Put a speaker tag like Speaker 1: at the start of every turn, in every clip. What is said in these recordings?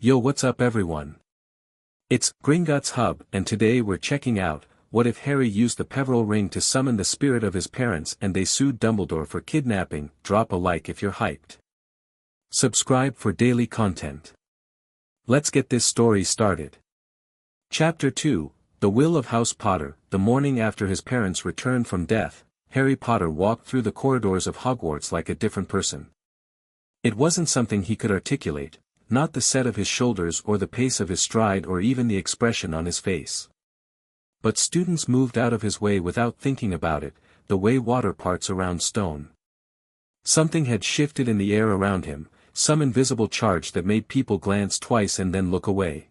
Speaker 1: Yo, what's up everyone? It's Gringotts Hub, and today we're checking out, what if Harry used the Peverell ring to summon the spirit of his parents and they sued Dumbledore for kidnapping? Drop a like if you're hyped. Subscribe for daily content. Let's get this story started. Chapter 2, The Will of House Potter. The morning after his parents returned from death, Harry Potter walked through the corridors of Hogwarts like a different person. It wasn't something he could articulate, not the set of his shoulders or the pace of his stride or even the expression on his face. But students moved out of his way without thinking about it, the way water parts around stone. Something had shifted in the air around him, some invisible charge that made people glance twice and then look away.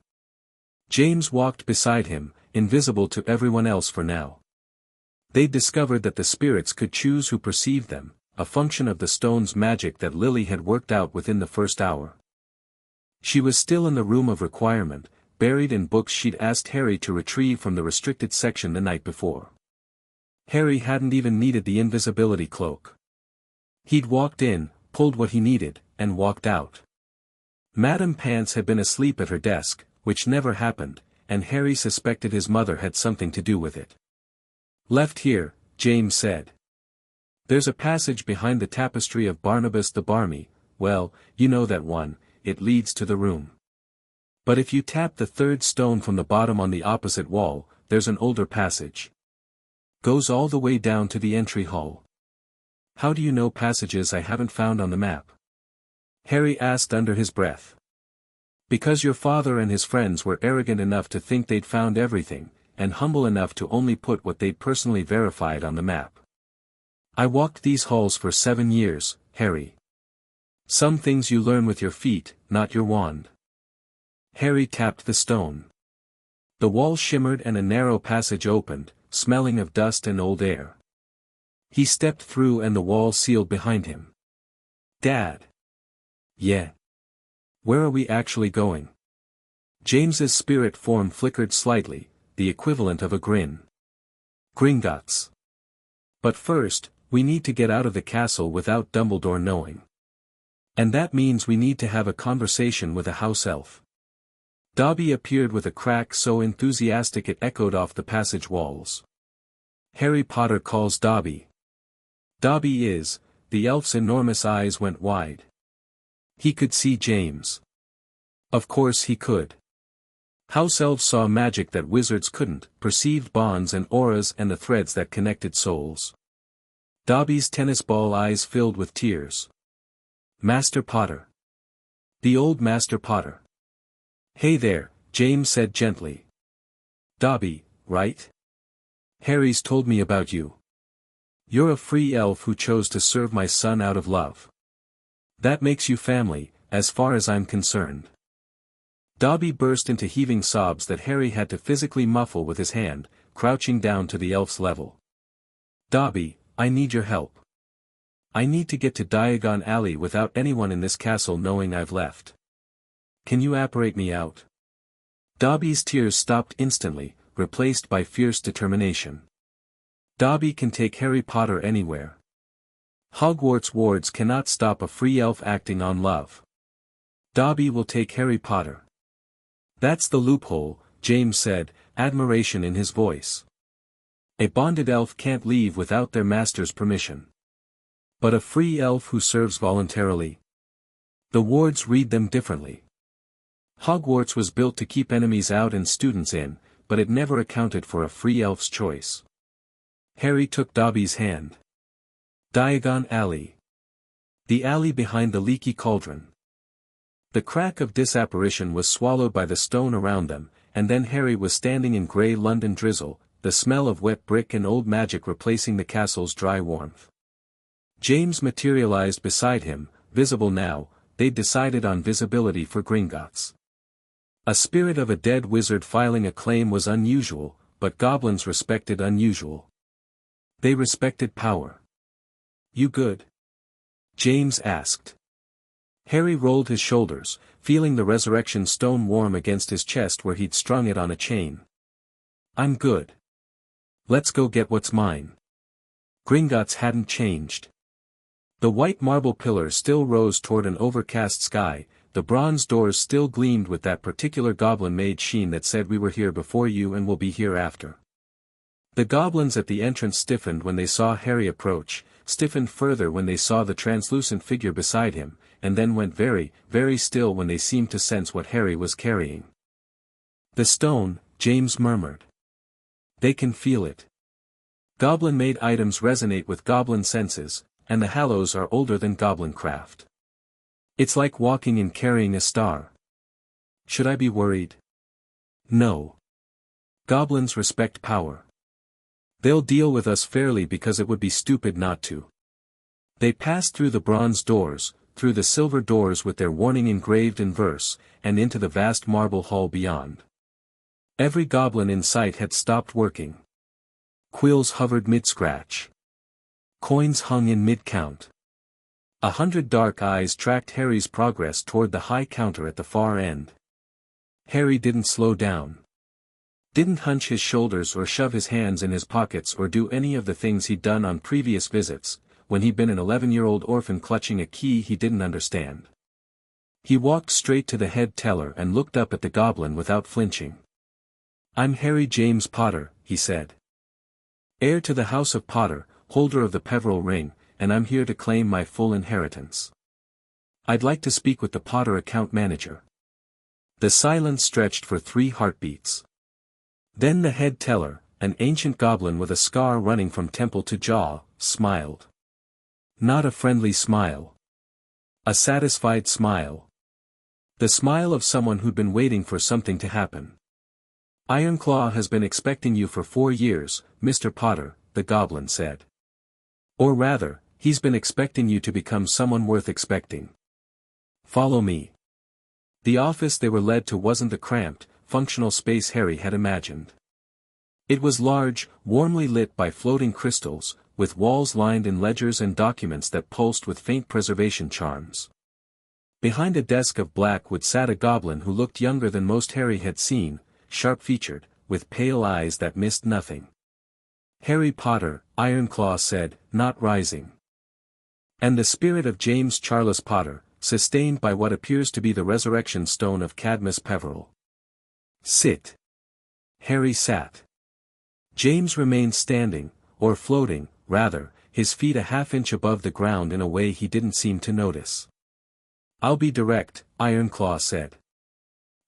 Speaker 1: James walked beside him, invisible to everyone else for now. They'd discovered that the spirits could choose who perceived them, a function of the stone's magic that Lily had worked out within the first hour. She was still in the room of requirement, buried in books she'd asked Harry to retrieve from the restricted section the night before. Harry hadn't even needed the invisibility cloak. He'd walked in, pulled what he needed, and walked out. Madame Pants had been asleep at her desk, which never happened, and Harry suspected his mother had something to do with it. "Left here," James said. "There's a passage behind the tapestry of Barnabas the Barmy, well, you know that one. It leads to the room. But if you tap the third stone from the bottom on the opposite wall, there's an older passage. Goes all the way down to the entry hall." "How do you know passages I haven't found on the map?" Harry asked under his breath. "Because your father and his friends were arrogant enough to think they'd found everything, and humble enough to only put what they'd personally verified on the map. I walked these halls for 7 years, Harry. Some things you learn with your feet, not your wand." Harry tapped the stone. The wall shimmered and a narrow passage opened, smelling of dust and old air. He stepped through and the wall sealed behind him. "Dad." "Yeah. Where are we actually going?" James's spirit form flickered slightly, the equivalent of a grin. "Gringotts. But first, we need to get out of the castle without Dumbledore knowing. And that means we need to have a conversation with a house elf." Dobby appeared with a crack so enthusiastic it echoed off the passage walls. "Harry Potter calls Dobby." "Dobby is," the elf's enormous eyes went wide. He could see James. Of course he could. House elves saw magic that wizards couldn't, perceived bonds and auras and the threads that connected souls. Dobby's tennis ball eyes filled with tears. "Master Potter. The old Master Potter." "Hey there," James said gently. "Dobby, right? Harry's told me about you. You're a free elf who chose to serve my son out of love. That makes you family, as far as I'm concerned." Dobby burst into heaving sobs that Harry had to physically muffle with his hand, crouching down to the elf's level. "Dobby, I need your help. I need to get to Diagon Alley without anyone in this castle knowing I've left. Can you apparate me out?" Dobby's tears stopped instantly, replaced by fierce determination. "Dobby can take Harry Potter anywhere. Hogwarts wards cannot stop a free elf acting on love. Dobby will take Harry Potter." "That's the loophole," James said, admiration in his voice. "A bonded elf can't leave without their master's permission. But a free elf who serves voluntarily? The wards read them differently. Hogwarts was built to keep enemies out and students in, but it never accounted for a free elf's choice." Harry took Dobby's hand. "Diagon Alley. The alley behind the leaky cauldron." The crack of disapparition was swallowed by the stone around them, and then Harry was standing in grey London drizzle, the smell of wet brick and old magic replacing the castle's dry warmth. James materialized beside him, visible now. They'd decided on visibility for Gringotts. A spirit of a dead wizard filing a claim was unusual, but goblins respected unusual. They respected power. "You good?" James asked. Harry rolled his shoulders, feeling the resurrection stone warm against his chest where he'd strung it on a chain. "I'm good. Let's go get what's mine." Gringotts hadn't changed. The white marble pillar still rose toward an overcast sky, the bronze doors still gleamed with that particular goblin-made sheen that said we were here before you and will be here after. The goblins at the entrance stiffened when they saw Harry approach, stiffened further when they saw the translucent figure beside him, and then went very, very still when they seemed to sense what Harry was carrying. "The stone," James murmured. "They can feel it. Goblin-made items resonate with goblin senses, and the Hallows are older than goblin craft. It's like walking and carrying a star. Should I be worried? No. Goblins respect power. They'll deal with us fairly because it would be stupid not to." They passed through the bronze doors, through the silver doors with their warning engraved in verse, and into the vast marble hall beyond. Every goblin in sight had stopped working. Quills hovered mid-scratch. Coins hung in mid-count. 100 dark eyes tracked Harry's progress toward the high counter at the far end. Harry didn't slow down. Didn't hunch his shoulders or shove his hands in his pockets or do any of the things he'd done on previous visits, when he'd been an 11-year-old orphan clutching a key he didn't understand. He walked straight to the head teller and looked up at the goblin without flinching. "I'm Harry James Potter," he said. "Heir to the House of Potter, holder of the Peverell ring, and I'm here to claim my full inheritance. I'd like to speak with the Potter account manager." The silence stretched for 3 heartbeats. Then the head teller, an ancient goblin with a scar running from temple to jaw, smiled. Not a friendly smile. A satisfied smile. The smile of someone who'd been waiting for something to happen. "Ironclaw has been expecting you for 4 years, Mr. Potter," the goblin said. "Or rather, he's been expecting you to become someone worth expecting. Follow me." The office they were led to wasn't the cramped, functional space Harry had imagined. It was large, warmly lit by floating crystals, with walls lined in ledgers and documents that pulsed with faint preservation charms. Behind a desk of black wood sat a goblin who looked younger than most Harry had seen, sharp-featured, with pale eyes that missed nothing. "Harry Potter," Ironclaw said, not rising. "And the spirit of James Charles Potter, sustained by what appears to be the resurrection stone of Cadmus Peverell." "Sit." Harry sat. James remained standing, or floating, rather, his feet a half-inch above the ground in a way he didn't seem to notice. "I'll be direct," Ironclaw said.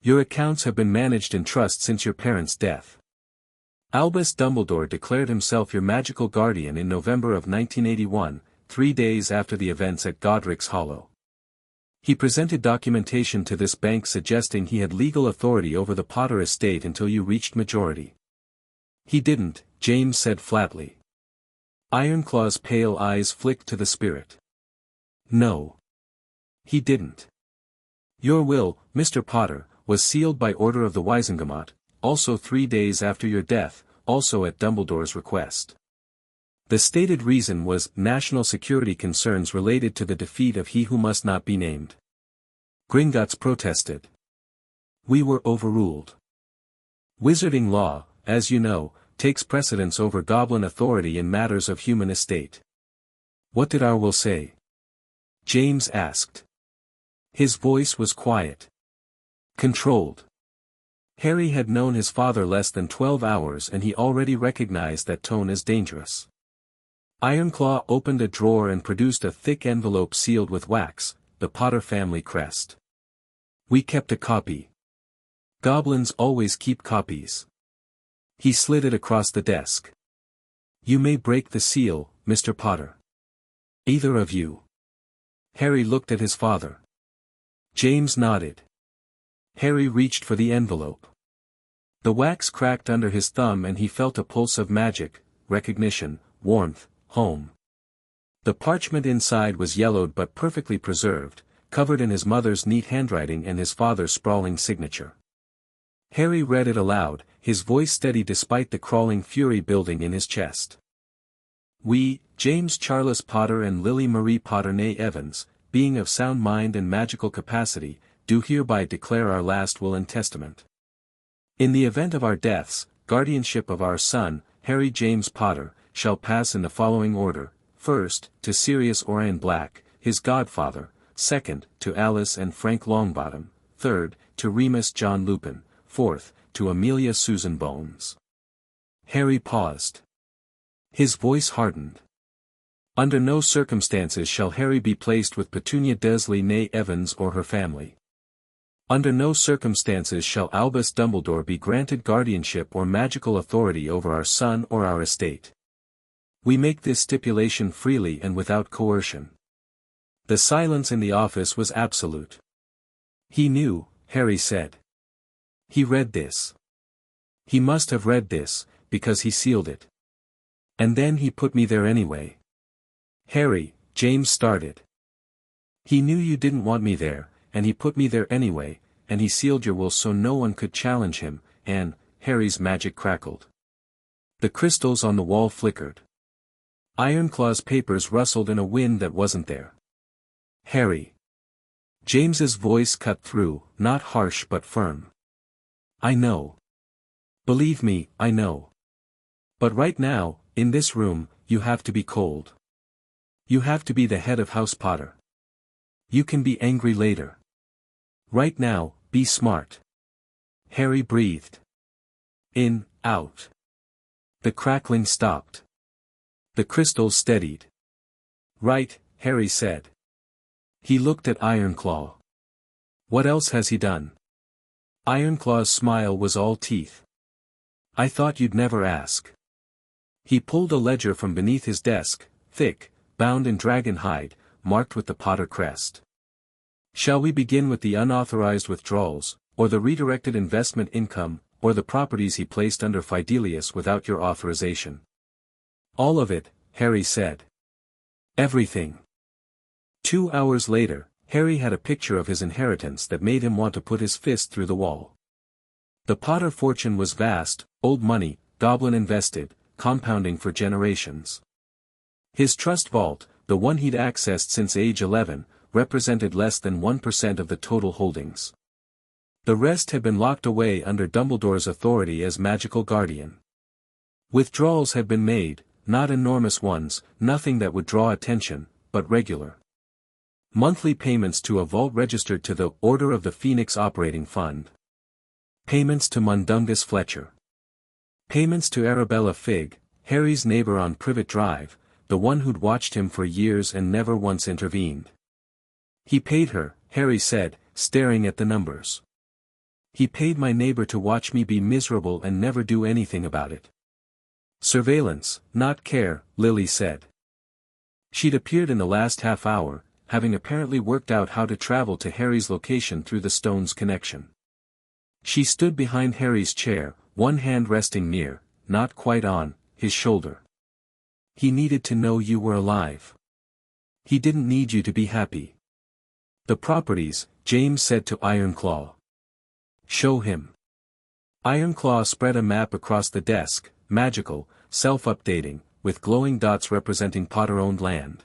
Speaker 1: "Your accounts have been managed in trust since your parents' death. Albus Dumbledore declared himself your magical guardian in November of 1981, 3 days after the events at Godric's Hollow. He presented documentation to this bank suggesting he had legal authority over the Potter estate until you reached majority." "He didn't," James said flatly. Ironclaw's pale eyes flicked to the spirit. "No. He didn't. Your will, Mr. Potter, was sealed by order of the Wizengamot, also 3 days after your death, also at Dumbledore's request. The stated reason was national security concerns related to the defeat of he who must not be named. Gringotts protested. We were overruled. Wizarding law, as you know, takes precedence over goblin authority in matters of human estate." "What did our will say?" James asked. His voice was quiet. Controlled. Harry had known his father less than 12 hours and he already recognized that tone as dangerous. Ironclaw opened a drawer and produced a thick envelope sealed with wax, the Potter family crest. "We kept a copy. Goblins always keep copies." He slid it across the desk. "You may break the seal, Mr. Potter. Either of you." Harry looked at his father. James nodded. Harry reached for the envelope. The wax cracked under his thumb and he felt a pulse of magic, recognition, warmth, home. The parchment inside was yellowed but perfectly preserved, covered in his mother's neat handwriting and his father's sprawling signature. Harry read it aloud, his voice steady despite the crawling fury building in his chest. "We, James Charles Potter and Lily Marie Potter née Evans, being of sound mind and magical capacity, do hereby declare our last will and testament. In the event of our deaths, guardianship of our son, Harry James Potter, shall pass in the following order: first, to Sirius Orion Black, his godfather, second, to Alice and Frank Longbottom, third, to Remus John Lupin, fourth, to Amelia Susan Bones. Harry paused. His voice hardened. Under no circumstances shall Harry be placed with Petunia Dursley née Evans or her family. Under no circumstances shall Albus Dumbledore be granted guardianship or magical authority over our son or our estate. We make this stipulation freely and without coercion. The silence in the office was absolute. He knew, Harry said. He read this. He must have read this, because he sealed it. And then he put me there anyway. Harry, James started. He knew you didn't want me there, and he put me there anyway, and he sealed your will so no one could challenge him, and, Harry's magic crackled. The crystals on the wall flickered. Ironclaw's papers rustled in a wind that wasn't there. Harry. James's voice cut through, not harsh but firm. I know. Believe me, I know. But right now, in this room, you have to be cold. You have to be the head of House Potter. You can be angry later. Right now, be smart. Harry breathed. In, out. The crackling stopped. The crystals steadied. Right, Harry said. He looked at Ironclaw. What else has he done? Ironclaw's smile was all teeth. I thought you'd never ask. He pulled a ledger from beneath his desk, thick, bound in dragon hide, marked with the Potter crest. Shall we begin with the unauthorized withdrawals, or the redirected investment income, or the properties he placed under Fidelius without your authorization? All of it, Harry said. Everything. 2 hours later, Harry had a picture of his inheritance that made him want to put his fist through the wall. The Potter fortune was vast, old money, goblin invested, compounding for generations. His trust vault, the one he'd accessed since age 11, represented less than 1% of the total holdings. The rest had been locked away under Dumbledore's authority as magical guardian. Withdrawals had been made, not enormous ones, nothing that would draw attention, but regular. Monthly payments to a vault registered to the Order of the Phoenix Operating Fund. Payments to Mundungus Fletcher. Payments to Arabella Figg, Harry's neighbor on Privet Drive, the one who'd watched him for years and never once intervened. He paid her, Harry said, staring at the numbers. He paid my neighbor to watch me be miserable and never do anything about it. Surveillance, not care, Lily said. She'd appeared in the last half hour, having apparently worked out how to travel to Harry's location through the Stones connection. She stood behind Harry's chair, one hand resting near, not quite on, his shoulder. He needed to know you were alive. He didn't need you to be happy. The properties, James said to Ironclaw. Show him. Ironclaw spread a map across the desk, magical, self-updating, with glowing dots representing Potter-owned land.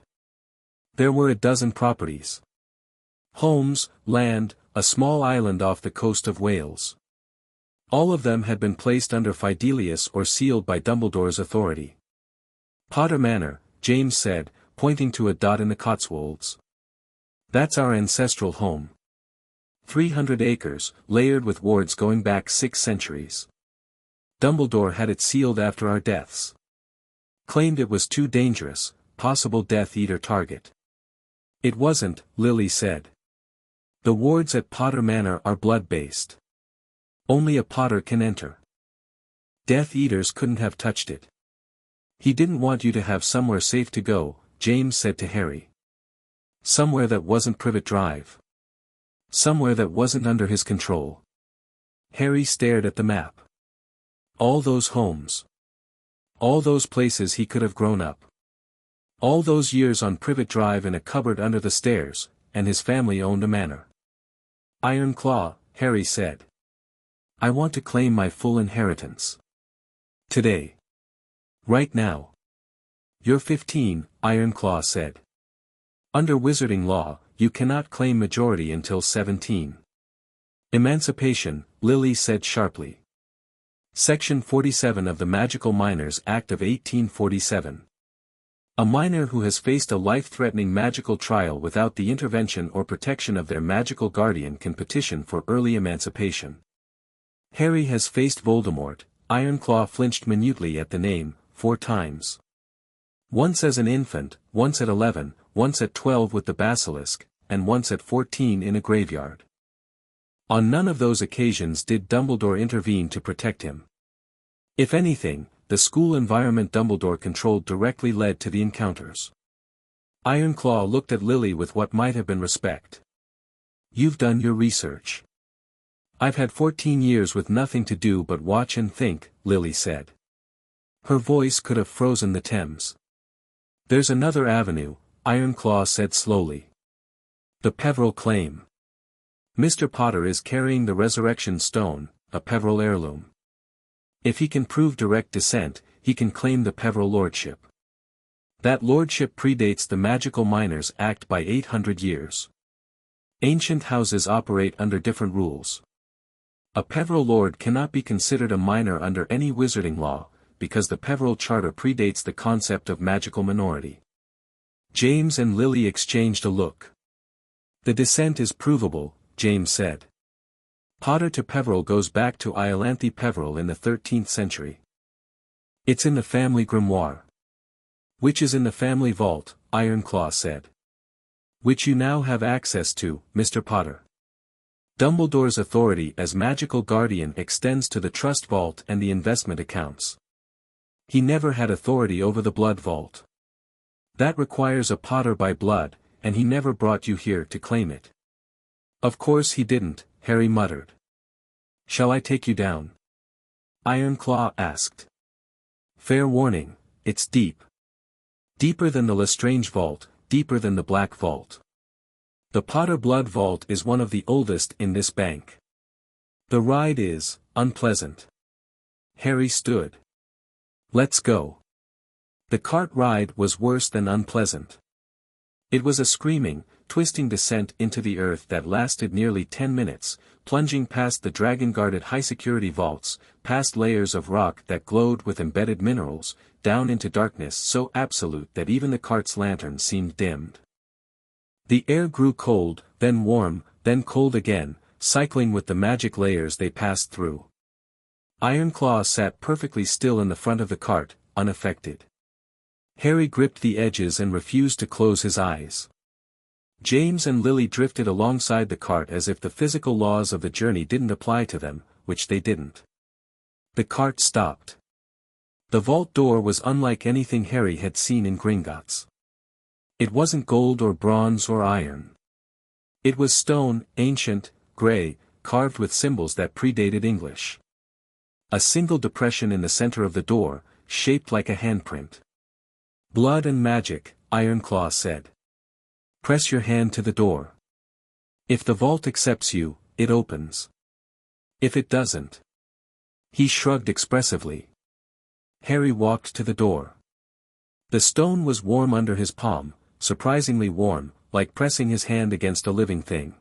Speaker 1: There were a dozen properties. Homes, land, a small island off the coast of Wales. All of them had been placed under Fidelius or sealed by Dumbledore's authority. Potter Manor, James said, pointing to a dot in the Cotswolds. That's our ancestral home. 300 acres, layered with wards going back 6 centuries. Dumbledore had it sealed after our deaths. Claimed it was too dangerous, possible Death Eater target. It wasn't, Lily said. The wards at Potter Manor are blood-based. Only a Potter can enter. Death Eaters couldn't have touched it. He didn't want you to have somewhere safe to go, James said to Harry. Somewhere that wasn't Privet Drive. Somewhere that wasn't under his control. Harry stared at the map. All those homes. All those places he could have grown up. All those years on Privet Drive in a cupboard under the stairs, and his family owned a manor. Ironclaw, Harry said. I want to claim my full inheritance. Today. Right now. You're 15, Ironclaw said. Under wizarding law, you cannot claim majority until 17. Emancipation, Lily said sharply. Section 47 of the Magical Minors Act of 1847. A minor who has faced a life-threatening magical trial without the intervention or protection of their magical guardian can petition for early emancipation. Harry has faced Voldemort. Ironclaw flinched minutely at the name, 4 times. Once as an infant, once at 11, once at 12 with the basilisk, and once at 14 in a graveyard. On none of those occasions did Dumbledore intervene to protect him. If anything, the school environment Dumbledore controlled directly led to the encounters. Ironclaw looked at Lily with what might have been respect. "You've done your research." "I've had 14 years with nothing to do but watch and think," Lily said. Her voice could have frozen the Thames. "There's another avenue," Ironclaw said slowly. "The Peverell claim. Mr. Potter is carrying the Resurrection Stone, a Peverell heirloom. If he can prove direct descent, he can claim the Peverell lordship. That lordship predates the Magical Minors Act by 800 years. Ancient houses operate under different rules. A Peverell lord cannot be considered a minor under any wizarding law, because the Peverell Charter predates the concept of magical minority." James and Lily exchanged a look. "The descent is provable," James said. "Potter to Peverell goes back to Iolanthe Peverell in the 13th century. It's in the family grimoire." "Which is in the family vault," Ironclaw said. "Which you now have access to, Mr. Potter. Dumbledore's authority as magical guardian extends to the trust vault and the investment accounts. He never had authority over the blood vault. That requires a Potter by blood, and he never brought you here to claim it." "Of course he didn't," Harry muttered. "Shall I take you down?" Ironclaw asked. "Fair warning, it's deep. Deeper than the Lestrange vault, deeper than the Black vault. The Potter blood vault is one of the oldest in this bank. The ride is unpleasant." Harry stood. "Let's go." The cart ride was worse than unpleasant. It was a screaming, twisting descent into the earth that lasted nearly 10 minutes, plunging past the dragon-guarded high-security vaults, past layers of rock that glowed with embedded minerals, down into darkness so absolute that even the cart's lantern seemed dimmed. The air grew cold, then warm, then cold again, cycling with the magic layers they passed through. Ironclaw sat perfectly still in the front of the cart, unaffected. Harry gripped the edges and refused to close his eyes. James and Lily drifted alongside the cart as if the physical laws of the journey didn't apply to them, which they didn't. The cart stopped. The vault door was unlike anything Harry had seen in Gringotts. It wasn't gold or bronze or iron. It was stone, ancient, grey, carved with symbols that predated English. A single depression in the center of the door, shaped like a handprint. "Blood and magic," Ironclaw said. "Press your hand to the door. If the vault accepts you, it opens. If it doesn't." He shrugged expressively. Harry walked to the door. The stone was warm under his palm, surprisingly warm, like pressing his hand against a living thing.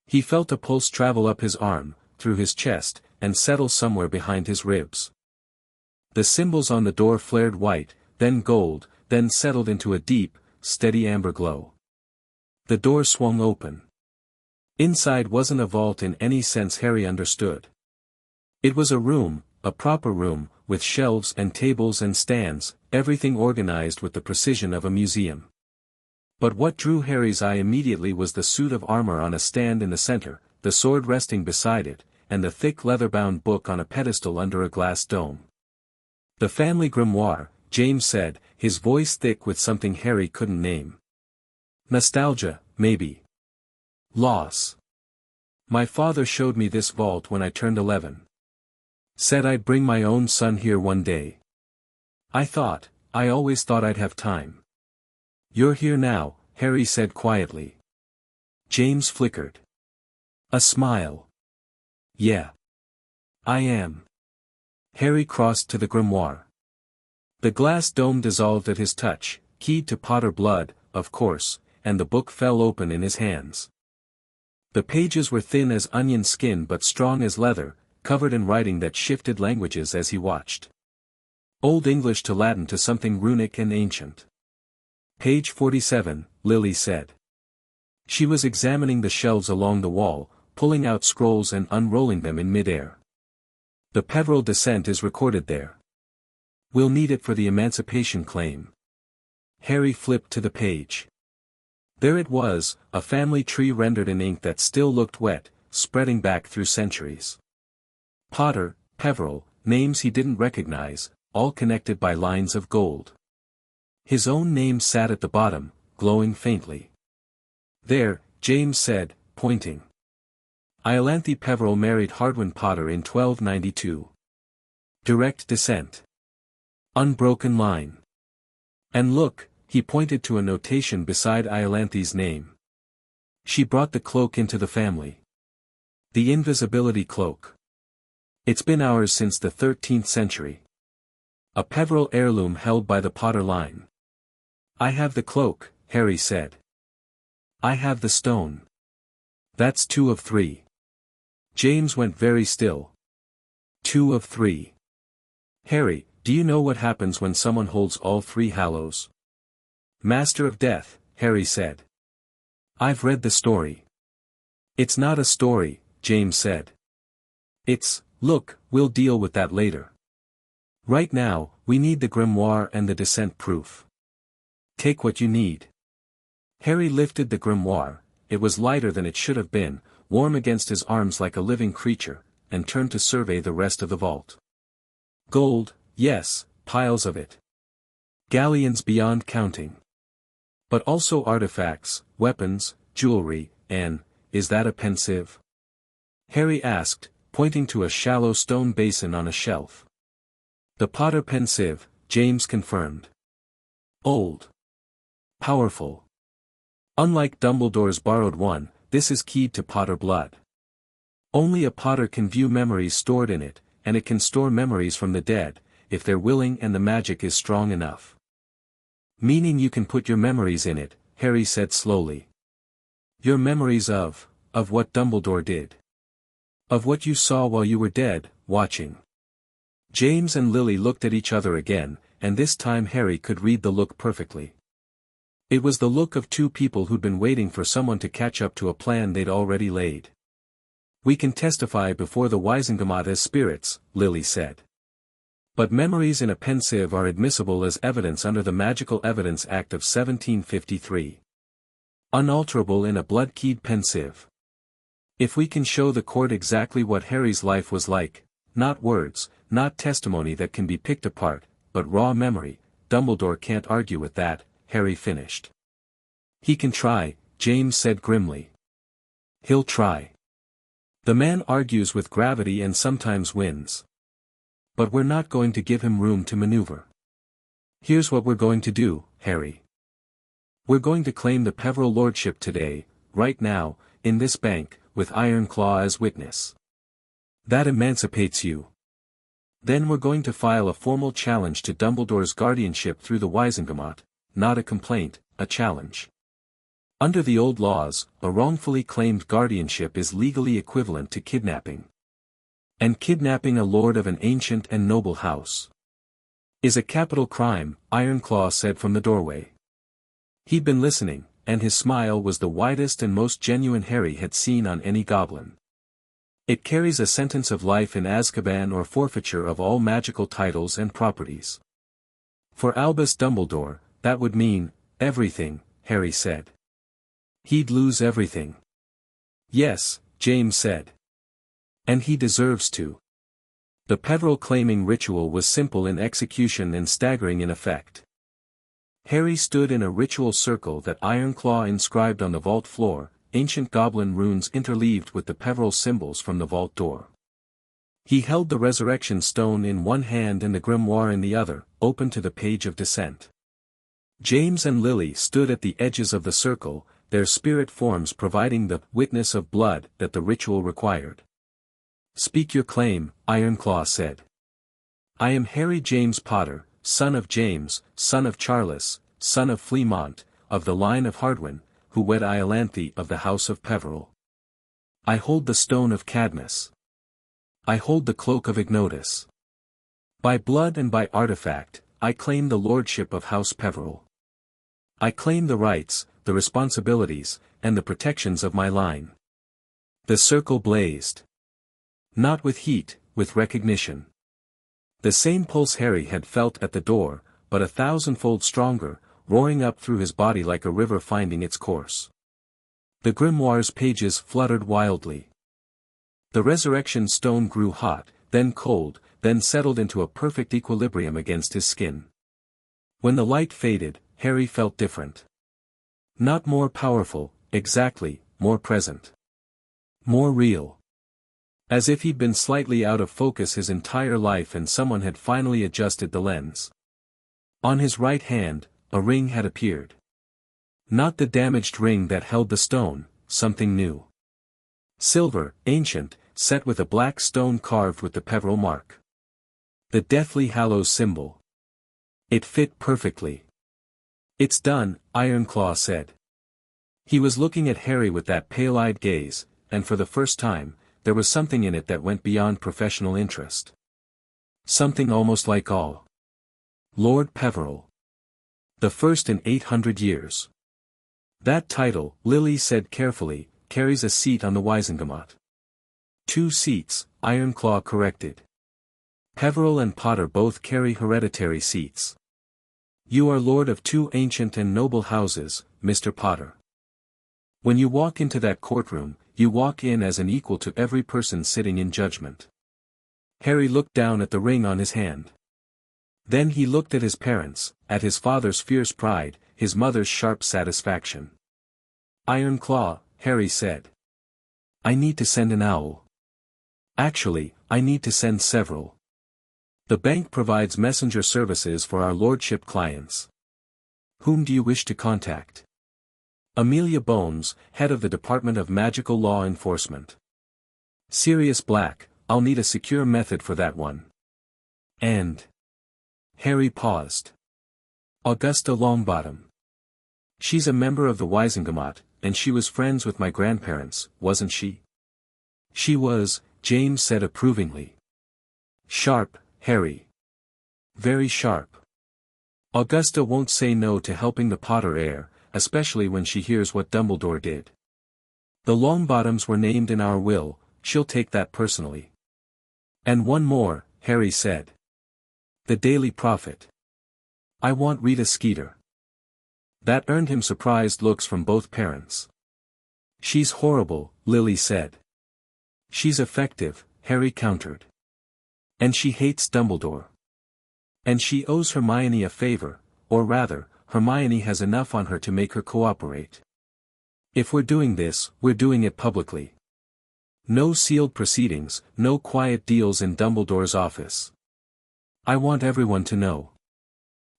Speaker 1: He felt a pulse travel up his arm, through his chest, and settle somewhere behind his ribs. The symbols on the door flared white, then gold, then settled into a deep, steady amber glow. The door swung open. Inside wasn't a vault in any sense Harry understood. It was a room, a proper room, with shelves and tables and stands, everything organized with the precision of a museum. But what drew Harry's eye immediately was the suit of armor on a stand in the center, the sword resting beside it, and the thick leather-bound book on a pedestal under a glass dome. "The family grimoire," James said, his voice thick with something Harry couldn't name. "Nostalgia, maybe. Loss. My father showed me this vault when I turned 11. Said I'd bring my own son here one day. I always thought I'd have time." "You're here now," Harry said quietly. James flickered. A smile. "Yeah. I am." Harry crossed to the grimoire. The glass dome dissolved at his touch, keyed to Potter blood, of course, and the book fell open in his hands. The pages were thin as onion skin but strong as leather, covered in writing that shifted languages as he watched. Old English to Latin to something runic and ancient. Page 47, Lily said. She was examining the shelves along the wall, pulling out scrolls and unrolling them in midair. The Peverell descent is recorded there. We'll need it for the emancipation claim. Harry flipped to the page. There it was, a family tree rendered in ink that still looked wet, spreading back through centuries. Potter, Peverell, names he didn't recognize, all connected by lines of gold. His own name sat at the bottom, glowing faintly. There, James said, pointing. Iolanthe Peverell married Hardwin Potter in 1292. Direct descent. Unbroken line. And look, he pointed to a notation beside Iolanthe's name. She brought the cloak into the family. The invisibility cloak. It's been ours since the 13th century. A Peverell heirloom held by the Potter line. I have the cloak, Harry said. I have the stone. That's 2 of 3. James went very still. 2 of 3. Harry, do you know what happens when someone holds all 3 hallows? Master of Death, Harry said. I've read the story. It's not a story, James said. Look, we'll deal with that later. Right now, we need the grimoire and the descent proof. Take what you need. Harry lifted the grimoire, it was lighter than it should have been, warm against his arms like a living creature, and turned to survey the rest of the vault. Gold, yes, piles of it. Galleons beyond counting. But also artifacts, weapons, jewelry, and, is that a pensieve? Harry asked, pointing to a shallow stone basin on a shelf. The Potter pensieve, James confirmed. Old. Powerful. Unlike Dumbledore's borrowed one, this is keyed to Potter blood. Only a Potter can view memories stored in it, and it can store memories from the dead, if they're willing and the magic is strong enough. Meaning you can put your memories in it, Harry said slowly. Your memories of what Dumbledore did. Of what you saw while you were dead, watching. James and Lily looked at each other again, and this time Harry could read the look perfectly. It was the look of 2 people who'd been waiting for someone to catch up to a plan they'd already laid. We can testify before the Wisengamot as spirits, Lily said. But memories in a pensieve are admissible as evidence under the Magical Evidence Act of 1753. Unalterable in a blood-keyed pensieve. If we can show the court exactly what Harry's life was like, not words, not testimony that can be picked apart, but raw memory, Dumbledore can't argue with that, Harry finished. He can try, James said grimly. He'll try. The man argues with gravity and sometimes wins. But we're not going to give him room to maneuver. Here's what we're going to do, Harry. We're going to claim the Peverell lordship today, right now, in this bank, with Ironclaw as witness. That emancipates you. Then we're going to file a formal challenge to Dumbledore's guardianship through the Wisengamot, not a complaint, a challenge. Under the old laws, a wrongfully claimed guardianship is legally equivalent to kidnapping. And kidnapping a lord of an ancient and noble house is a capital crime, Ironclaw said from the doorway. He'd been listening, and his smile was the widest and most genuine Harry had seen on any goblin. It carries a sentence of life in Azkaban or forfeiture of all magical titles and properties. For Albus Dumbledore, that would mean, everything, Harry said. He'd lose everything. Yes, James said. And he deserves to. The Peverell claiming ritual was simple in execution and staggering in effect. Harry stood in a ritual circle that Ironclaw inscribed on the vault floor, ancient goblin runes interleaved with the Peverell symbols from the vault door. He held the resurrection stone in one hand and the grimoire in the other, open to the page of descent. James and Lily stood at the edges of the circle, their spirit forms providing the witness of blood that the ritual required. Speak your claim, Ironclaw said. I am Harry James Potter, son of James, son of Charles, son of Fleamont, of the line of Hardwin, who wed Iolanthe of the house of Peverell. I hold the stone of Cadmus. I hold the cloak of Ignotus. By blood and by artifact, I claim the lordship of House Peverell. I claim the rights, the responsibilities, and the protections of my line. The circle blazed. Not with heat, with recognition. The same pulse Harry had felt at the door, but 1,000-fold stronger, roaring up through his body like a river finding its course. The grimoire's pages fluttered wildly. The resurrection stone grew hot, then cold, then settled into a perfect equilibrium against his skin. When the light faded, Harry felt different. Not more powerful, exactly, more present. More real. As if he'd been slightly out of focus his entire life and someone had finally adjusted the lens. On his right hand, a ring had appeared. Not the damaged ring that held the stone, something new. Silver, ancient, set with a black stone carved with the Peverell mark. The Deathly Hallows symbol. It fit perfectly. "It's done," Ironclaw said. He was looking at Harry with that pale-eyed gaze, and for the first time, there was something in it that went beyond professional interest. Something almost like awe. Lord Peverell. The first in 800 years. That title, Lily said carefully, carries a seat on the Wizengamot. 2 seats, Ironclaw corrected. Peverell and Potter both carry hereditary seats. You are lord of 2 ancient and noble houses, Mr. Potter. When you walk into that courtroom, you walk in as an equal to every person sitting in judgment. Harry looked down at the ring on his hand. Then he looked at his parents, at his father's fierce pride, his mother's sharp satisfaction. "Ironclaw," Harry said. "I need to send an owl. Actually, I need to send several. The bank provides messenger services for our lordship clients. Whom do you wish to contact?" "Amelia Bones, head of the Department of Magical Law Enforcement." "Sirius Black, I'll need a secure method for that one." "And?" Harry paused. "Augusta Longbottom. She's a member of the Wizengamot, and she was friends with my grandparents, wasn't she?" "She was," James said approvingly. "Sharp, Harry. Very sharp. Augusta won't say no to helping the Potter heir, especially when she hears what Dumbledore did. The Longbottoms were named in our will, she'll take that personally." "And one more," Harry said. "The Daily Prophet. I want Rita Skeeter." That earned him surprised looks from both parents. "She's horrible," Lily said. "She's effective," Harry countered. "And she hates Dumbledore. And she owes Hermione a favor, or rather, Hermione has enough on her to make her cooperate. If we're doing this, we're doing it publicly. No sealed proceedings, no quiet deals in Dumbledore's office. I want everyone to know."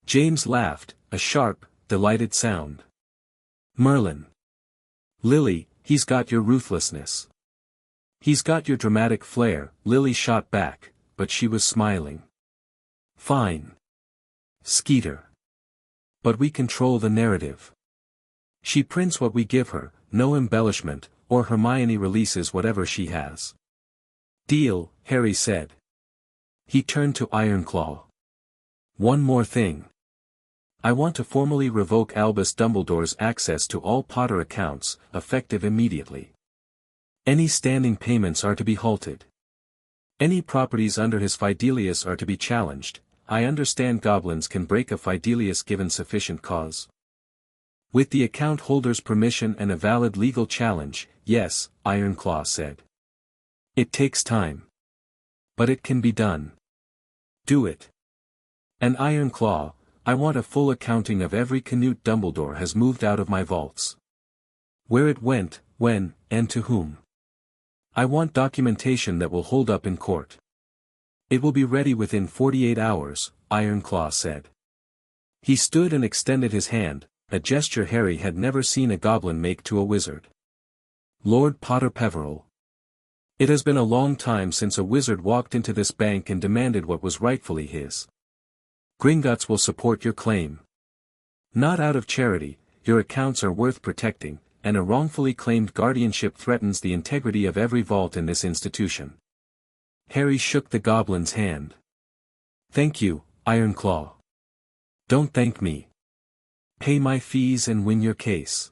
Speaker 1: James laughed, a sharp, delighted sound. "Merlin. Lily, he's got your ruthlessness. He's got your dramatic flair," Lily shot back, but she was smiling. "Fine. Skeeter. But we control the narrative. She prints what we give her, no embellishment, or Hermione releases whatever she has." "Deal," Harry said. He turned to Ironclaw. "One more thing. I want to formally revoke Albus Dumbledore's access to all Potter accounts, effective immediately. Any standing payments are to be halted. Any properties under his Fidelius are to be challenged. I understand goblins can break a Fidelius given sufficient cause." "With the account holder's permission and a valid legal challenge, yes," Ironclaw said. "It takes time. But it can be done. Do it. And Ironclaw, I want a full accounting of every Canute Dumbledore has moved out of my vaults. Where it went, when, and to whom. I want documentation that will hold up in court. It will be ready within 48 hours, Ironclaw said. He stood and extended his hand, a gesture Harry had never seen a goblin make to a wizard. "Lord Potter Peverell. It has been a long time since a wizard walked into this bank and demanded what was rightfully his. Gringotts will support your claim. Not out of charity, your accounts are worth protecting, and a wrongfully claimed guardianship threatens the integrity of every vault in this institution." Harry shook the goblin's hand. "Thank you, Ironclaw. Don't thank me. Pay my fees and win your case.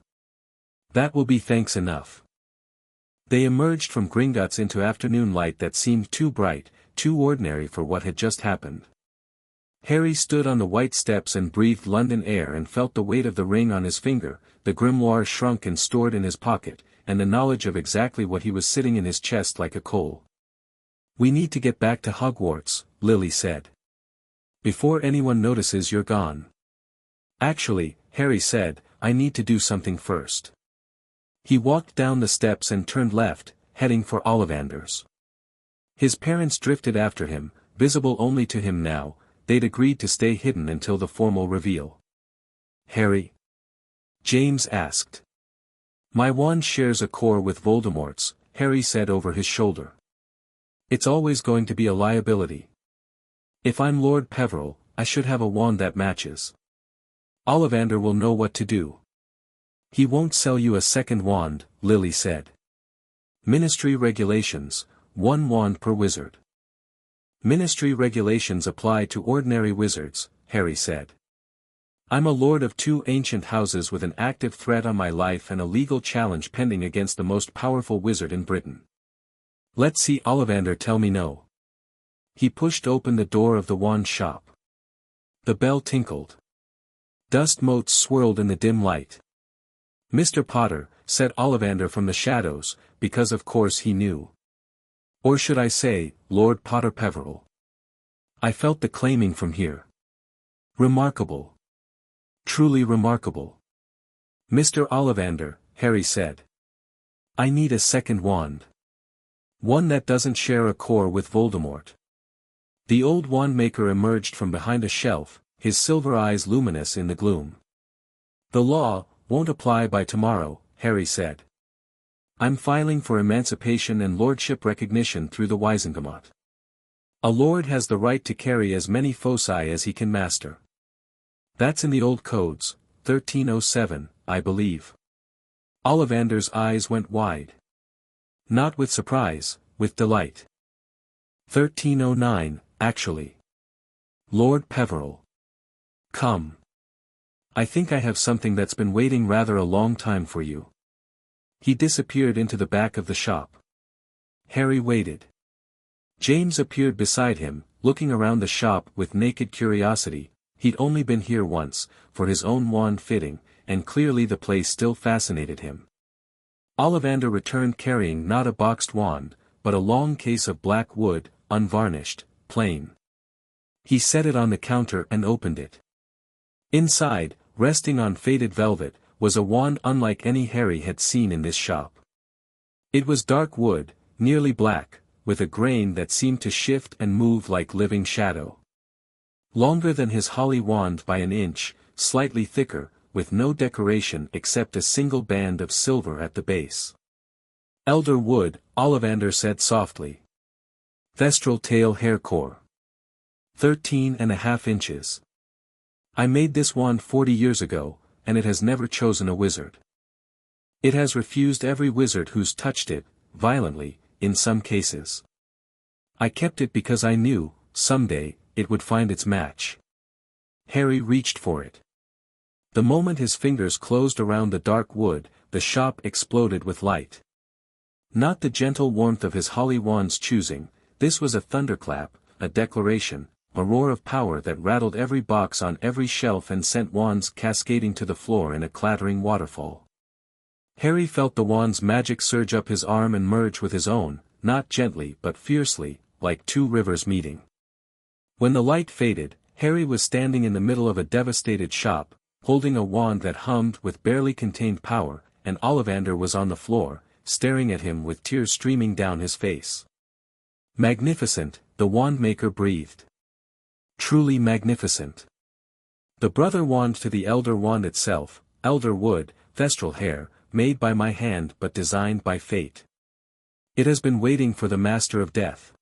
Speaker 1: That will be thanks enough. They emerged from Gringotts into afternoon light that seemed too bright, too ordinary for what had just happened. Harry stood on the white steps and breathed London air and felt the weight of the ring on his finger, the grimoire shrunk and stored in his pocket, and the knowledge of exactly what he was sitting in his chest like a coal. "We need to get back to Hogwarts," Lily said. "Before anyone notices you're gone." "Actually," Harry said, "I need to do something first." He walked down the steps and turned left, heading for Ollivander's. His parents drifted after him, visible only to him now. They'd agreed to stay hidden until the formal reveal. "Harry?" James asked. "My wand shares a core with Voldemort's," Harry said over his shoulder. "It's always going to be a liability. If I'm Lord Peverell, I should have a wand that matches. Ollivander will know what to do." "He won't sell you a second wand," Lily said. "Ministry regulations, 1 wand per wizard." "Ministry regulations apply to ordinary wizards," Harry said. "I'm a lord of 2 ancient houses with an active threat on my life and a legal challenge pending against the most powerful wizard in Britain. Let's see Ollivander tell me no." He pushed open the door of the wand shop. The bell tinkled. Dust motes swirled in the dim light. "Mr. Potter," said Ollivander from the shadows, because of course he knew. "Or should I say, Lord Potter Peverell? I felt the claiming from here. Remarkable. Truly remarkable." "Mr. Ollivander," Harry said. "I need a second wand. One that doesn't share a core with Voldemort." The old wand maker emerged from behind a shelf, his silver eyes luminous in the gloom. "The law won't apply by tomorrow," Harry said. "I'm filing for emancipation and lordship recognition through the Wizengamot. A lord has the right to carry as many foci as he can master. That's in the old codes, 1307, I believe." Ollivander's eyes went wide. Not with surprise, with delight. 1309, actually. "Lord Peverell. Come. I think I have something that's been waiting rather a long time for you." He disappeared into the back of the shop. Harry waited. James appeared beside him, looking around the shop with naked curiosity. He'd only been here once, for his own wand fitting, and clearly the place still fascinated him. Ollivander returned carrying not a boxed wand, but a long case of black wood, unvarnished, plain. He set it on the counter and opened it. Inside, resting on faded velvet, was a wand unlike any Harry had seen in this shop. It was dark wood, nearly black, with a grain that seemed to shift and move like living shadow. Longer than his holly wand by an inch, slightly thicker, with no decoration except a single band of silver at the base. "Elder wood," Ollivander said softly. "Thestral tail hair core. 13.5 inches. I made this wand 40 years ago, and it has never chosen a wizard. It has refused every wizard who's touched it, violently, in some cases. I kept it because I knew, someday, it would find its match." Harry reached for it. The moment his fingers closed around the dark wood, the shop exploded with light. Not the gentle warmth of his holly wand's choosing, this was a thunderclap, a declaration, a roar of power that rattled every box on every shelf and sent wands cascading to the floor in a clattering waterfall. Harry felt the wand's magic surge up his arm and merge with his own, not gently but fiercely, like 2 rivers meeting. When the light faded, Harry was standing in the middle of a devastated shop, holding a wand that hummed with barely contained power, and Ollivander was on the floor, staring at him with tears streaming down his face. "Magnificent," the wand maker breathed. "Truly magnificent. The brother wand to the elder wand itself, elder wood, thestral hair, made by my hand but designed by fate. It has been waiting for the master of death."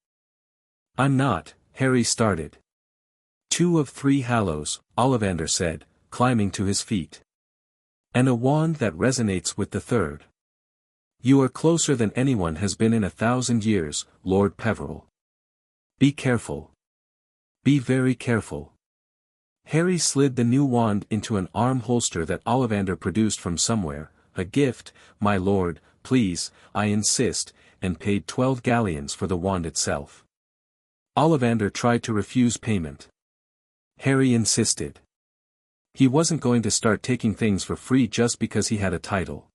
Speaker 1: "I'm not," Harry started. 2 of 3 hallows," Ollivander said, climbing to his feet. "And a wand that resonates with the third. You are closer than anyone has been in 1,000 years, Lord Peverell. Be careful. Be very careful." Harry slid the new wand into an arm holster that Ollivander produced from somewhere. "A gift, my lord, please, I insist," and paid 12 galleons for the wand itself. Ollivander tried to refuse payment. Harry insisted. He wasn't going to start taking things for free just because he had a title.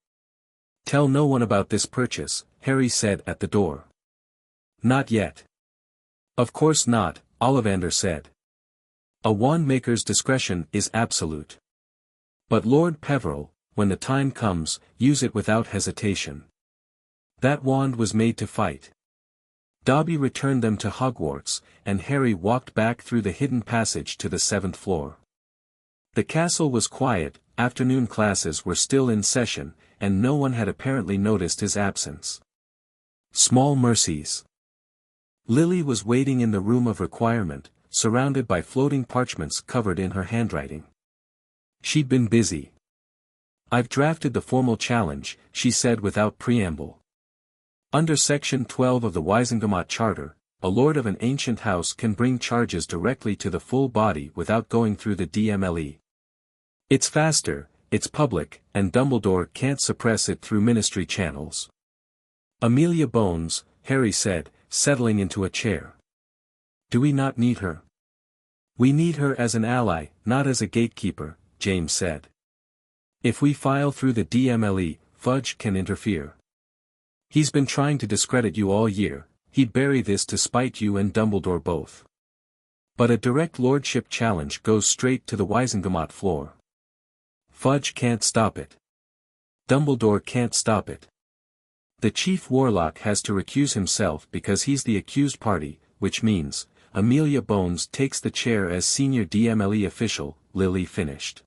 Speaker 1: "Tell no one about this purchase," Harry said at the door. "Not yet." "Of course not," Ollivander said. "A wand maker's discretion is absolute. But Lord Peverell, when the time comes, use it without hesitation. That wand was made to fight." Dobby returned them to Hogwarts, and Harry walked back through the hidden passage to the 7th floor. The castle was quiet, afternoon classes were still in session, and no one had apparently noticed his absence. Small mercies. Lily was waiting in the room of requirement, surrounded by floating parchments covered in her handwriting. She'd been busy. "I've drafted the formal challenge," she said without preamble. Under Section 12 of the Wizengamot Charter, a lord of an ancient house can bring charges directly to the full body without going through the DMLE. It's faster, it's public, and Dumbledore can't suppress it through ministry channels. "Amelia Bones," Harry said, settling into a chair. "Do we not need her?" "We need her as an ally, not as a gatekeeper," James said. "If we file through the DMLE, Fudge can interfere. He's been trying to discredit you all year, he'd bury this to spite you and Dumbledore both. But a direct lordship challenge goes straight to the Wizengamot floor. Fudge can't stop it. Dumbledore can't stop it. The chief warlock has to recuse himself because he's the accused party, which means, Amelia Bones takes the chair as senior DMLE official," Lily finished.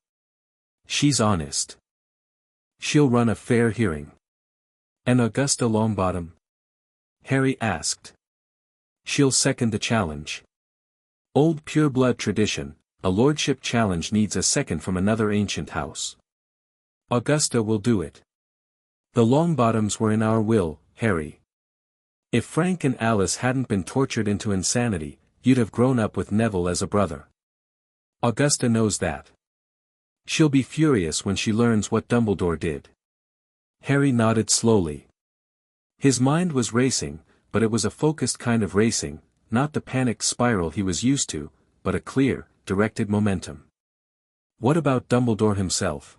Speaker 1: "She's honest. She'll run a fair hearing." "And Augusta Longbottom?" Harry asked. "She'll second the challenge. Old pureblood tradition, a lordship challenge needs a second from another ancient house. Augusta will do it. The Longbottoms were in our will, Harry. If Frank and Alice hadn't been tortured into insanity, you'd have grown up with Neville as a brother. Augusta knows that. She'll be furious when she learns what Dumbledore did." Harry nodded slowly. His mind was racing, but it was a focused kind of racing, not the panicked spiral he was used to, but a clear, directed momentum. "What about Dumbledore himself?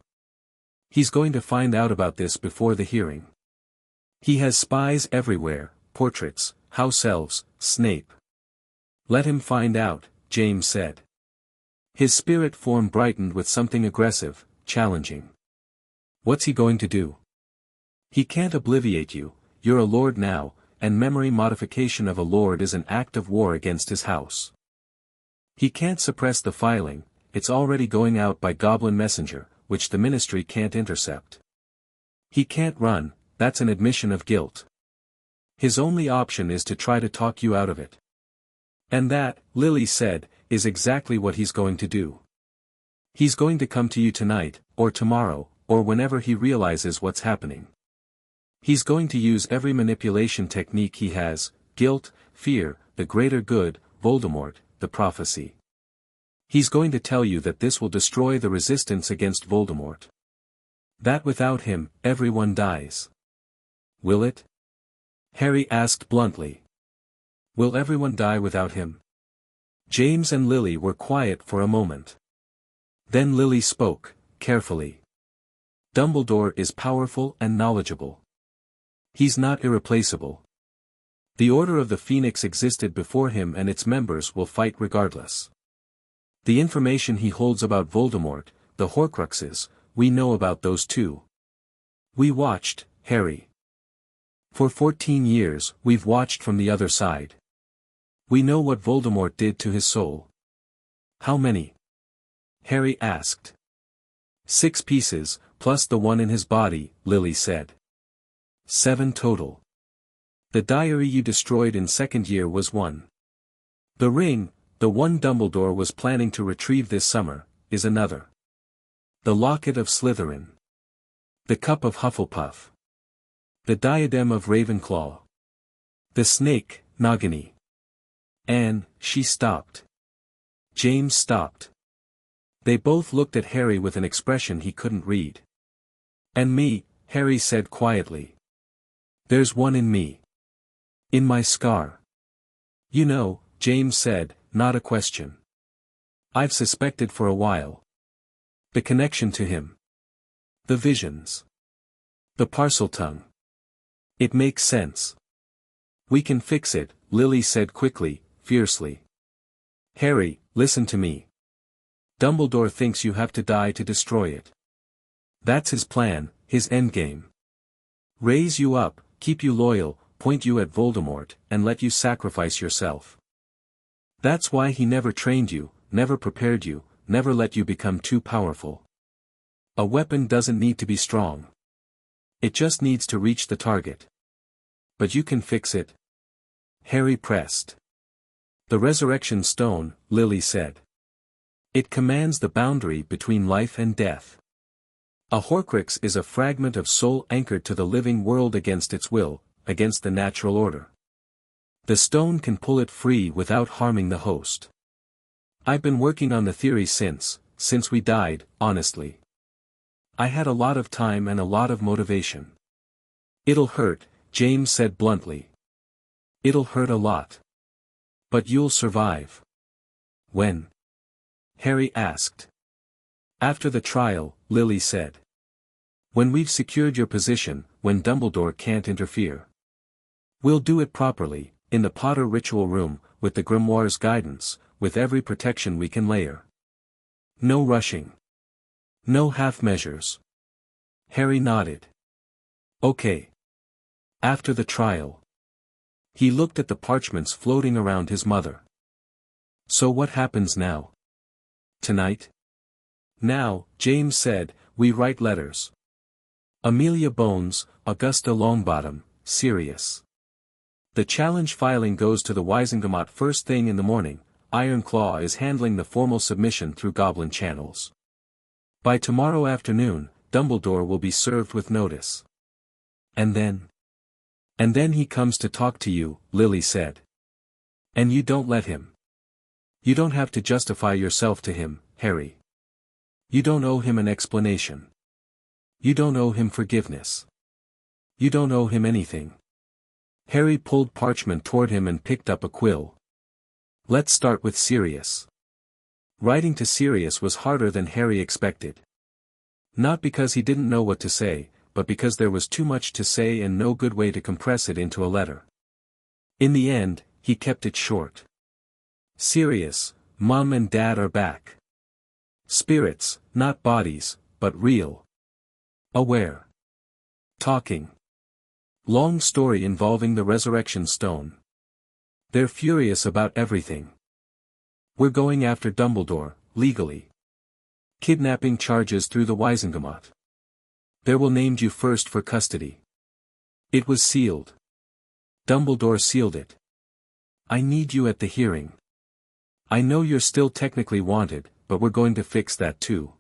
Speaker 1: He's going to find out about this before the hearing. He has spies everywhere, portraits, house elves, Snape. Let him find out," James said. His spirit form brightened with something aggressive, challenging. "What's he going to do? He can't obliviate you, you're a lord now, and memory modification of a lord is an act of war against his house. He can't suppress the filing, it's already going out by goblin messenger, which the ministry can't intercept. He can't run, that's an admission of guilt. His only option is to try to talk you out of it. And that," Lily said, "is exactly what he's going to do. He's going to come to you tonight, or tomorrow, or whenever he realizes what's happening. He's going to use every manipulation technique he has, guilt, fear, the greater good, Voldemort, the prophecy. He's going to tell you that this will destroy the resistance against Voldemort. That without him, everyone dies. Will it?" Harry asked bluntly. "Will everyone die without him?" James and Lily were quiet for a moment. Then Lily spoke, carefully. "Dumbledore is powerful and knowledgeable. He's not irreplaceable. The Order of the Phoenix existed before him and its members will fight regardless. The information he holds about Voldemort, the Horcruxes, we know about those too. We watched, Harry. For 14 years, we've watched from the other side. We know what Voldemort did to his soul." "How many?" Harry asked. 6 pieces, plus the one in his body," Lily said. 7 total. The diary you destroyed in second year was 1. The ring, the one Dumbledore was planning to retrieve this summer, is another. The locket of Slytherin. The cup of Hufflepuff. The diadem of Ravenclaw. The snake, Nagini. She stopped. James stopped. They both looked at Harry with an expression he couldn't read. "And me," Harry said quietly. "There's one in me. In my scar." "You know," James said, not a question. "I've suspected for a while. The connection to him. The visions. The parcel tongue. It makes sense." "We can fix it," Lily said quickly, fiercely. "Harry, listen to me. Dumbledore thinks you have to die to destroy it. That's his plan, his endgame. Raise you up, keep you loyal, point you at Voldemort, and let you sacrifice yourself. That's why he never trained you, never prepared you, never let you become too powerful. A weapon doesn't need to be strong. It just needs to reach the target. But you can fix it." Harry pressed. "The resurrection stone," Lily said. "It commands the boundary between life and death. A Horcrux is a fragment of soul anchored to the living world against its will, against the natural order. The stone can pull it free without harming the host. I've been working on the theory since we died, honestly. I had a lot of time and a lot of motivation." "It'll hurt," James said bluntly. "It'll hurt a lot. But you'll survive." "When?" Harry asked. "After the trial," Lily said. "When we've secured your position, when Dumbledore can't interfere. We'll do it properly, in the Potter ritual room, with the grimoire's guidance, with every protection we can layer. No rushing. No half measures." Harry nodded. "Okay. After the trial." He looked at the parchments floating around his mother. "So what happens now? Tonight?" "Now," James said, "we write letters. Amelia Bones, Augusta Longbottom, Sirius. The challenge filing goes to the Wizengamot first thing in the morning. Ironclaw is handling the formal submission through goblin channels. By tomorrow afternoon, Dumbledore will be served with notice. And then? And then he comes to talk to you," Lily said. "And you don't let him. You don't have to justify yourself to him, Harry. You don't owe him an explanation. You don't owe him forgiveness. You don't owe him anything." Harry pulled parchment toward him and picked up a quill. "Let's start with Sirius." Writing to Sirius was harder than Harry expected. Not because he didn't know what to say, but because there was too much to say and no good way to compress it into a letter. In the end, he kept it short. "Sirius, Mom and Dad are back. Spirits, not bodies, but real. Aware. Talking. Long story involving the resurrection stone. They're furious about everything. We're going after Dumbledore, legally. Kidnapping charges through the Wizengamot. There will named you first for custody. It was sealed. Dumbledore sealed it. I need you at the hearing. I know you're still technically wanted, but we're going to fix that too.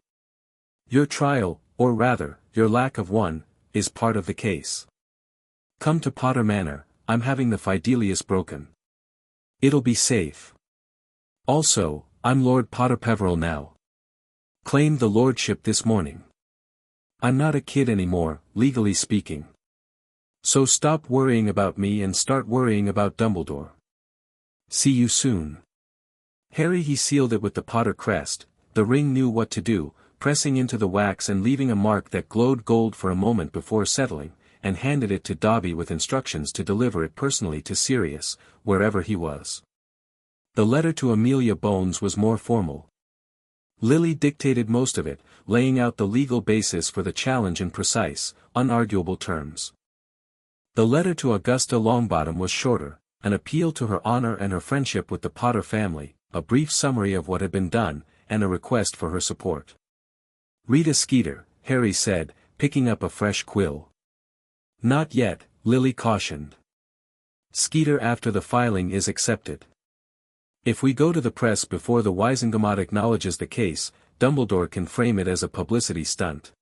Speaker 1: Your trial, or rather, your lack of one, is part of the case. Come to Potter Manor, I'm having the Fidelius broken. It'll be safe. Also, I'm Lord Potter Peverell now. Claimed the lordship this morning. I'm not a kid anymore, legally speaking. So stop worrying about me and start worrying about Dumbledore. See you soon." Harry he sealed it with the Potter crest. The ring knew what to do, pressing into the wax and leaving a mark that glowed gold for a moment before settling, and handed it to Dobby with instructions to deliver it personally to Sirius, wherever he was. The letter to Amelia Bones was more formal. Lily dictated most of it, laying out the legal basis for the challenge in precise, unarguable terms. The letter to Augusta Longbottom was shorter, an appeal to her honor and her friendship with the Potter family, a brief summary of what had been done, and a request for her support. "Rita Skeeter," Harry said, picking up a fresh quill. "Not yet," Lily cautioned. "Skeeter after the filing is accepted. If we go to the press before the Wizengamot acknowledges the case, Dumbledore can frame it as a publicity stunt.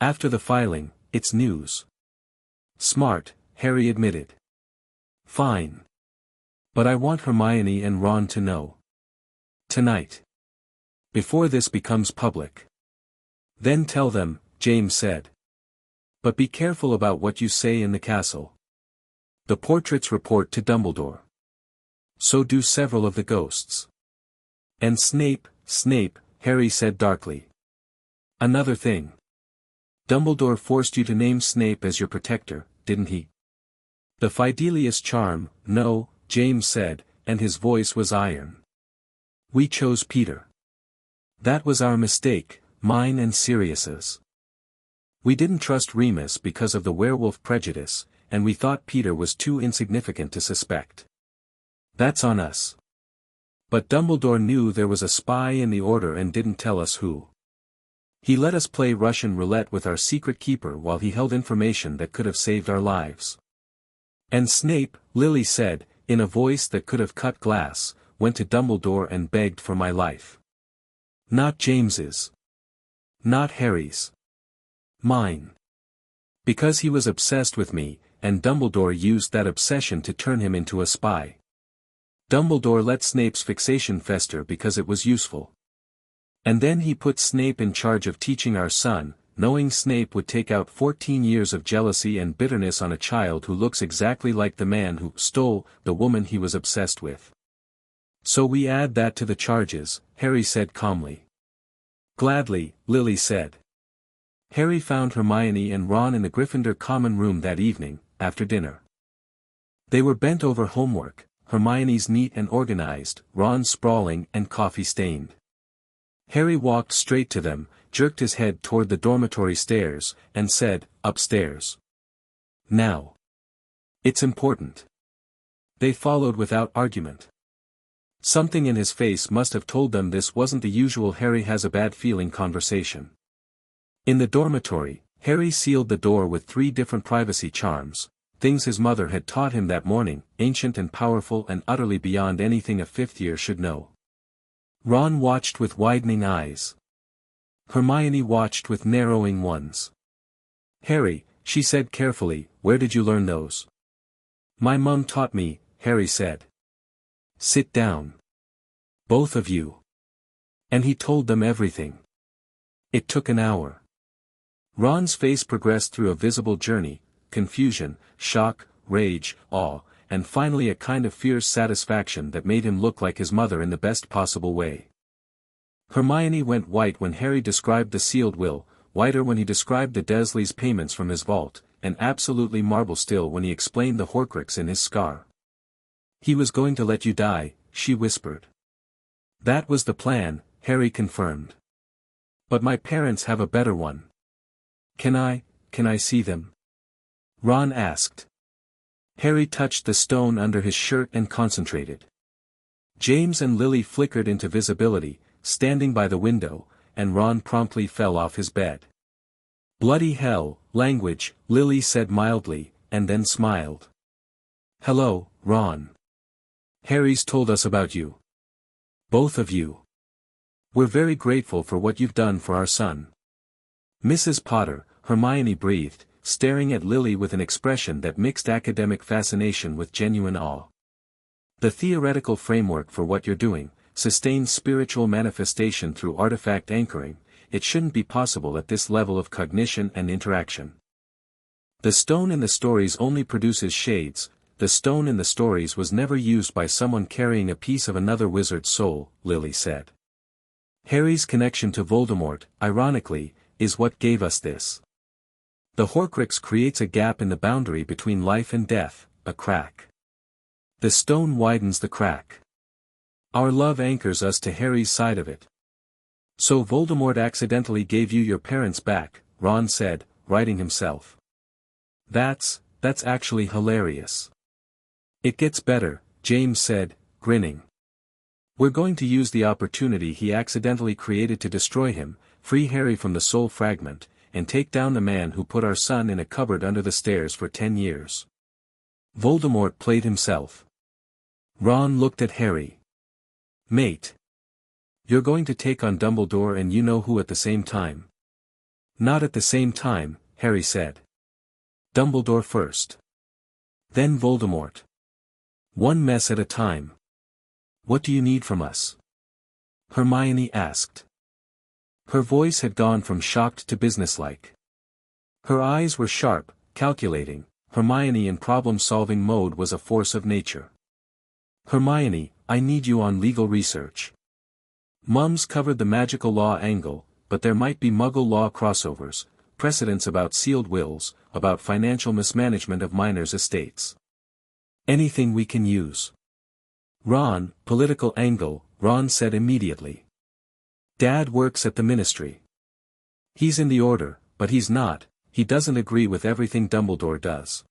Speaker 1: After the filing, it's news." "Smart," Harry admitted. "Fine. But I want Hermione and Ron to know. Tonight. Before this becomes public. Then tell them, James said. But be careful about what you say in the castle. The portraits report to Dumbledore. So do several of the ghosts. And Snape, Harry said darkly. Another thing. Dumbledore forced you to name Snape as your protector, didn't he? The Fidelius charm, no, James said, and his voice was iron. We chose Peter. That was our mistake, mine and Sirius's. We didn't trust Remus because of the werewolf prejudice, and we thought Peter was too insignificant to suspect. That's on us. But Dumbledore knew there was a spy in the Order and didn't tell us who. He let us play Russian roulette with our secret keeper while he held information that could have saved our lives. And Snape, Lily said, in a voice that could have cut glass, went to Dumbledore and begged for my life. Not James's. Not Harry's. Mine. Because he was obsessed with me, and Dumbledore used that obsession to turn him into a spy. Dumbledore let Snape's fixation fester because it was useful. And then he put Snape in charge of teaching our son, knowing Snape would take out 14 years of jealousy and bitterness on a child who looks exactly like the man who stole the woman he was obsessed with. So we add that to the charges, Harry said calmly. Gladly, Lily said. Harry found Hermione and Ron in the Gryffindor common room that evening, after dinner. They were bent over homework, Hermione's neat and organized, Ron sprawling and coffee-stained. Harry walked straight to them, jerked his head toward the dormitory stairs, and said, upstairs. Now. It's important. They followed without argument. Something in his face must have told them this wasn't the usual Harry has a bad feeling conversation. In the dormitory, Harry sealed the door with 3 different privacy charms, things his mother had taught him that morning, ancient and powerful and utterly beyond anything a 5th year should know. Ron watched with widening eyes. Hermione watched with narrowing ones. Harry, she said carefully, where did you learn those? My mum taught me, Harry said. Sit down. Both of you. And he told them everything. It took an hour. Ron's face progressed through a visible journey, confusion, shock, rage, awe, and finally a kind of fierce satisfaction that made him look like his mother in the best possible way. Hermione went white when Harry described the sealed will, whiter when he described the Dursley's payments from his vault, and absolutely marble still when he explained the Horcrux in his scar. He was going to let you die, she whispered. That was the plan, Harry confirmed. But my parents have a better one. Can I see them? Ron asked. Harry touched the stone under his shirt and concentrated. James and Lily flickered into visibility, standing by the window, and Ron promptly fell off his bed. Bloody hell, language, Lily said mildly, and then smiled. Hello, Ron. Harry's told us about you. Both of you. We're very grateful for what you've done for our son. Mrs. Potter, Hermione breathed, staring at Lily with an expression that mixed academic fascination with genuine awe. The theoretical framework for what you're doing, sustains spiritual manifestation through artifact anchoring, it shouldn't be possible at this level of cognition and interaction. The stone in the stories only produces shades, the stone in the stories was never used by someone carrying a piece of another wizard's soul, Lily said. Harry's connection to Voldemort, ironically, is what gave us this. The Horcrux creates a gap in the boundary between life and death, a crack. The stone widens the crack. Our love anchors us to Harry's side of it. So Voldemort accidentally gave you your parents back, Ron said, righting himself. That's actually hilarious. It gets better, James said, grinning. We're going to use the opportunity he accidentally created to destroy him, free Harry from the soul fragment, and take down the man who put our son in a cupboard under the stairs for 10 years. Voldemort played himself. Ron looked at Harry. Mate. You're going to take on Dumbledore and you know who at the same time. Not at the same time, Harry said. Dumbledore first. Then Voldemort. One mess at a time. What do you need from us? Hermione asked. Her voice had gone from shocked to businesslike. Her eyes were sharp, calculating. Hermione in problem-solving mode was a force of nature. Hermione, I need you on legal research. Mums covered the magical law angle, but there might be Muggle law crossovers, precedents about sealed wills, about financial mismanagement of minors' estates. Anything we can use. Ron, political angle, Ron said immediately. Dad works at the ministry. He's in the order, but he's not, he doesn't agree with everything Dumbledore does.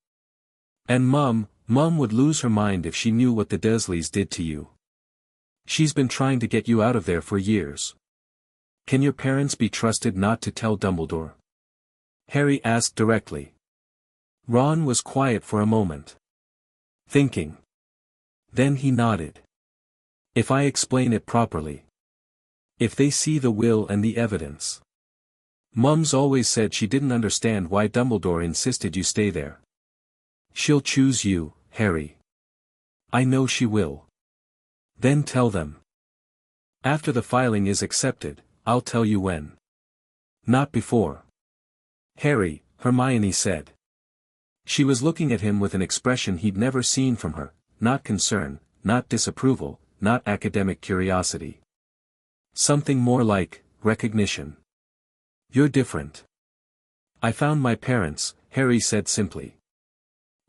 Speaker 1: And Mum would lose her mind if she knew what the Dursleys did to you. She's been trying to get you out of there for years. Can your parents be trusted not to tell Dumbledore? Harry asked directly. Ron was quiet for a moment. Thinking. Then he nodded. If I explain it properly. If they see the will and the evidence. Mums always said she didn't understand why Dumbledore insisted you stay there. She'll choose you, Harry. I know she will. Then tell them. After the filing is accepted, I'll tell you when. Not before. Harry, Hermione said. She was looking at him with an expression he'd never seen from her, not concern, not disapproval, not academic curiosity. Something more like recognition. You're different. I found my parents, Harry said simply.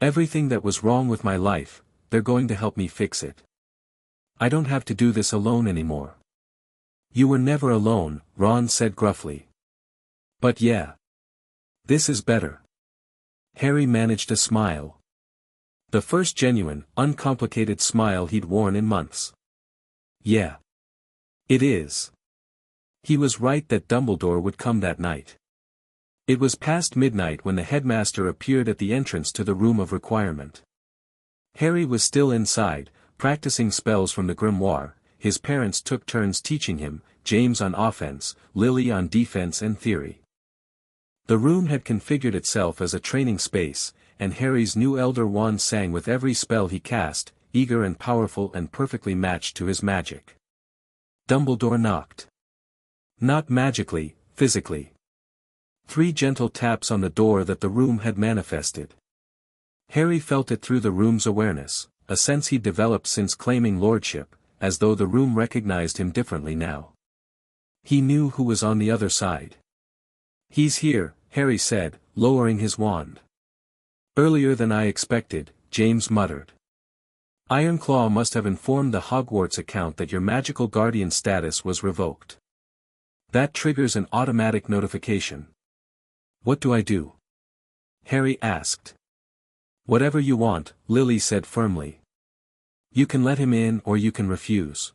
Speaker 1: Everything that was wrong with my life, they're going to help me fix it. I don't have to do this alone anymore. You were never alone, Ron said gruffly. But yeah. This is better. Harry managed a smile. The first genuine, uncomplicated smile he'd worn in months. Yeah. It is. He was right that Dumbledore would come that night. It was past midnight when the headmaster appeared at the entrance to the room of requirement. Harry was still inside, practicing spells from the grimoire. His parents took turns teaching him, James on offense, Lily on defense and theory. The room had configured itself as a training space, and Harry's new Elder Wand sang with every spell he cast, eager and powerful and perfectly matched to his magic. Dumbledore knocked. Not magically, physically. 3 gentle taps on the door that the room had manifested. Harry felt it through the room's awareness, a sense he'd developed since claiming lordship, as though the room recognized him differently now. He knew who was on the other side. He's here, Harry said, lowering his wand. Earlier than I expected, James muttered. Ironclaw must have informed the Hogwarts account that your magical guardian status was revoked. That triggers an automatic notification. What do I do? Harry asked. Whatever you want, Lily said firmly. You can let him in or you can refuse.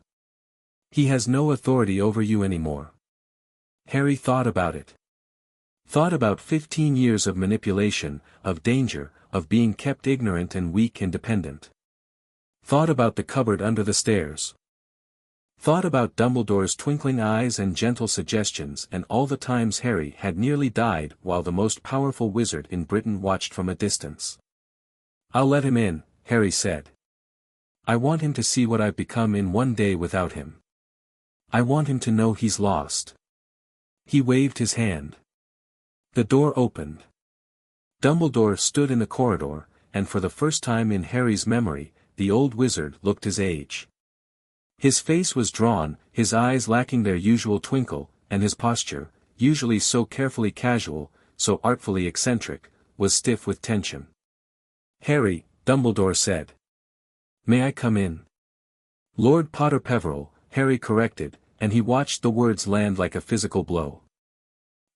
Speaker 1: He has no authority over you anymore. Harry thought about it. Thought about 15 years of manipulation, of danger, of being kept ignorant and weak and dependent. Thought about the cupboard under the stairs. Thought about Dumbledore's twinkling eyes and gentle suggestions and all the times Harry had nearly died while the most powerful wizard in Britain watched from a distance. I'll let him in, Harry said. I want him to see what I've become in one day without him. I want him to know he's lost. He waved his hand. The door opened. Dumbledore stood in the corridor, and for the first time in Harry's memory, the old wizard looked his age. His face was drawn, his eyes lacking their usual twinkle, and his posture, usually so carefully casual, so artfully eccentric, was stiff with tension. Harry, Dumbledore said. May I come in? Lord Potter Peverell, Harry corrected, and he watched the words land like a physical blow.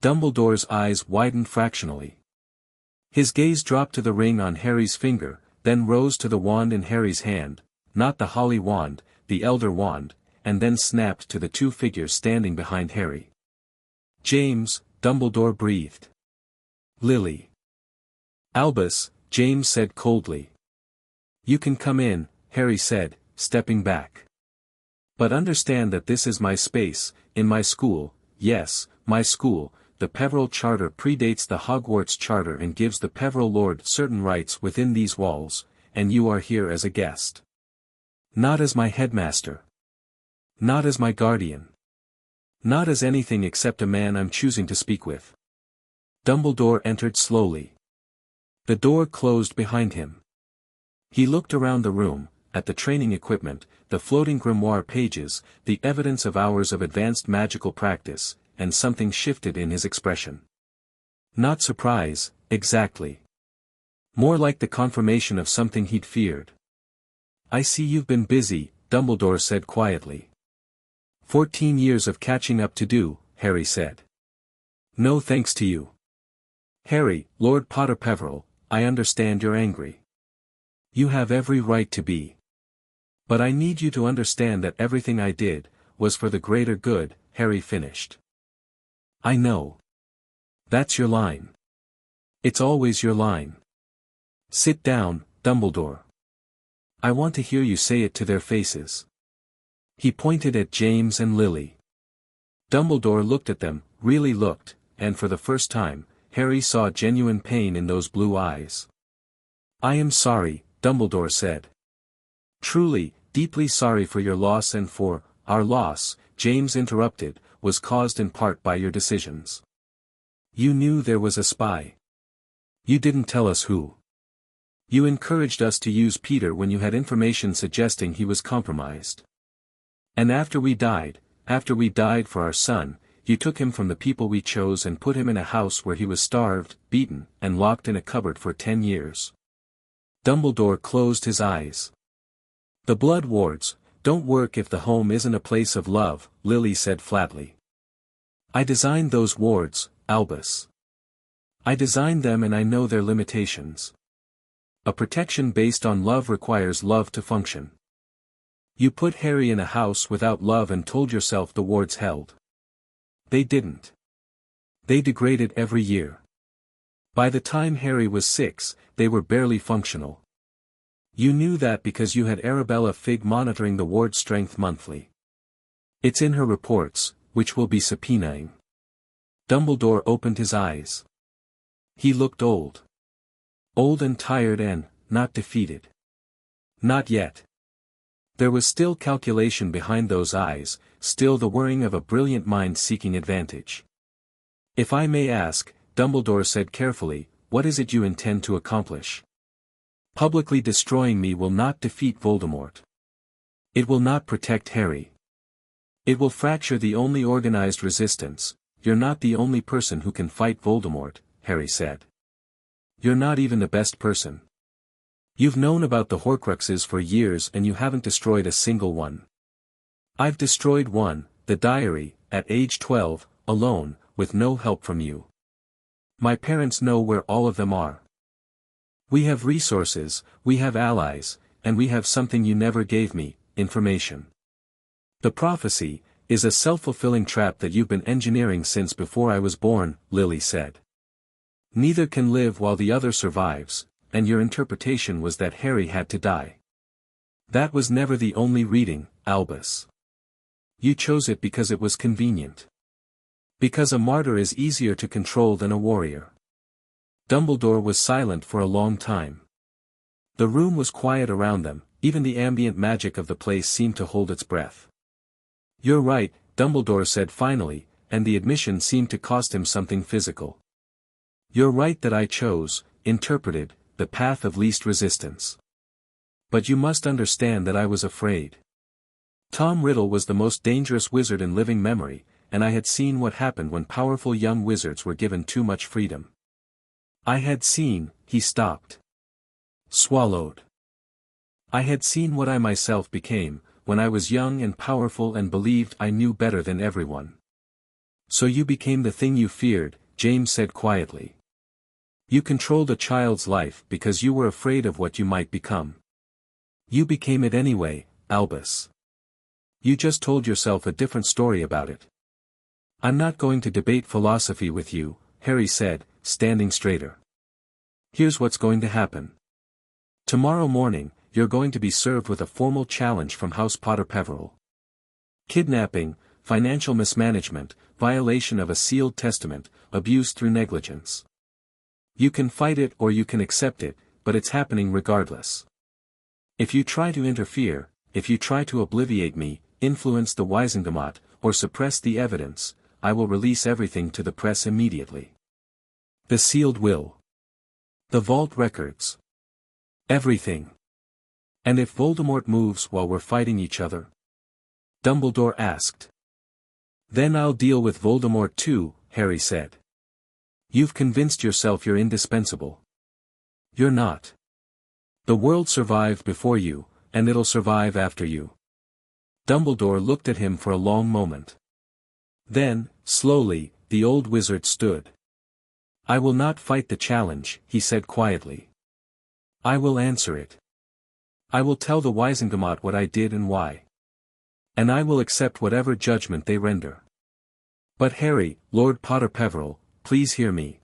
Speaker 1: Dumbledore's eyes widened fractionally. His gaze dropped to the ring on Harry's finger, then rose to the wand in Harry's hand, not the holly wand, the elder wand, and then snapped to the 2 figures standing behind Harry. James, Dumbledore breathed. Lily. Albus, James said coldly. You can come in, Harry said, stepping back. But understand that this is my space, in my school, yes, my school. The Peverell Charter predates the Hogwarts Charter and gives the Peverell Lord certain rights within these walls, and you are here as a guest. Not as my headmaster. Not as my guardian. Not as anything except a man I'm choosing to speak with. Dumbledore entered slowly. The door closed behind him. He looked around the room, at the training equipment, the floating grimoire pages, the evidence of hours of advanced magical practice, and something shifted in his expression. Not surprise, exactly. More like the confirmation of something he'd feared. I see you've been busy, Dumbledore said quietly. 14 years of catching up to do, Harry said. No thanks to you. Harry, Lord Potter Peverell, I understand you're angry. You have every right to be. But I need you to understand that everything I did, was for the greater good, Harry finished. I know. That's your line. It's always your line. Sit down, Dumbledore. I want to hear you say it to their faces. He pointed at James and Lily. Dumbledore looked at them, really looked, and for the first time, Harry saw genuine pain in those blue eyes. I am sorry, Dumbledore said. Truly, deeply sorry for your loss and for, our loss, James interrupted, was caused in part by your decisions. You knew there was a spy. You didn't tell us who. You encouraged us to use Peter when you had information suggesting he was compromised. And after we died for our son, you took him from the people we chose and put him in a house where he was starved, beaten, and locked in a cupboard for 10 years. Dumbledore closed his eyes. The blood wards don't work if the home isn't a place of love, Lily said flatly. I designed those wards, Albus. I designed them and I know their limitations. A protection based on love requires love to function. You put Harry in a house without love and told yourself the wards held. They didn't. They degraded every year. By the time Harry was 6, they were barely functional. You knew that because you had Arabella Figg monitoring the ward strength monthly. It's in her reports, which we'll be subpoenaing. Dumbledore opened his eyes. He looked old. Old and tired and, not defeated. Not yet. There was still calculation behind those eyes, still the whirring of a brilliant mind seeking advantage. If I may ask, Dumbledore said carefully, what is it you intend to accomplish? Publicly destroying me will not defeat Voldemort. It will not protect Harry. It will fracture the only organized resistance. You're not the only person who can fight Voldemort, Harry said. You're not even the best person. You've known about the Horcruxes for years and you haven't destroyed a single one. I've destroyed one, the diary, at age 12, alone, with no help from you. My parents know where all of them are. We have resources, we have allies, and we have something you never gave me, information. The prophecy is a self-fulfilling trap that you've been engineering since before I was born, Lily said. Neither can live while the other survives, and your interpretation was that Harry had to die. That was never the only reading, Albus. You chose it because it was convenient. Because a martyr is easier to control than a warrior. Dumbledore was silent for a long time. The room was quiet around them, even the ambient magic of the place seemed to hold its breath. You're right, Dumbledore said finally, and the admission seemed to cost him something physical. You're right that I chose, interpreted, the path of least resistance. But you must understand that I was afraid. Tom Riddle was the most dangerous wizard in living memory, and I had seen what happened when powerful young wizards were given too much freedom. I had seen, he stopped. Swallowed. I had seen what I myself became, when I was young and powerful and believed I knew better than everyone. So you became the thing you feared, James said quietly. You controlled a child's life because you were afraid of what you might become. You became it anyway, Albus. You just told yourself a different story about it. I'm not going to debate philosophy with you, Harry said, standing straighter. Here's what's going to happen. Tomorrow morning, you're going to be served with a formal challenge from House Potter Peverell. Kidnapping, financial mismanagement, violation of a sealed testament, abuse through negligence. You can fight it or you can accept it, but it's happening regardless. If you try to interfere, if you try to obliviate me, influence the Wisengamot, or suppress the evidence, I will release everything to the press immediately. The sealed will. The vault records. Everything. And if Voldemort moves while we're fighting each other? Dumbledore asked. Then I'll deal with Voldemort too, Harry said. You've convinced yourself you're indispensable. You're not. The world survived before you, and it'll survive after you. Dumbledore looked at him for a long moment. Then, slowly, the old wizard stood. I will not fight the challenge, he said quietly. I will answer it. I will tell the Wisengamot what I did and why. And I will accept whatever judgment they render. But Harry, Lord Potter Peverell, please hear me.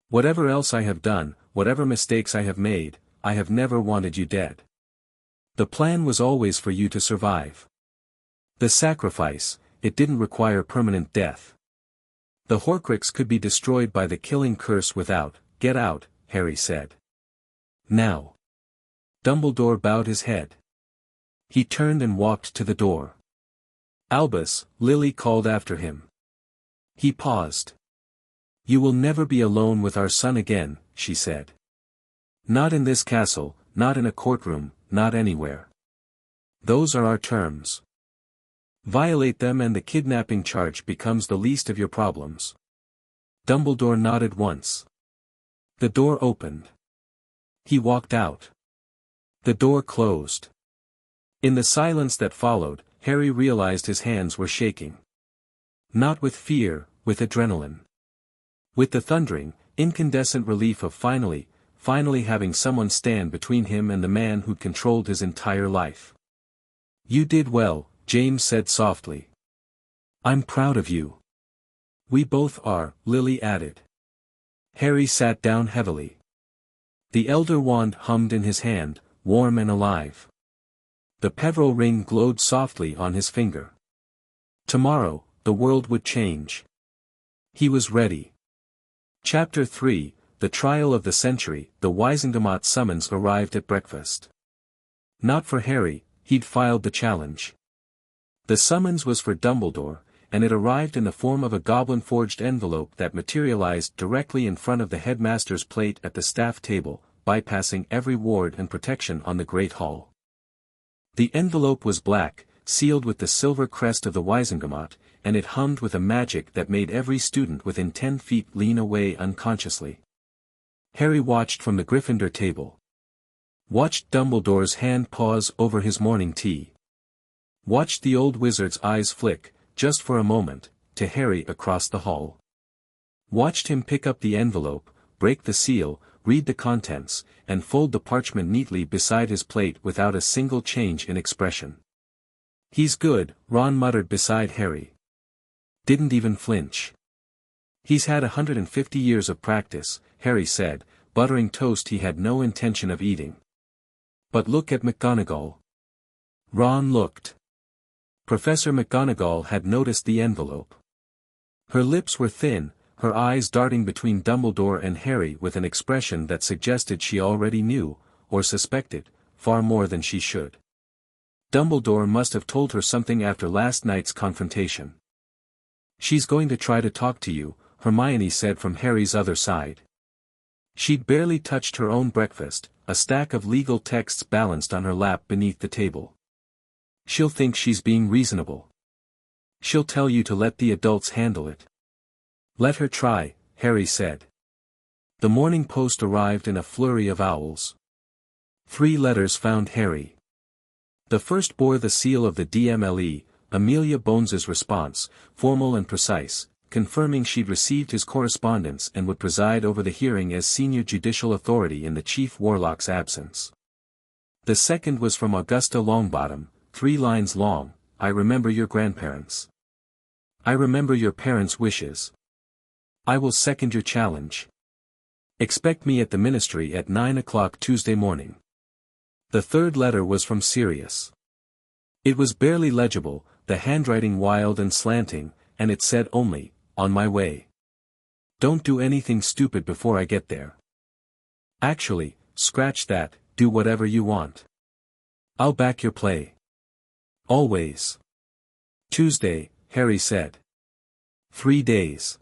Speaker 1: Whatever else I have done, whatever mistakes I have made, I have never wanted you dead. The plan was always for you to survive. The sacrifice, it didn't require permanent death. The Horcrux could be destroyed by the killing curse without, get out, Harry said. Now. Dumbledore bowed his head. He turned and walked to the door. Albus, Lily called after him. He paused. You will never be alone with our son again, she said. Not in this castle, not in a courtroom, not anywhere. Those are our terms. Violate them and the kidnapping charge becomes the least of your problems. Dumbledore nodded once. The door opened. He walked out. The door closed. In the silence that followed, Harry realized his hands were shaking. Not with fear, with adrenaline. With the thundering, incandescent relief of finally having someone stand between him and the man who'd controlled his entire life. You did well, James said softly. I'm proud of you. We both are, Lily added. Harry sat down heavily. The Elder Wand hummed in his hand, warm and alive. The Peverell ring glowed softly on his finger. Tomorrow, the world would change. He was ready. Chapter 3, The Trial of the Century. The Wisengamot summons arrived at breakfast. Not for Harry, he'd filed the challenge. The summons was for Dumbledore, and it arrived in the form of a goblin-forged envelope that materialized directly in front of the headmaster's plate at the staff table, bypassing every ward and protection on the Great Hall. The envelope was black, sealed with the silver crest of the Wisengamot, and it hummed with a magic that made every student within 10 feet lean away unconsciously. Harry watched from the Gryffindor table. Watched Dumbledore's hand pause over his morning tea. Watched the old wizard's eyes flick, just for a moment, to Harry across the hall. Watched him pick up the envelope, break the seal, read the contents, and fold the parchment neatly beside his plate without a single change in expression. He's good, Ron muttered beside Harry. Didn't even flinch. He's had 150 years of practice, Harry said, buttering toast he had no intention of eating. But look at McGonagall. Ron looked. Professor McGonagall had noticed the envelope. Her lips were thin, her eyes darting between Dumbledore and Harry with an expression that suggested she already knew, or suspected, far more than she should. Dumbledore must have told her something after last night's confrontation. She's going to try to talk to you, Hermione said from Harry's other side. She'd barely touched her own breakfast, a stack of legal texts balanced on her lap beneath the table. She'll think she's being reasonable. She'll tell you to let the adults handle it. Let her try, Harry said. The Morning Post arrived in a flurry of owls. 3 letters found Harry. The first bore the seal of the DMLE, Amelia Bones's response, formal and precise, confirming she'd received his correspondence and would preside over the hearing as senior judicial authority in the Chief Warlock's absence. The second was from Augusta Longbottom, 3 lines long. I remember your grandparents. I remember your parents' wishes. I will second your challenge. Expect me at the ministry at 9 o'clock Tuesday morning. The third letter was from Sirius. It was barely legible, the handwriting wild and slanting, and it said only, on my way. Don't do anything stupid before I get there. Actually, scratch that, do whatever you want. I'll back your play. Always. Tuesday, Harry said. 3 days.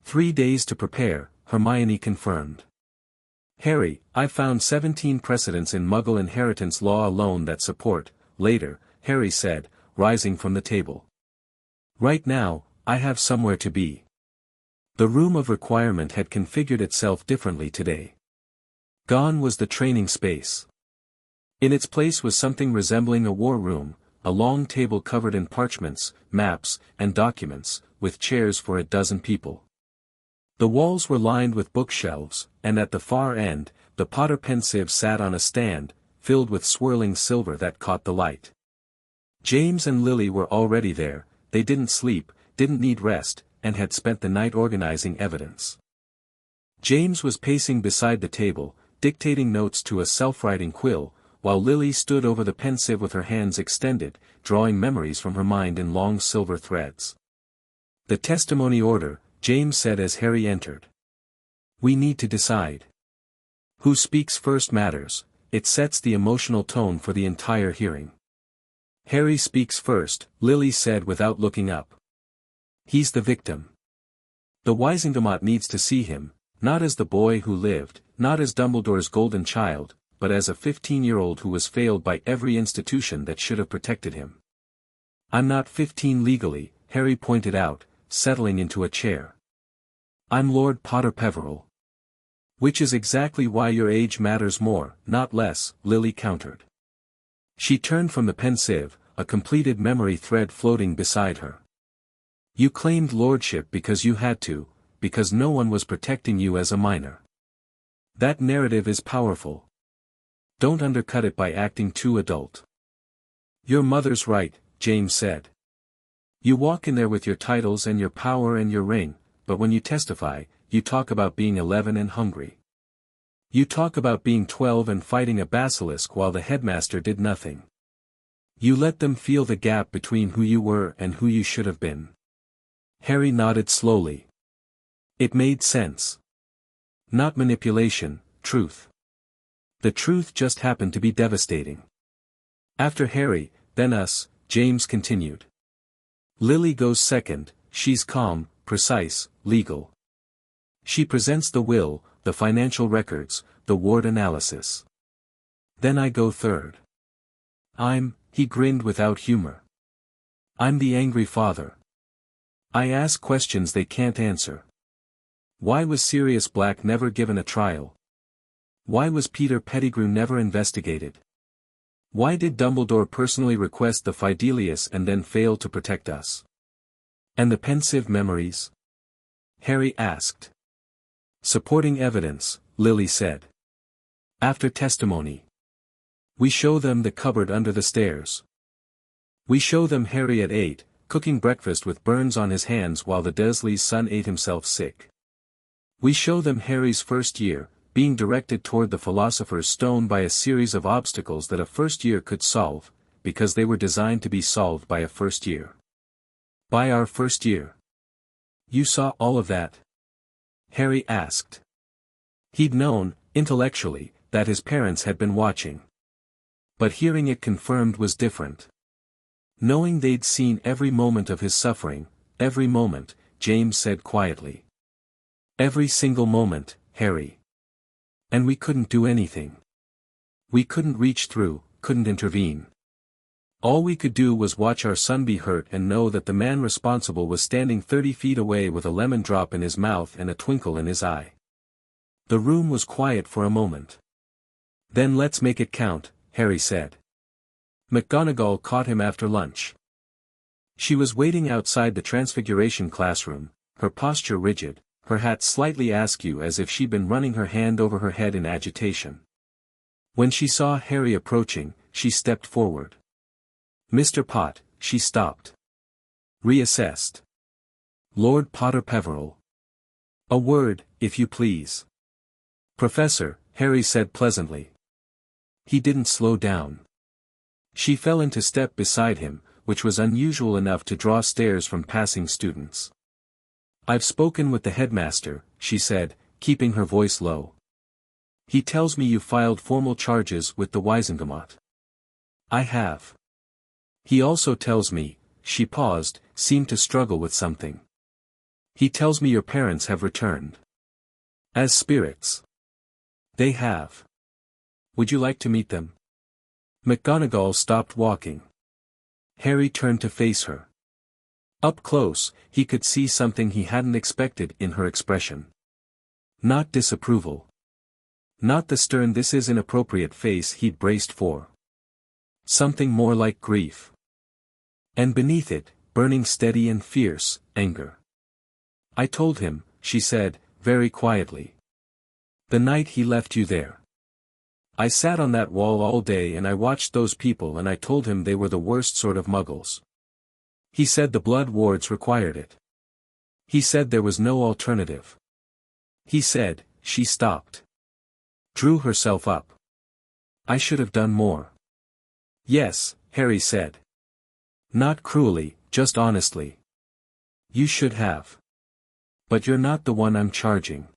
Speaker 1: 3 days to prepare, Hermione confirmed. Harry, I've found 17 precedents in Muggle inheritance law alone that support, later, Harry said, rising from the table. Right now, I have somewhere to be. The room of requirement had configured itself differently today. Gone was the training space. In its place was something resembling a war room, a long table covered in parchments, maps, and documents, with chairs for a dozen people. The walls were lined with bookshelves, and at the far end, the Potter pensieve sat on a stand, filled with swirling silver that caught the light. James and Lily were already there. They didn't sleep, didn't need rest, and had spent the night organizing evidence. James was pacing beside the table, dictating notes to a self-writing quill, while Lily stood over the pensieve with her hands extended, drawing memories from her mind in long silver threads. The testimony order, James said as Harry entered. We need to decide. Who speaks first matters, it sets the emotional tone for the entire hearing. Harry speaks first, Lily said without looking up. He's the victim. The Wizengamot needs to see him, not as the boy who lived, not as Dumbledore's golden child, but as a 15-year-old who was failed by every institution that should have protected him. I'm not 15 legally, Harry pointed out, settling into a chair. I'm Lord Potter Peverell. Which is exactly why your age matters more, not less, Lily countered. She turned from the pensieve, a completed memory thread floating beside her. You claimed lordship because you had to, because no one was protecting you as a minor. That narrative is powerful. Don't undercut it by acting too adult. Your mother's right, James said. You walk in there with your titles and your power and your ring, but when you testify, you talk about being 11 and hungry. You talk about being 12 and fighting a basilisk while the headmaster did nothing. You let them feel the gap between who you were and who you should have been. Harry nodded slowly. It made sense. Not manipulation, truth. The truth just happened to be devastating. After Harry, then us, James continued. Lily goes second, she's calm, precise, legal. She presents the will, the financial records, the ward analysis. Then I go third. He grinned without humor. I'm the angry father. I ask questions they can't answer. Why was Sirius Black never given a trial? Why was Peter Pettigrew never investigated? Why did Dumbledore personally request the Fidelius and then fail to protect us? And the pensieve memories? Harry asked. Supporting evidence, Lily said. After testimony. We show them the cupboard under the stairs. We show them Harry at 8, cooking breakfast with burns on his hands while the Dursleys' son ate himself sick. We show them Harry's first year, being directed toward the Philosopher's Stone by a series of obstacles that a first year could solve, because they were designed to be solved by a first year. By our first year. You saw all of that? Harry asked. He'd known, intellectually, that his parents had been watching. But hearing it confirmed was different. Knowing they'd seen every moment of his suffering, every moment, James said quietly. Every single moment, Harry. And we couldn't do anything. We couldn't reach through, couldn't intervene. All we could do was watch our son be hurt and know that the man responsible was standing 30 feet away with a lemon drop in his mouth and a twinkle in his eye. The room was quiet for a moment. Then let's make it count, Harry said. McGonagall caught him after lunch. She was waiting outside the Transfiguration classroom, her posture rigid, her hat slightly askew as if she'd been running her hand over her head in agitation. When she saw Harry approaching, she stepped forward. Mr. Pot, she stopped. Reassessed. Lord Potter Peverell. A word, if you please. Professor, Harry said pleasantly. He didn't slow down. She fell into step beside him, which was unusual enough to draw stares from passing students. I've spoken with the headmaster, she said, keeping her voice low. He tells me you filed formal charges with the Wizengamot. I have. He also tells me, she paused, seemed to struggle with something. He tells me your parents have returned. As spirits. They have. Would you like to meet them? McGonagall stopped walking. Harry turned to face her. Up close, he could see something he hadn't expected in her expression. Not disapproval. Not the stern "this is inappropriate" face he'd braced for. Something more like grief. And beneath it, burning steady and fierce, anger. I told him, she said, very quietly. The night he left you there. I sat on that wall all day and I watched those people and I told him they were the worst sort of muggles. He said the blood wards required it. He said there was no alternative. He said, she stopped. Drew herself up. I should have done more. Yes, Harry said. Not cruelly, just honestly. You should have. But you're not the one I'm charging.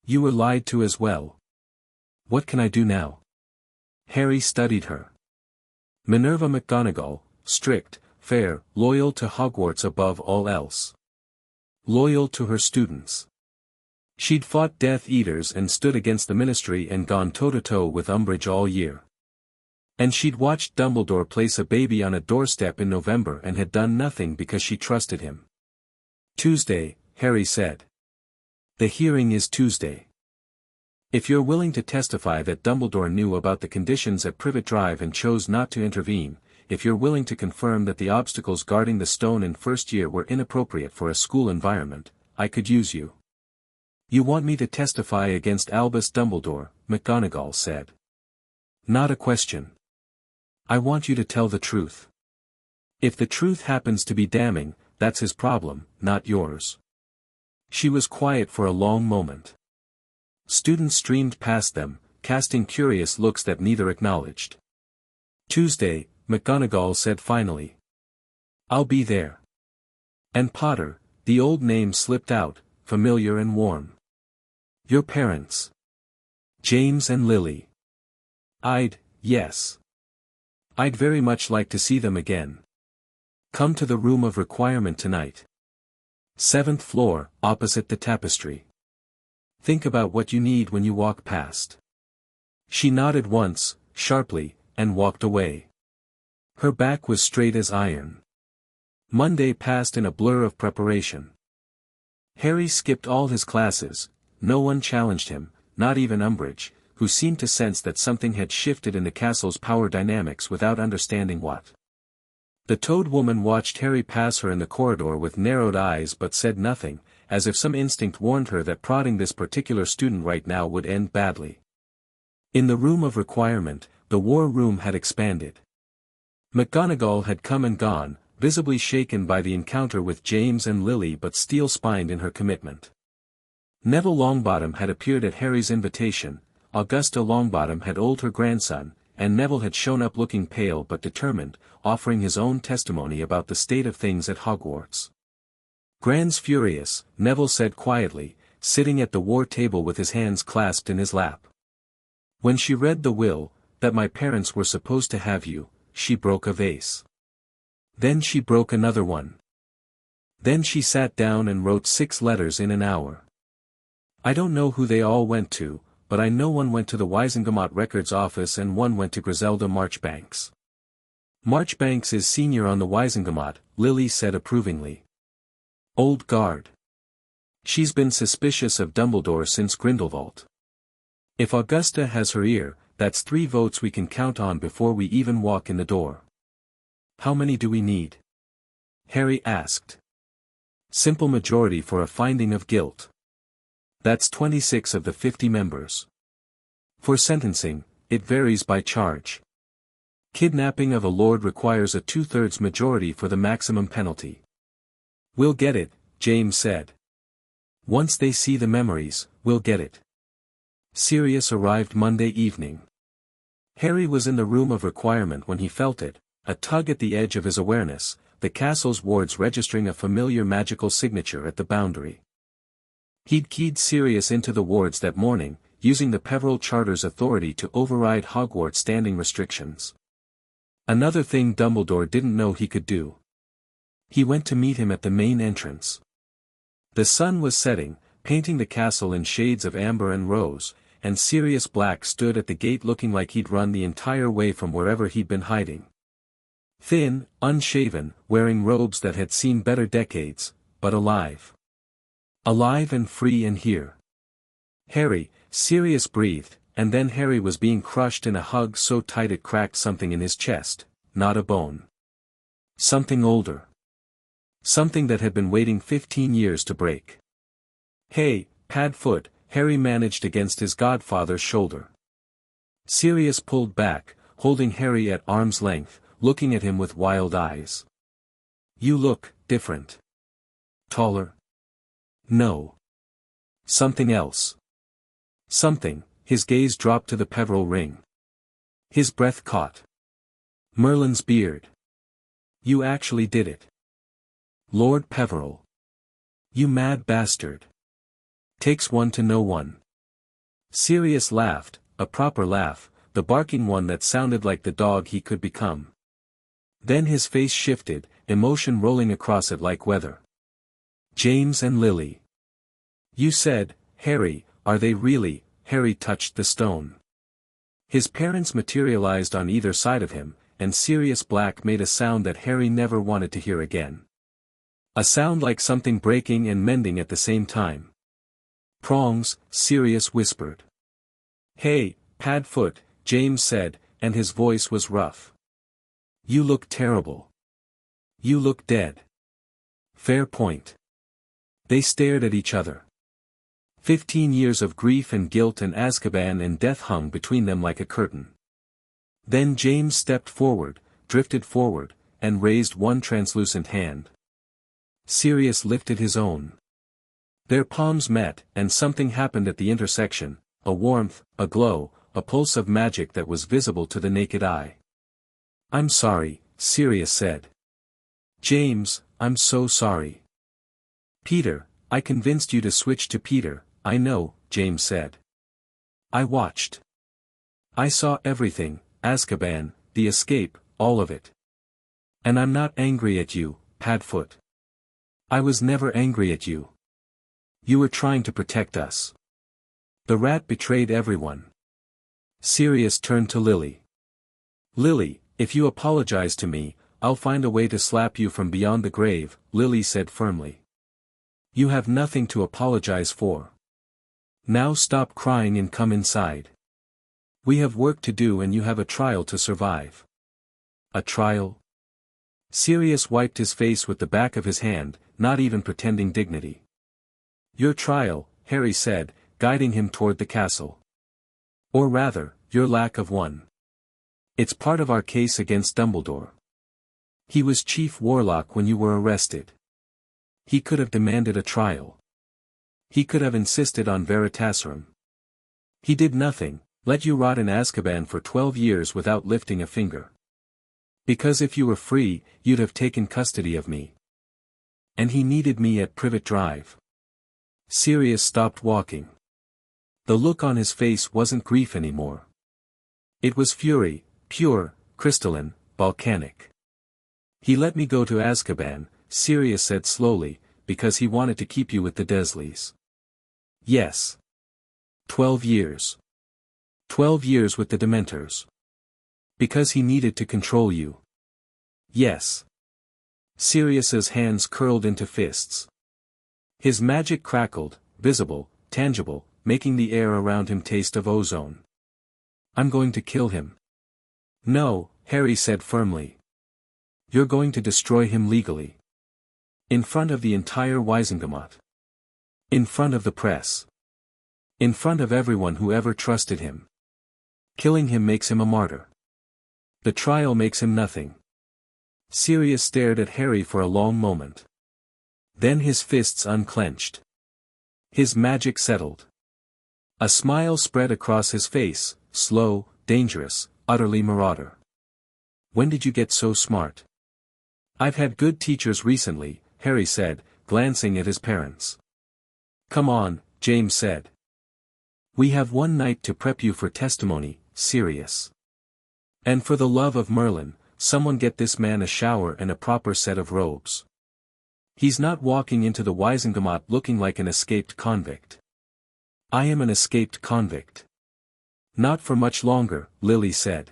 Speaker 1: You were lied to as well. What can I do now? Harry studied her. Minerva McGonagall, strict, fair, loyal to Hogwarts above all else. Loyal to her students. She'd fought Death Eaters and stood against the Ministry and gone toe-to-toe with Umbridge all year. And she'd watched Dumbledore place a baby on a doorstep in November and had done nothing because she trusted him. Tuesday, Harry said. The hearing is Tuesday. If you're willing to testify that Dumbledore knew about the conditions at Privet Drive and chose not to intervene, if you're willing to confirm that the obstacles guarding the stone in first year were inappropriate for a school environment, I could use you. You want me to testify against Albus Dumbledore, McGonagall said. Not a question. I want you to tell the truth. If the truth happens to be damning, that's his problem, not yours. She was quiet for a long moment. Students streamed past them, casting curious looks that neither acknowledged. Tuesday, McGonagall said finally. I'll be there. And Potter, the old name slipped out, familiar and warm. Your parents. James and Lily. Yes. I'd very much like to see them again. Come to the room of requirement tonight. 7th floor, opposite the tapestry. Think about what you need when you walk past. She nodded once, sharply, and walked away. Her back was straight as iron. Monday passed in a blur of preparation. Harry skipped all his classes, no one challenged him, not even Umbridge, who seemed to sense that something had shifted in the castle's power dynamics without understanding what. The Toad Woman watched Harry pass her in the corridor with narrowed eyes but said nothing, as if some instinct warned her that prodding this particular student right now would end badly. In the room of requirement, the war room had expanded. McGonagall had come and gone, visibly shaken by the encounter with James and Lily but steel-spined in her commitment. Neville Longbottom had appeared at Harry's invitation, Augusta Longbottom had oled her grandson, and Neville had shown up looking pale but determined, offering his own testimony about the state of things at Hogwarts. Gran's furious, Neville said quietly, sitting at the war table with his hands clasped in his lap. When she read the will, that my parents were supposed to have you, she broke a vase. Then she broke another one. Then she sat down and wrote 6 letters in an hour. I don't know who they all went to, but I know one went to the Wisengamot Records office and one went to Griselda Marchbanks. Marchbanks is senior on the Wisengamot, Lily said approvingly. Old guard. She's been suspicious of Dumbledore since Grindelwald. If Augusta has her ear, that's 3 votes we can count on before we even walk in the door. How many do we need? Harry asked. Simple majority for a finding of guilt. That's 26 of the 50 members. For sentencing, it varies by charge. Kidnapping of a lord requires a 2/3 majority for the maximum penalty. We'll get it, James said. Once they see the memories, we'll get it. Sirius arrived Monday evening. Harry was in the room of requirement when he felt it, a tug at the edge of his awareness, the castle's wards registering a familiar magical signature at the boundary. He'd keyed Sirius into the wards that morning, using the Peverell Charter's authority to override Hogwarts standing restrictions. Another thing Dumbledore didn't know he could do. He went to meet him at the main entrance. The sun was setting, painting the castle in shades of amber and rose, and Sirius Black stood at the gate looking like he'd run the entire way from wherever he'd been hiding. Thin, unshaven, wearing robes that had seen better decades, but alive. Alive and free and here. Harry, Sirius breathed, and then Harry was being crushed in a hug so tight it cracked something in his chest, not a bone. Something older. Something that had been waiting 15 years to break. Hey, Padfoot, Harry managed against his godfather's shoulder. Sirius pulled back, holding Harry at arm's length, looking at him with wild eyes. You look different. Taller? No. Something else. Something, his gaze dropped to the Peverell ring. His breath caught. Merlin's beard. You actually did it. Lord Peverell. You mad bastard. Takes one to know one. Sirius laughed, a proper laugh, the barking one that sounded like the dog he could become. Then his face shifted, emotion rolling across it like weather. James and Lily. You said, Harry, are they really? Harry touched the stone. His parents materialized on either side of him, and Sirius Black made a sound that Harry never wanted to hear again. A sound like something breaking and mending at the same time. Prongs, Sirius whispered. Hey, Padfoot, James said, and his voice was rough. You look terrible. You look dead. Fair point. They stared at each other. 15 years of grief and guilt and Azkaban and death hung between them like a curtain. Then James stepped forward, drifted forward, and raised one translucent hand. Sirius lifted his own. Their palms met, and something happened at the intersection, a warmth, a glow, a pulse of magic that was visible to the naked eye. I'm sorry, Sirius said. James, I'm so sorry. Peter, I convinced you to switch to Peter, I know, James said. I watched. I saw everything, Azkaban, the escape, all of it. And I'm not angry at you, Padfoot. I was never angry at you. You were trying to protect us. The rat betrayed everyone. Sirius turned to Lily. Lily, if you apologize to me, I'll find a way to slap you from beyond the grave, Lily said firmly. You have nothing to apologize for. Now stop crying and come inside. We have work to do and you have a trial to survive. A trial? Sirius wiped his face with the back of his hand, not even pretending dignity. Your trial, Harry said, guiding him toward the castle. Or rather, your lack of one. It's part of our case against Dumbledore. He was chief warlock when you were arrested. He could have demanded a trial. He could have insisted on Veritaserum. He did nothing, let you rot in Azkaban for 12 years without lifting a finger. Because if you were free, you'd have taken custody of me. And he needed me at Privet Drive. Sirius stopped walking. The look on his face wasn't grief anymore. It was fury, pure, crystalline, volcanic. He let me go to Azkaban, Sirius said slowly, because he wanted to keep you with the Dursleys. Yes. 12 years. 12 years with the Dementors. Because he needed to control you. Yes. Sirius's hands curled into fists. His magic crackled, visible, tangible, making the air around him taste of ozone. I'm going to kill him. No, Harry said firmly. You're going to destroy him legally. In front of the entire Wizengamot. In front of the press. In front of everyone who ever trusted him. Killing him makes him a martyr. The trial makes him nothing. Sirius stared at Harry for a long moment. Then his fists unclenched. His magic settled. A smile spread across his face, slow, dangerous, utterly marauder. When did you get so smart? I've had good teachers recently, Harry said, glancing at his parents. Come on, James said. We have one night to prep you for testimony, Sirius. And for the love of Merlin, someone get this man a shower and a proper set of robes. He's not walking into the Wisengamot looking like an escaped convict. I am an escaped convict. Not for much longer, Lily said.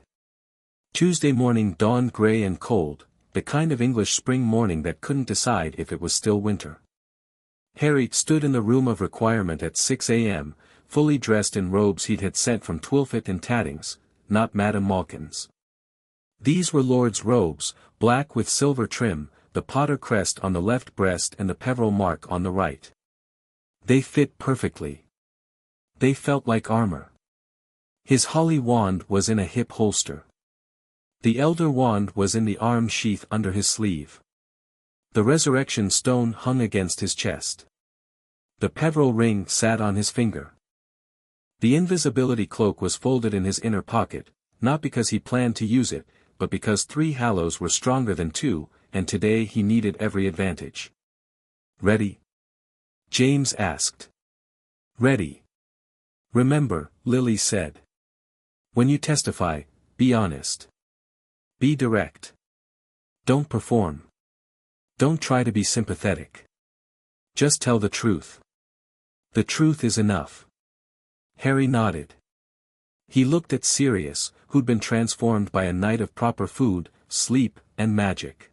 Speaker 1: Tuesday morning dawned grey and cold, the kind of English spring morning that couldn't decide if it was still winter. Harry stood in the room of requirement at 6 a.m., fully dressed in robes he'd had sent from Twilfit and Tattings, not Madame Malkin's. These were Lord's robes, black with silver trim, the Potter crest on the left breast and the Peverell mark on the right. They fit perfectly. They felt like armor. His holly wand was in a hip holster. The elder wand was in the arm sheath under his sleeve. The resurrection stone hung against his chest. The Peverell ring sat on his finger. The invisibility cloak was folded in his inner pocket, not because he planned to use it, but because 3 Hallows were stronger than 2, and today he needed every advantage. Ready? James asked. Ready. Remember, Lily said. When you testify, be honest. Be direct. Don't perform. Don't try to be sympathetic. Just tell the truth. The truth is enough. Harry nodded. He looked at Sirius, who'd been transformed by a night of proper food, sleep, and magic.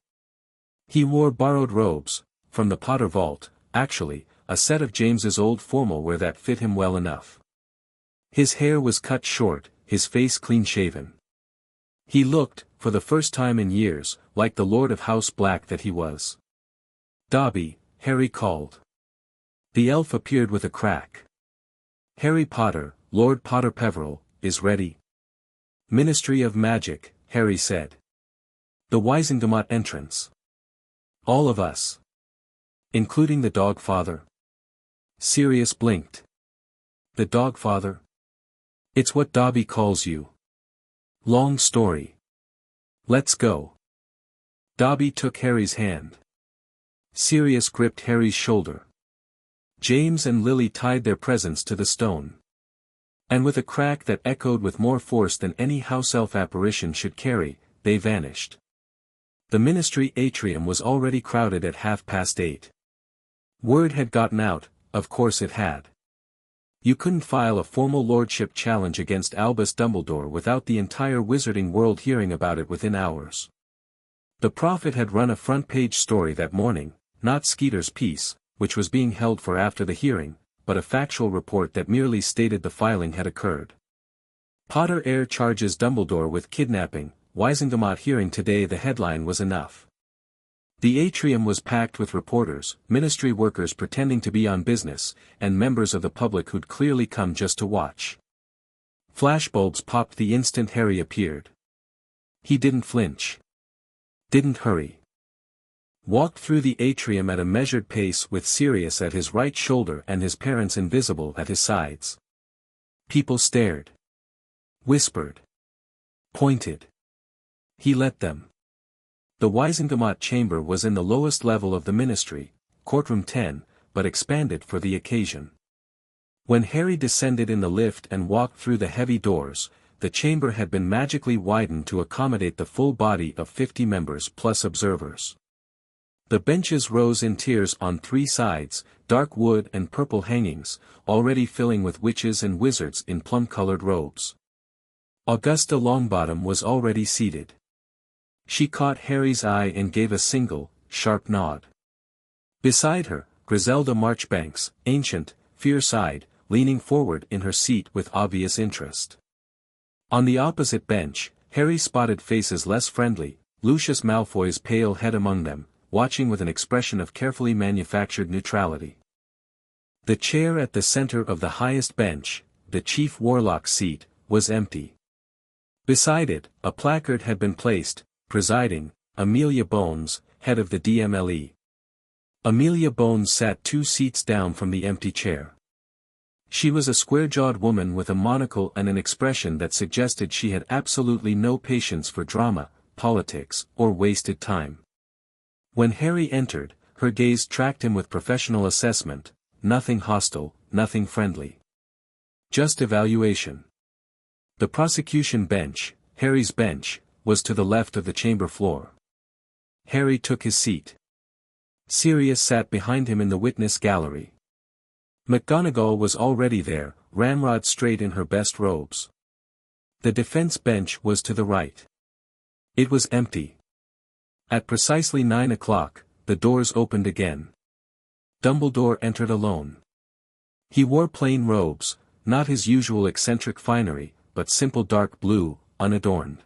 Speaker 1: He wore borrowed robes, from the Potter vault, actually, a set of James's old formal wear that fit him well enough. His hair was cut short, his face clean-shaven. He looked, for the first time in years, like the Lord of House Black that he was. Dobby, Harry called. The elf appeared with a crack. Harry Potter, Lord Potter Peverell, is ready. Ministry of Magic, Harry said. The Wisengamot entrance. All of us. Including the Dogfather. Sirius blinked. The Dogfather? It's what Dobby calls you. Long story. Let's go. Dobby took Harry's hand. Sirius gripped Harry's shoulder. James and Lily tied their presents to the stone. And with a crack that echoed with more force than any house elf apparition should carry, they vanished. The ministry atrium was already crowded at 8:30. Word had gotten out, of course it had. You couldn't file a formal lordship challenge against Albus Dumbledore without the entire wizarding world hearing about it within hours. The Prophet had run a front-page story that morning, not Skeeter's piece, which was being held for after the hearing, but a factual report that merely stated the filing had occurred. Potter heir charges Dumbledore with kidnapping, Wisengamot hearing today. The headline was enough. The atrium was packed with reporters, ministry workers pretending to be on business, and members of the public who'd clearly come just to watch. Flashbulbs popped the instant Harry appeared. He didn't flinch. Didn't hurry. Walked through the atrium at a measured pace with Sirius at his right shoulder and his parents invisible at his sides. People stared. Whispered. Pointed. He let them. The Wisengamot chamber was in the lowest level of the ministry, courtroom 10, but expanded for the occasion. When Harry descended in the lift and walked through the heavy doors, the chamber had been magically widened to accommodate the full body of 50 members plus observers. The benches rose in tiers on 3 sides, dark wood and purple hangings, already filling with witches and wizards in plum-colored robes. Augusta Longbottom was already seated. She caught Harry's eye and gave a single, sharp nod. Beside her, Griselda Marchbanks, ancient, fierce-eyed, leaning forward in her seat with obvious interest. On the opposite bench, Harry spotted faces less friendly, Lucius Malfoy's pale head among them, watching with an expression of carefully manufactured neutrality. The chair at the center of the highest bench, the Chief Warlock's seat, was empty. Beside it, a placard had been placed, presiding, Amelia Bones, head of the DMLE. Amelia Bones sat 2 seats down from the empty chair. She was a square-jawed woman with a monocle and an expression that suggested she had absolutely no patience for drama, politics, or wasted time. When Harry entered, her gaze tracked him with professional assessment, nothing hostile, nothing friendly. Just evaluation. The prosecution bench, Harry's bench, was to the left of the chamber floor. Harry took his seat. Sirius sat behind him in the witness gallery. McGonagall was already there, ramrod straight in her best robes. The defense bench was to the right. It was empty. At precisely 9 o'clock, the doors opened again. Dumbledore entered alone. He wore plain robes, not his usual eccentric finery, but simple dark blue, unadorned.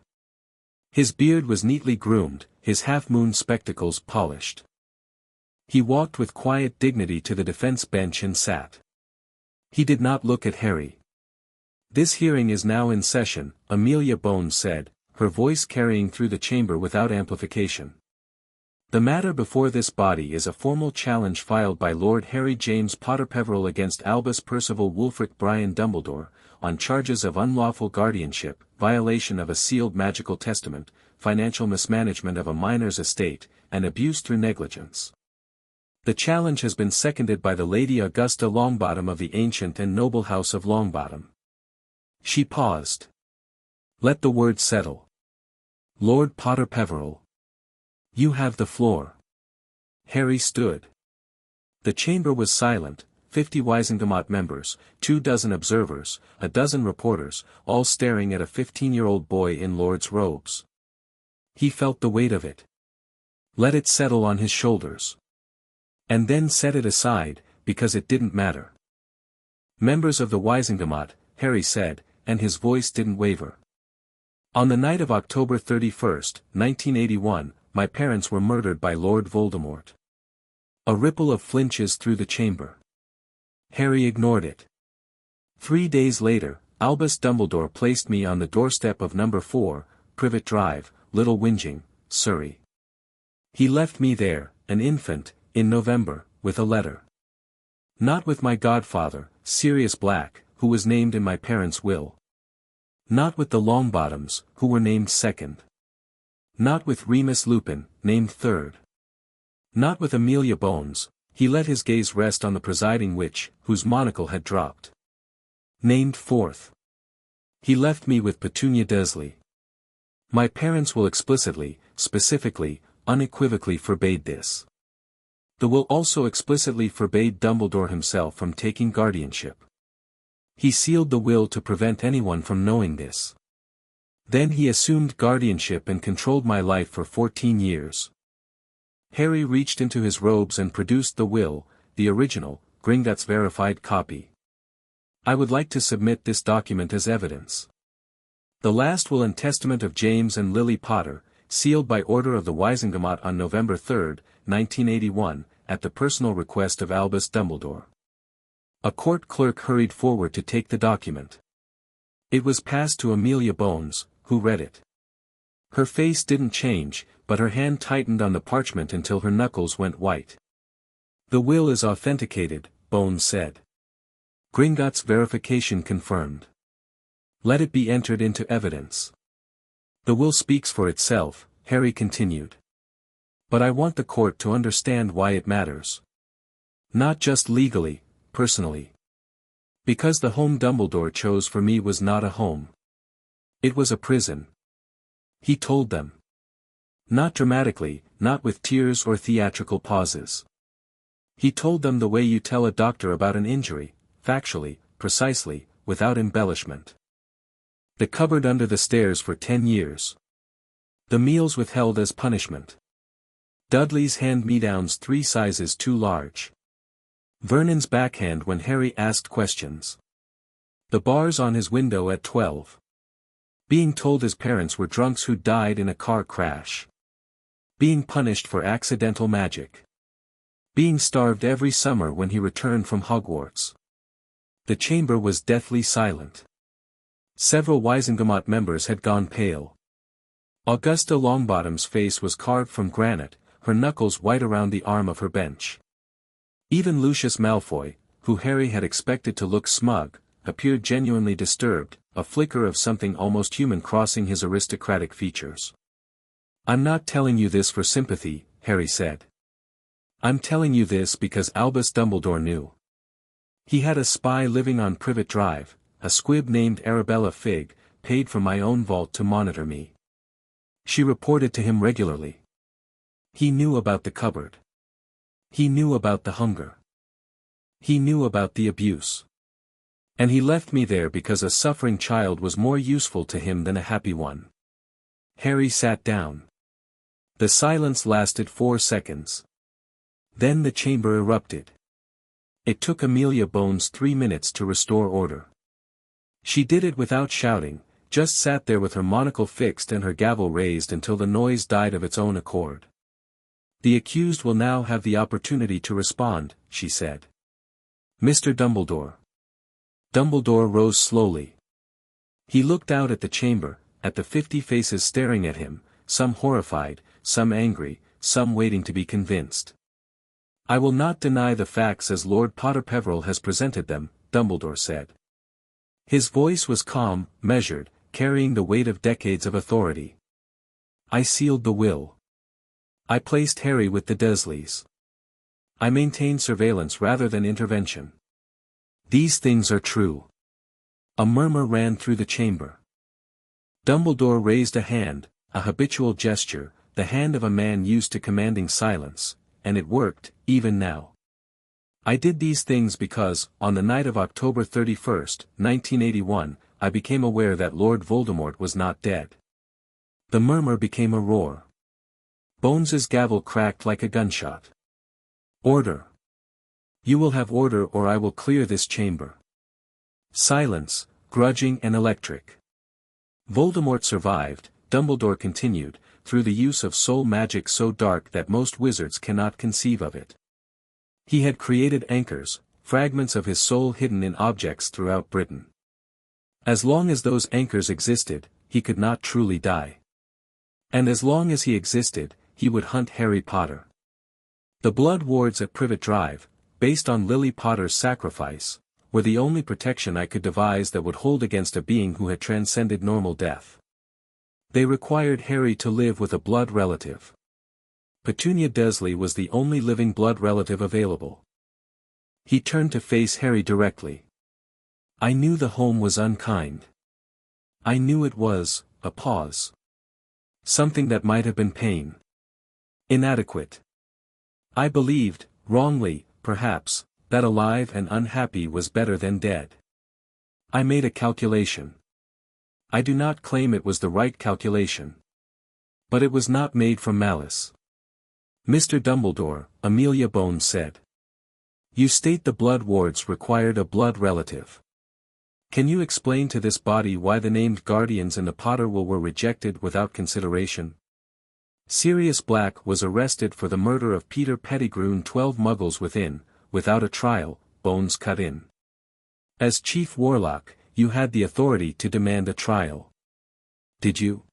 Speaker 1: His beard was neatly groomed, his half-moon spectacles polished. He walked with quiet dignity to the defense bench and sat. He did not look at Harry. "This hearing is now in session," Amelia Bones said, her voice carrying through the chamber without amplification. "The matter before this body is a formal challenge filed by Lord Harry James Potter Peverell against Albus Percival Wulfric Brian Dumbledore, on charges of unlawful guardianship, violation of a sealed magical testament, financial mismanagement of a minor's estate, and abuse through negligence. The challenge has been seconded by the Lady Augusta Longbottom of the ancient and noble house of Longbottom." She paused. "Let the word settle. Lord Potter Peverell. You have the floor." Harry stood. The chamber was silent, 50 Wizengamot members, 24 observers, a dozen reporters, all staring at a 15-year-old boy in lord's robes. He felt the weight of it. Let it settle on his shoulders. And then set it aside, because it didn't matter. "Members of the Wizengamot," Harry said, and his voice didn't waver. "On the night of October 31st, 1981, my parents were murdered by Lord Voldemort." A ripple of flinches through the chamber. Harry ignored it. 3 days later, Albus Dumbledore placed me on the doorstep of number 4, Privet Drive, Little Whinging, Surrey. He left me there, an infant, in November, with a letter. Not with my godfather, Sirius Black, who was named in my parents' will. Not with the Longbottoms, who were named second. Not with Remus Lupin, named third. Not with Amelia Bones. He let his gaze rest on the presiding witch, whose monocle had dropped. Named fourth. He left me with Petunia Dursley. My parents will explicitly, specifically, unequivocally forbade this. The will also explicitly forbade Dumbledore himself from taking guardianship. He sealed the will to prevent anyone from knowing this. Then he assumed guardianship and controlled my life for 14 years. Harry reached into his robes and produced the will, the original, Gringotts verified copy. "I would like to submit this document as evidence. The last will and testament of James and Lily Potter, sealed by order of the Wizengamot on November 3, 1981, at the personal request of Albus Dumbledore." A court clerk hurried forward to take the document. It was passed to Amelia Bones, who read it. Her face didn't change, but her hand tightened on the parchment until her knuckles went white. "The will is authenticated," Bones said. "Gringotts verification confirmed. Let it be entered into evidence." "The will speaks for itself," Harry continued. "But I want the court to understand why it matters. Not just legally, personally. Because the home Dumbledore chose for me was not a home. It was a prison." He told them. Not dramatically, not with tears or theatrical pauses. He told them the way you tell a doctor about an injury, factually, precisely, without embellishment. The cupboard under the stairs for 10 years. The meals withheld as punishment. Dudley's hand-me-downs 3 sizes too large. Vernon's backhand when Harry asked questions. The bars on his window at 12. Being told his parents were drunks who died in a car crash. Being punished for accidental magic. Being starved every summer when he returned from Hogwarts. The chamber was deathly silent. Several Wizengamot members had gone pale. Augusta Longbottom's face was carved from granite, her knuckles white around the arm of her bench. Even Lucius Malfoy, who Harry had expected to look smug, appeared genuinely disturbed, a flicker of something almost human crossing his aristocratic features. "I'm not telling you this for sympathy," Harry said. "I'm telling you this because Albus Dumbledore knew. He had a spy living on Privet Drive, a squib named Arabella Figg, paid from my own vault to monitor me. She reported to him regularly. He knew about the cupboard. He knew about the hunger. He knew about the abuse. And he left me there because a suffering child was more useful to him than a happy one. Harry sat down. The silence lasted 4 seconds. Then the chamber erupted. It took Amelia Bones 3 minutes to restore order. She did it without shouting, just sat there with her monocle fixed and her gavel raised until the noise died of its own accord. "The accused will now have the opportunity to respond," she said. "Mr. Dumbledore." Dumbledore rose slowly. He looked out at the chamber, at the 50 faces staring at him, some horrified, some angry, some waiting to be convinced. "I will not deny the facts as Lord Potter Peverell has presented them," Dumbledore said. His voice was calm, measured, carrying the weight of decades of authority. "I sealed the will. I placed Harry with the Dursleys. I maintained surveillance rather than intervention. These things are true." A murmur ran through the chamber. Dumbledore raised a hand, a habitual gesture, the hand of a man used to commanding silence, and it worked, even now. "I did these things because, on the night of October 31st, 1981, I became aware that Lord Voldemort was not dead." The murmur became a roar. Bones's gavel cracked like a gunshot. "Order. You will have order or I will clear this chamber." Silence, grudging and electric. "Voldemort survived," Dumbledore continued, "through the use of soul magic so dark that most wizards cannot conceive of it. He had created anchors, fragments of his soul hidden in objects throughout Britain. As long as those anchors existed, he could not truly die. And as long as he existed, he would hunt Harry Potter. The blood wards at Privet Drive, based on Lily Potter's sacrifice, were the only protection I could devise that would hold against a being who had transcended normal death. They required Harry to live with a blood relative. Petunia Dursley was the only living blood relative available." He turned to face Harry directly. "I knew the home was unkind. I knew it was," a pause. "Something that might have been pain. Inadequate. I believed, wrongly, perhaps, that alive and unhappy was better than dead. I made a calculation. I do not claim it was the right calculation. But it was not made from malice." "Mr. Dumbledore," Amelia Bones said. "You state the blood wards required a blood relative. Can you explain to this body why the named guardians in the Potter will were rejected without consideration? Sirius Black was arrested for the murder of Peter Pettigrew and 12 Muggles without a trial," Bones cut in. "As Chief Warlock, you had the authority to demand a trial. Did you?"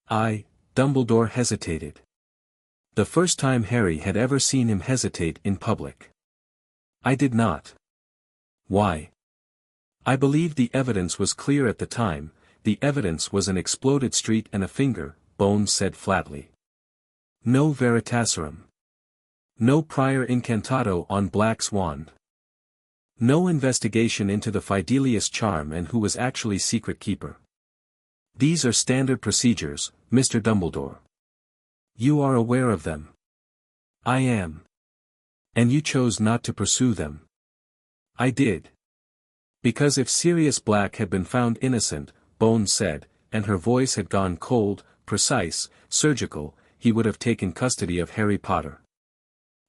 Speaker 1: Dumbledore hesitated. The first time Harry had ever seen him hesitate in public. "I did not." "Why?" "I believed the evidence was clear at the time. The evidence was an exploded street and a finger," Bones said flatly. "No Veritaserum. No prior incantato on Black's wand. No investigation into the Fidelius charm and who was actually secret keeper. These are standard procedures, Mr. Dumbledore. You are aware of them." "I am." "And you chose not to pursue them." "I did. Because if Sirius Black had been found innocent," Bones said, and her voice had gone cold, precise, surgical, "he would have taken custody of Harry Potter.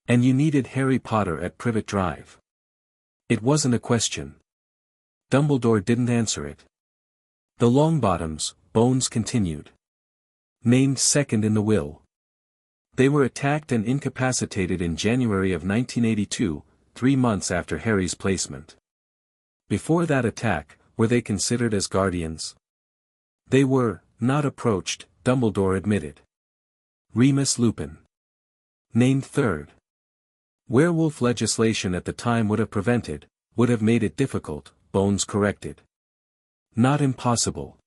Speaker 1: And you needed Harry Potter at Privet Drive. It wasn't a question." Dumbledore didn't answer it. "The Longbottoms," Bones continued. "Named second in the will. They were attacked and incapacitated in January of 1982, 3 months after Harry's placement. Before that attack, were they considered as guardians?" "They were, not approached," Dumbledore admitted. "Remus Lupin. Named third. Werewolf legislation at the time would have made it difficult," Bones corrected. "Not impossible.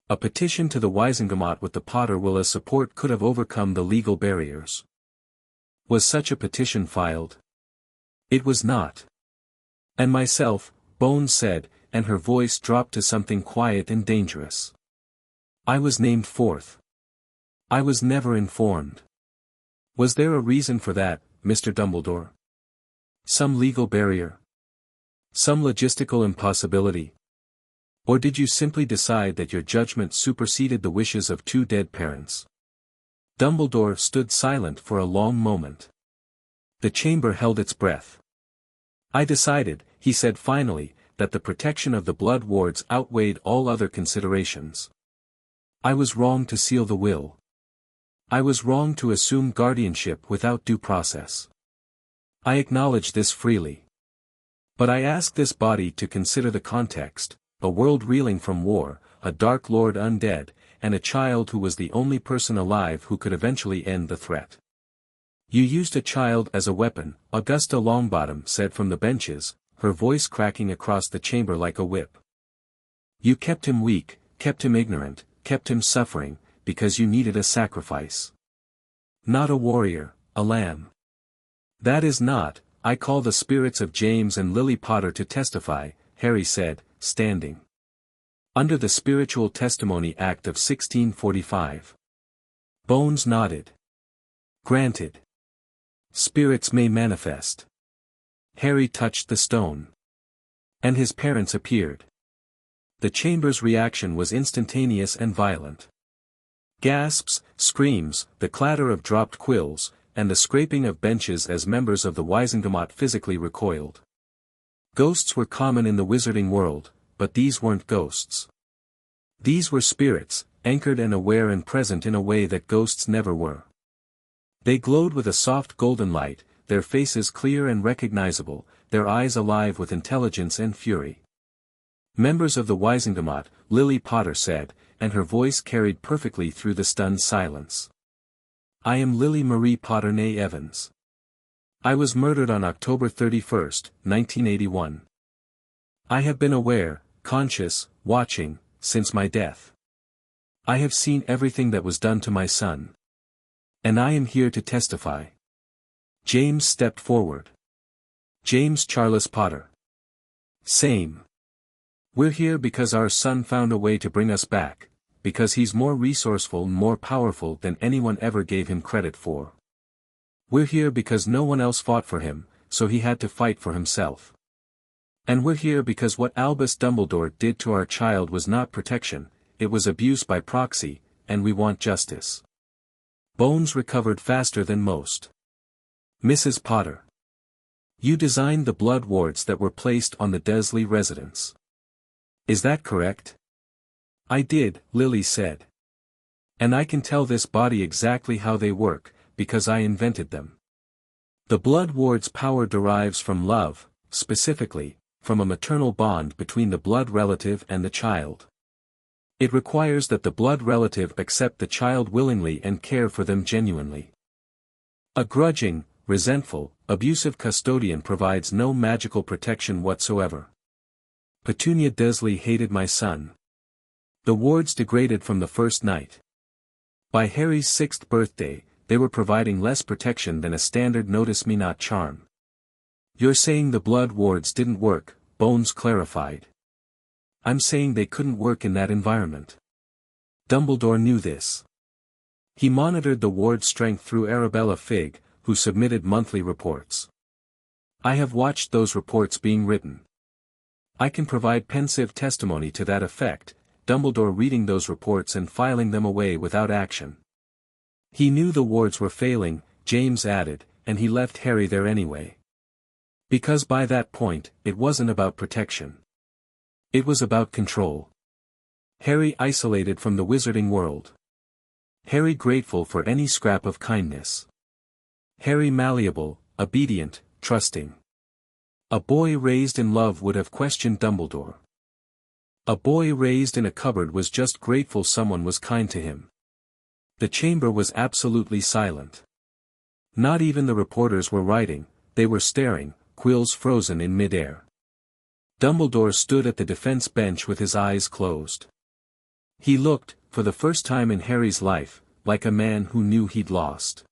Speaker 1: A petition to the Wisengamot with the Potter will as support could have overcome the legal barriers." "Was such a petition filed?" "It was not." "And myself," Bones said, and her voice dropped to something quiet and dangerous. "I was named fourth. I was never informed." "Was there a reason for that, Mr. Dumbledore? Some legal barrier? Some logistical impossibility? Or did you simply decide that your judgment superseded the wishes of two dead parents? Dumbledore stood silent for a long moment. The chamber held its breath. I decided, he said finally, that the protection of the blood wards outweighed all other considerations. I was wrong to seal the will. I was wrong to assume guardianship without due process. I acknowledge this freely. But I ask this body to consider the context, a world reeling from war, a Dark Lord undead, and a child who was the only person alive who could eventually end the threat. You used a child as a weapon, Augusta Longbottom said from the benches, her voice cracking across the chamber like a whip. You kept him weak, kept him ignorant, kept him suffering, because you needed a sacrifice. Not a warrior, a lamb. That is not, I call the spirits of James and Lily Potter to testify, Harry said, standing. Under the Spiritual Testimony Act of 1645. Bones nodded. Granted. Spirits may manifest. Harry touched the stone. And his parents appeared. The chamber's reaction was instantaneous and violent. Gasps, screams, the clatter of dropped quills, and the scraping of benches as members of the Wizengamot physically recoiled. Ghosts were common in the wizarding world, but these weren't ghosts. These were spirits, anchored and aware and present in a way that ghosts never were. They glowed with a soft golden light, their faces clear and recognizable, their eyes alive with intelligence and fury. Members of the Wizengamot, Lily Potter said, and her voice carried perfectly through the stunned silence. I am Lily Marie Potter née Evans. I was murdered on October 31, 1981. I have been aware, conscious, watching, since my death. I have seen everything that was done to my son. And I am here to testify. James stepped forward. James Charles Potter. Same. We're here because our son found a way to bring us back, because he's more resourceful and more powerful than anyone ever gave him credit for. We're here because no one else fought for him, so he had to fight for himself. And we're here because what Albus Dumbledore did to our child was not protection, it was abuse by proxy, and we want justice. Bones recovered faster than most. Mrs. Potter. You designed the blood wards that were placed on the Dursley residence. Is that correct? I did, Lily said. And I can tell this body exactly how they work, because I invented them. The blood ward's power derives from love, specifically, from a maternal bond between the blood relative and the child. It requires that the blood relative accept the child willingly and care for them genuinely. A grudging, resentful, abusive custodian provides no magical protection whatsoever. Petunia Dursley hated my son. The wards degraded from the first night. By Harry's 6th birthday, they were providing less protection than a standard notice me not charm. You're saying the blood wards didn't work, Bones clarified. I'm saying they couldn't work in that environment. Dumbledore knew this. He monitored the ward's strength through Arabella Figg, who submitted monthly reports. I have watched those reports being written. I can provide pensive testimony to that effect, Dumbledore reading those reports and filing them away without action. He knew the wards were failing, James added, and he left Harry there anyway. Because by that point, it wasn't about protection. It was about control. Harry isolated from the wizarding world. Harry grateful for any scrap of kindness. Harry malleable, obedient, trusting. A boy raised in love would have questioned Dumbledore. A boy raised in a cupboard was just grateful someone was kind to him. The chamber was absolutely silent. Not even the reporters were writing, they were staring, quills frozen in midair. Dumbledore stood at the defense bench with his eyes closed. He looked, for the first time in Harry's life, like a man who knew he'd lost.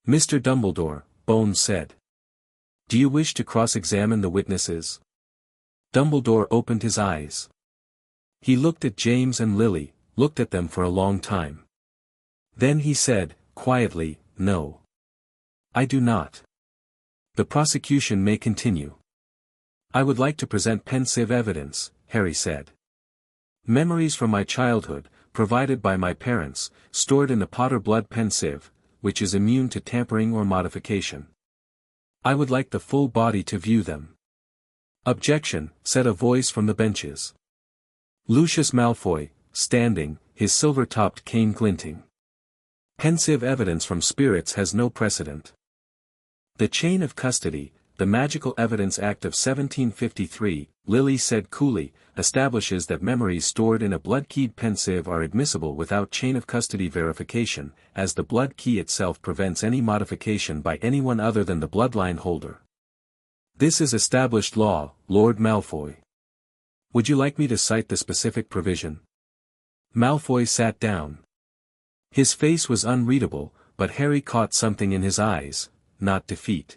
Speaker 1: Mr. Dumbledore, Bones said. Do you wish to cross-examine the witnesses? Dumbledore opened his eyes. He looked at James and Lily, looked at them for a long time. Then he said, quietly, no. I do not. The prosecution may continue. I would like to present pensive evidence, Harry said. Memories from my childhood, provided by my parents, stored in the Potter blood pensive, which is immune to tampering or modification. I would like the full body to view them. Objection, said a voice from the benches. Lucius Malfoy, standing, his silver-topped cane glinting. Pensive evidence from spirits has no precedent. The chain of custody, the Magical Evidence Act of 1753, Lily said coolly, establishes that memories stored in a blood-keyed pensive are admissible without chain of custody verification, as the blood key itself prevents any modification by anyone other than the bloodline holder. This is established law, Lord Malfoy. Would you like me to cite the specific provision? Malfoy sat down. His face was unreadable, but Harry caught something in his eyes, not defeat.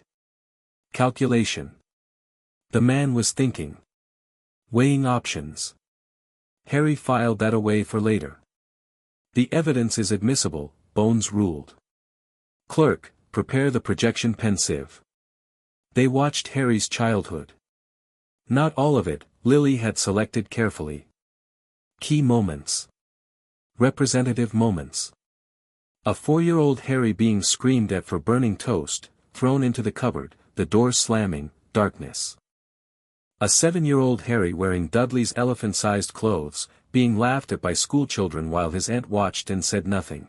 Speaker 1: Calculation. The man was thinking. Weighing options. Harry filed that away for later. The evidence is admissible, Bones ruled. Clerk, prepare the projection pensive. They watched Harry's childhood. Not all of it, Lily had selected carefully. Key moments. Representative moments. A 4-year-old Harry being screamed at for burning toast, thrown into the cupboard, the door slamming, darkness. A 7-year-old Harry wearing Dudley's elephant-sized clothes, being laughed at by schoolchildren while his aunt watched and said nothing.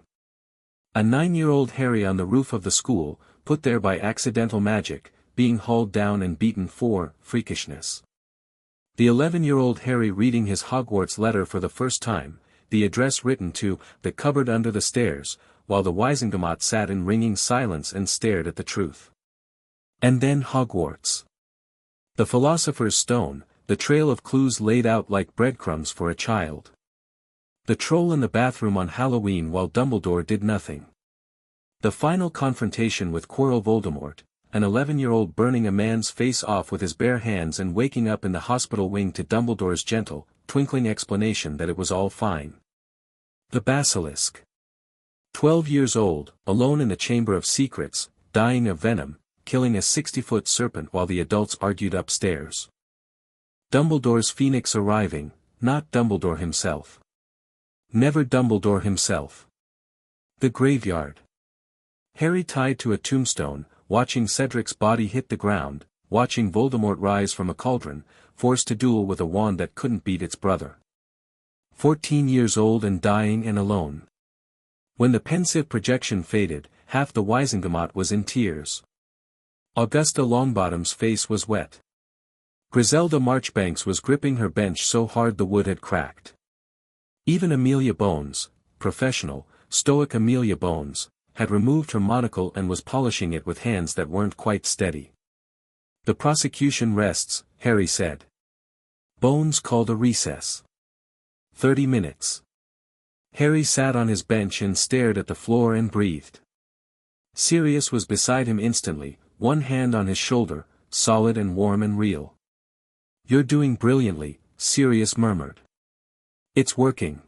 Speaker 1: A 9-year-old Harry on the roof of the school, put there by accidental magic, being hauled down and beaten for freakishness. The 11-year-old Harry reading his Hogwarts letter for the first time, the address written to the cupboard under the stairs, while the Wizengamot sat in ringing silence and stared at the truth. And then Hogwarts. The Philosopher's Stone, the trail of clues laid out like breadcrumbs for a child. The troll in the bathroom on Halloween while Dumbledore did nothing. The final confrontation with Quirrell Voldemort, an 11-year-old burning a man's face off with his bare hands and waking up in the hospital wing to Dumbledore's gentle, twinkling explanation that it was all fine. The Basilisk. 12 years old, alone in the Chamber of Secrets, dying of venom, killing a 60-foot serpent while the adults argued upstairs. Dumbledore's phoenix arriving, not Dumbledore himself. Never Dumbledore himself. The graveyard. Harry tied to a tombstone, watching Cedric's body hit the ground, watching Voldemort rise from a cauldron, forced to duel with a wand that couldn't beat its brother. 14 years old and dying and alone. When the pensive projection faded, half the Wizengamot was in tears. Augusta Longbottom's face was wet. Griselda Marchbanks was gripping her bench so hard the wood had cracked. Even Amelia Bones, professional, stoic Amelia Bones, had removed her monocle and was polishing it with hands that weren't quite steady. The prosecution rests, Harry said. Bones called a recess. 30 minutes. Harry sat on his bench and stared at the floor and breathed. Sirius was beside him instantly, one hand on his shoulder, solid and warm and real. You're doing brilliantly, Sirius murmured. It's working.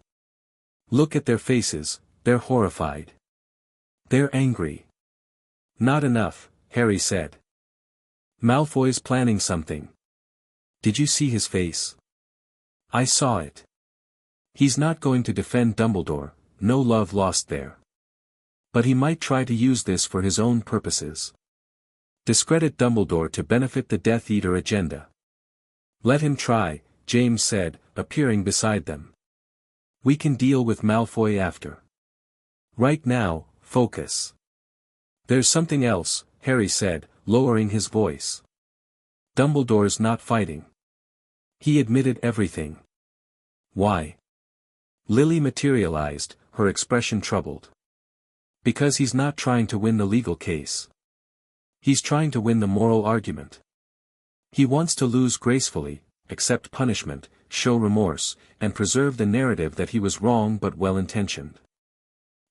Speaker 1: Look at their faces, they're horrified. They're angry. Not enough, Harry said. Malfoy's planning something. Did you see his face? I saw it. He's not going to defend Dumbledore, no love lost there. But he might try to use this for his own purposes. Discredit Dumbledore to benefit the Death Eater agenda. Let him try, James said, appearing beside them. We can deal with Malfoy after. Right now, focus. There's something else, Harry said, lowering his voice. Dumbledore's not fighting. He admitted everything. Why? Lily materialized, her expression troubled. Because he's not trying to win the legal case. He's trying to win the moral argument. He wants to lose gracefully, accept punishment, show remorse, and preserve the narrative that he was wrong but well-intentioned.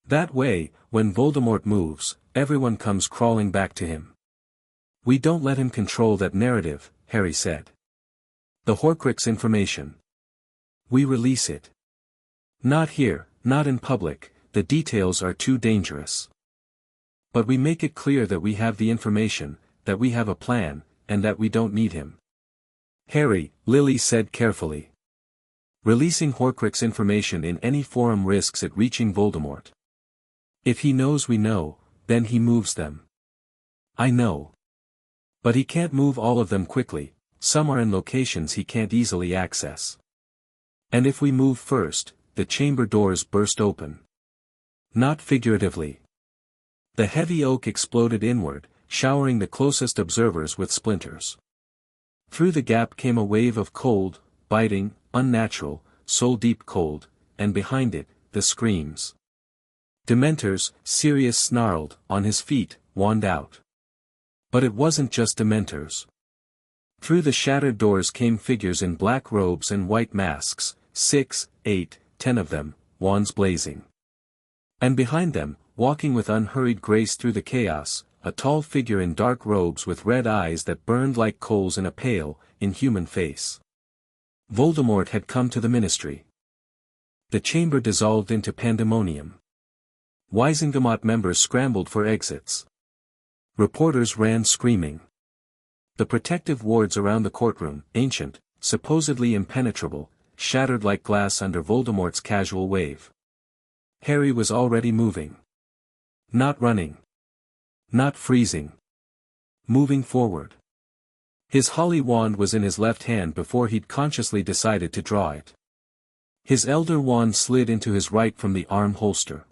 Speaker 1: That way, when Voldemort moves, everyone comes crawling back to him. We don't let him control that narrative, Harry said. The Horcrux information. We release it. Not here, not in public, the details are too dangerous. But we make it clear that we have the information, that we have a plan, and that we don't need him. Harry, Lily said carefully. Releasing Horcrux information in any forum risks it reaching Voldemort. If he knows we know, then he moves them. I know. But he can't move all of them quickly, some are in locations he can't easily access. And if we move first, the chamber doors burst open. Not figuratively. The heavy oak exploded inward, showering the closest observers with splinters. Through the gap came a wave of cold, biting, unnatural, soul-deep cold, and behind it, the screams. Dementors, Sirius snarled, on his feet, wand out. But it wasn't just Dementors. Through the shattered doors came figures in black robes and white masks, 6, 8, 10 of them, wands blazing. And behind them, walking with unhurried grace through the chaos, a tall figure in dark robes with red eyes that burned like coals in a pale, inhuman face. Voldemort had come to the ministry. The chamber dissolved into pandemonium. Wizengamot members scrambled for exits. Reporters ran screaming. The protective wards around the courtroom, ancient, supposedly impenetrable, shattered like glass under Voldemort's casual wave. Harry was already moving. Not running. Not freezing. Moving forward. His holly wand was in his left hand before he'd consciously decided to draw it. His elder wand slid into his right from the arm holster.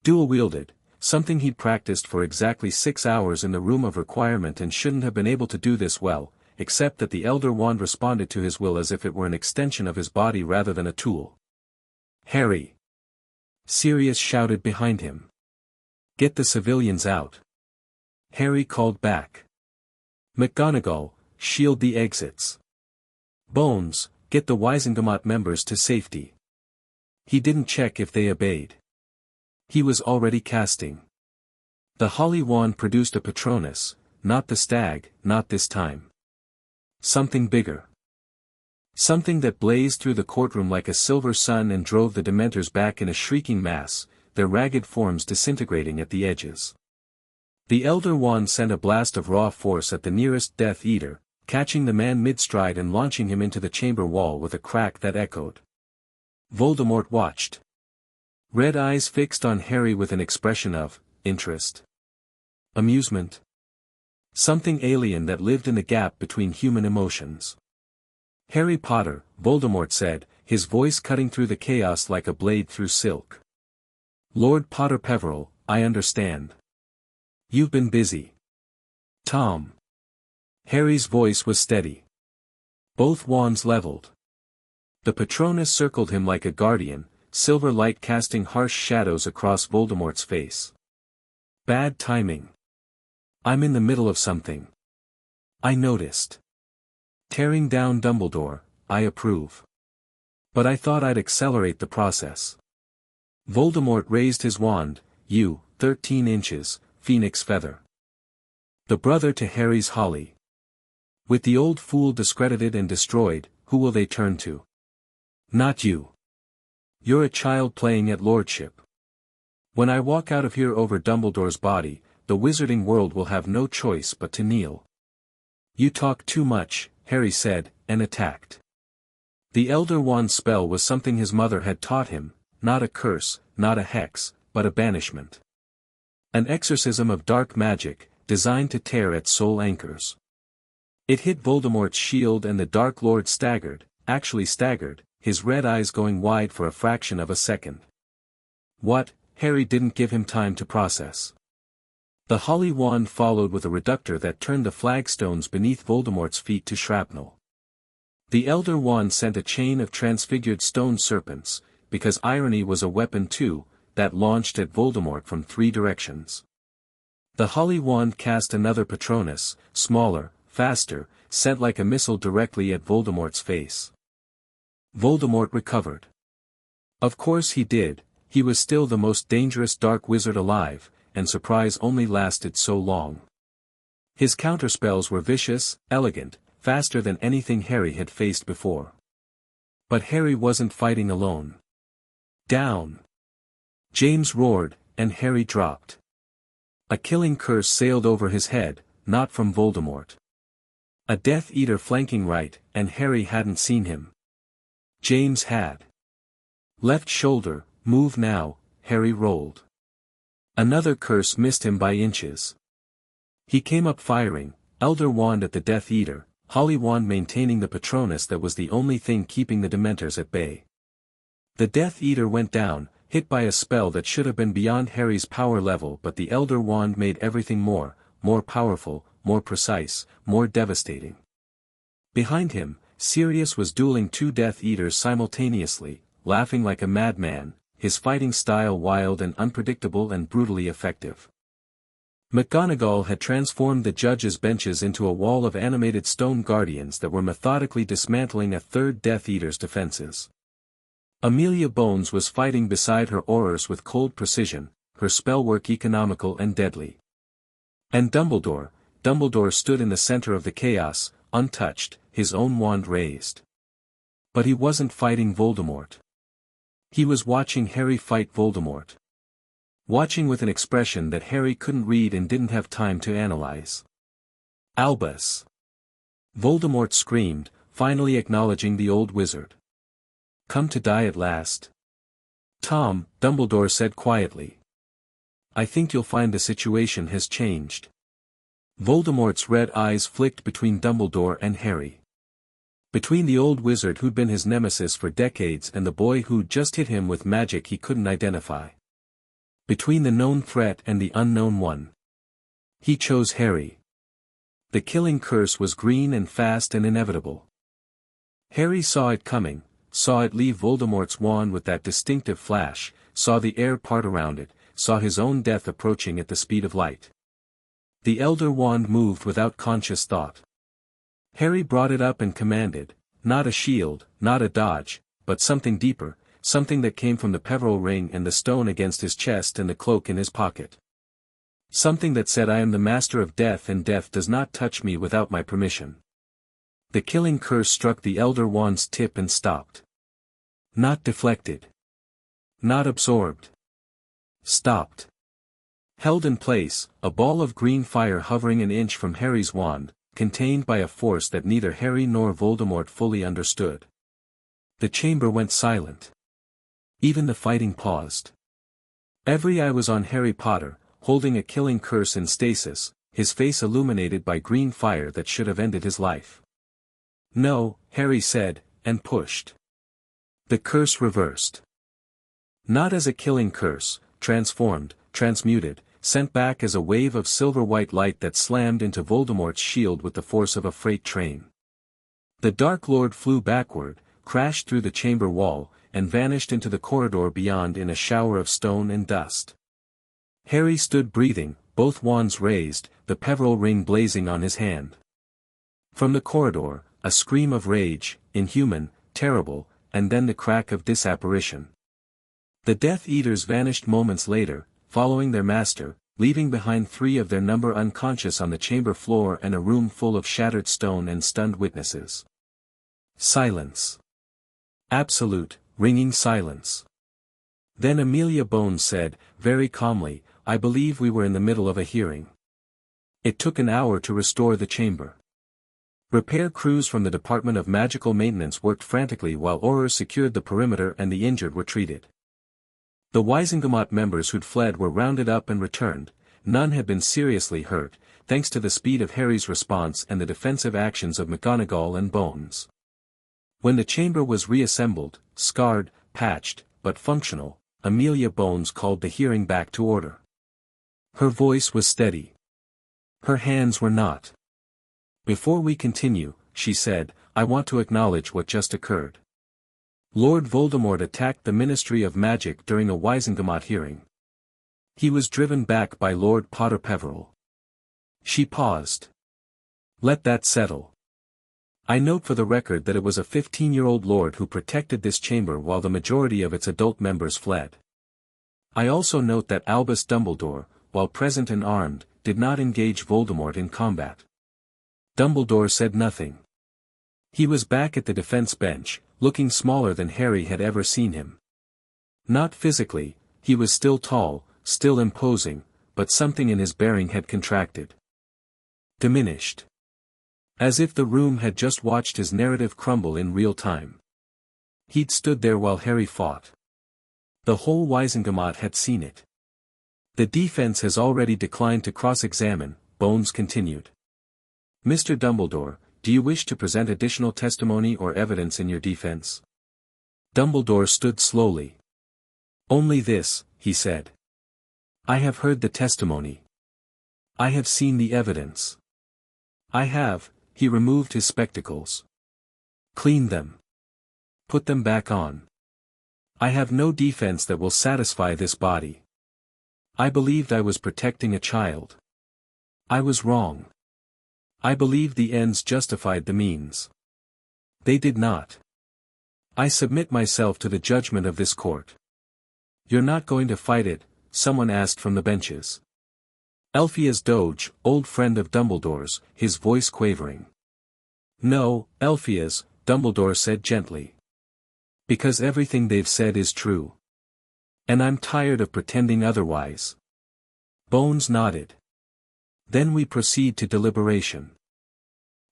Speaker 1: Dual-wielded, something he'd practiced for exactly 6 hours in the room of requirement and shouldn't have been able to do this well, except that the elder wand responded to his will as if it were an extension of his body rather than a tool. Harry! Sirius shouted behind him. Get the civilians out. Harry called back. McGonagall, shield the exits. Bones, get the Wizengamot members to safety. He didn't check if they obeyed. He was already casting. The holly wand produced a Patronus, not the stag, not this time. Something bigger. Something that blazed through the courtroom like a silver sun and drove the Dementors back in a shrieking mass, their ragged forms disintegrating at the edges. The Elder Wand sent a blast of raw force at the nearest Death Eater, catching the man mid-stride and launching him into the chamber wall with a crack that echoed. Voldemort watched. Red eyes fixed on Harry with an expression of interest. Amusement. Something alien that lived in the gap between human emotions. Harry Potter, Voldemort said, his voice cutting through the chaos like a blade through silk. Lord Potter Peverell, I understand. You've been busy. Tom. Harry's voice was steady. Both wands leveled. The Patronus circled him like a guardian, silver light casting harsh shadows across Voldemort's face. Bad timing. I'm in the middle of something. I noticed. Tearing down Dumbledore, I approve. But I thought I'd accelerate the process. Voldemort raised his wand, 13 inches, phoenix feather. The brother to Harry's holly. With the old fool discredited and destroyed, who will they turn to? Not you. You're a child playing at lordship. When I walk out of here over Dumbledore's body, the wizarding world will have no choice but to kneel. You talk too much, Harry said, and attacked. The Elder Wand's spell was something his mother had taught him, not a curse, not a hex, but a banishment. An exorcism of dark magic, designed to tear at soul anchors. It hit Voldemort's shield and the Dark Lord staggered, actually staggered, his red eyes going wide for a fraction of a second. What? Harry didn't give him time to process. The holly wand followed with a reductor that turned the flagstones beneath Voldemort's feet to shrapnel. The Elder Wand sent a chain of transfigured stone serpents, because irony was a weapon too, that launched at Voldemort from 3 directions. The holly wand cast another Patronus, smaller, faster, sent like a missile directly at Voldemort's face. Voldemort recovered. Of course he did, he was still the most dangerous dark wizard alive, and surprise only lasted so long. His counterspells were vicious, elegant, faster than anything Harry had faced before. But Harry wasn't fighting alone. Down! James roared, and Harry dropped. A killing curse sailed over his head, not from Voldemort. A Death Eater flanking right, and Harry hadn't seen him. James had. Left shoulder, move now, Harry rolled. Another curse missed him by inches. He came up firing, Elder Wand at the Death Eater, Holy Wand maintaining the Patronus that was the only thing keeping the Dementors at bay. The Death Eater went down, hit by a spell that should have been beyond Harry's power level, but the Elder Wand made everything more powerful, more precise, more devastating. Behind him, Sirius was dueling two Death Eaters simultaneously, laughing like a madman, his fighting style wild and unpredictable and brutally effective. McGonagall had transformed the judges' benches into a wall of animated stone guardians that were methodically dismantling a third Death Eater's defenses. Amelia Bones was fighting beside her Aurors with cold precision, her spellwork economical and deadly. And Dumbledore stood in the center of the chaos, untouched, his own wand raised. But he wasn't fighting Voldemort. He was watching Harry fight Voldemort. Watching with an expression that Harry couldn't read and didn't have time to analyze. Albus! Voldemort screamed, finally acknowledging the old wizard. Come to die at last? Tom, Dumbledore said quietly. I think you'll find the situation has changed. Voldemort's red eyes flicked between Dumbledore and Harry. Between the old wizard who'd been his nemesis for decades and the boy who'd just hit him with magic he couldn't identify. Between the known threat and the unknown one. He chose Harry. The killing curse was green and fast and inevitable. Harry saw it coming, saw it leave Voldemort's wand with that distinctive flash, saw the air part around it, saw his own death approaching at the speed of light. The Elder Wand moved without conscious thought. Harry brought it up and commanded, not a shield, not a dodge, but something deeper, something that came from the Peverell ring and the stone against his chest and the cloak in his pocket. Something that said I am the master of death and death does not touch me without my permission. The killing curse struck the Elder Wand's tip and stopped. Not deflected. Not absorbed. Stopped. Held in place, a ball of green fire hovering an inch from Harry's wand, contained by a force that neither Harry nor Voldemort fully understood. The chamber went silent. Even the fighting paused. Every eye was on Harry Potter, holding a killing curse in stasis, his face illuminated by green fire that should have ended his life. No, Harry said, and pushed. The curse reversed. Not as a killing curse, transformed, transmuted, sent back as a wave of silver-white light that slammed into Voldemort's shield with the force of a freight train. The Dark Lord flew backward, crashed through the chamber wall, and vanished into the corridor beyond in a shower of stone and dust. Harry stood breathing, both wands raised, the Peverell ring blazing on his hand. From the corridor, a scream of rage, inhuman, terrible, and then the crack of disapparition. The Death Eaters vanished moments later, following their master, leaving behind 3 of their number unconscious on the chamber floor and a room full of shattered stone and stunned witnesses. Silence. Absolute, ringing silence. Then Amelia Bones said, very calmly, I believe we were in the middle of a hearing. It took an hour to restore the chamber. Repair crews from the Department of Magical Maintenance worked frantically while Aurors secured the perimeter and the injured were treated. The Wizengamot members who'd fled were rounded up and returned, none had been seriously hurt, thanks to the speed of Harry's response and the defensive actions of McGonagall and Bones. When the chamber was reassembled, scarred, patched, but functional, Amelia Bones called the hearing back to order. Her voice was steady. Her hands were not. Before we continue, she said, I want to acknowledge what just occurred. Lord Voldemort attacked the Ministry of Magic during a Wizengamot hearing. He was driven back by Lord Potter Peverell. She paused. Let that settle. I note for the record that it was a 15-year-old lord who protected this chamber while the majority of its adult members fled. I also note that Albus Dumbledore, while present and armed, did not engage Voldemort in combat. Dumbledore said nothing. He was back at the defense bench, looking smaller than Harry had ever seen him. Not physically, he was still tall, still imposing, but something in his bearing had contracted. Diminished. As if the room had just watched his narrative crumble in real time. He'd stood there while Harry fought. The whole Wizengamot had seen it. The defense has already declined to cross-examine, Bones continued. Mr. Dumbledore, do you wish to present additional testimony or evidence in your defense? Dumbledore stood slowly. Only this, he said. I have heard the testimony. I have seen the evidence. I have, he removed his spectacles. Cleaned them. Put them back on. I have no defense that will satisfy this body. I believed I was protecting a child. I was wrong. I believed the ends justified the means. They did not. I submit myself to the judgment of this court. You're not going to fight it, someone asked from the benches. Elphias Doge, old friend of Dumbledore's, his voice quavering. No, Elphias, Dumbledore said gently. Because everything they've said is true. And I'm tired of pretending otherwise. Bones nodded. Then we proceed to deliberation.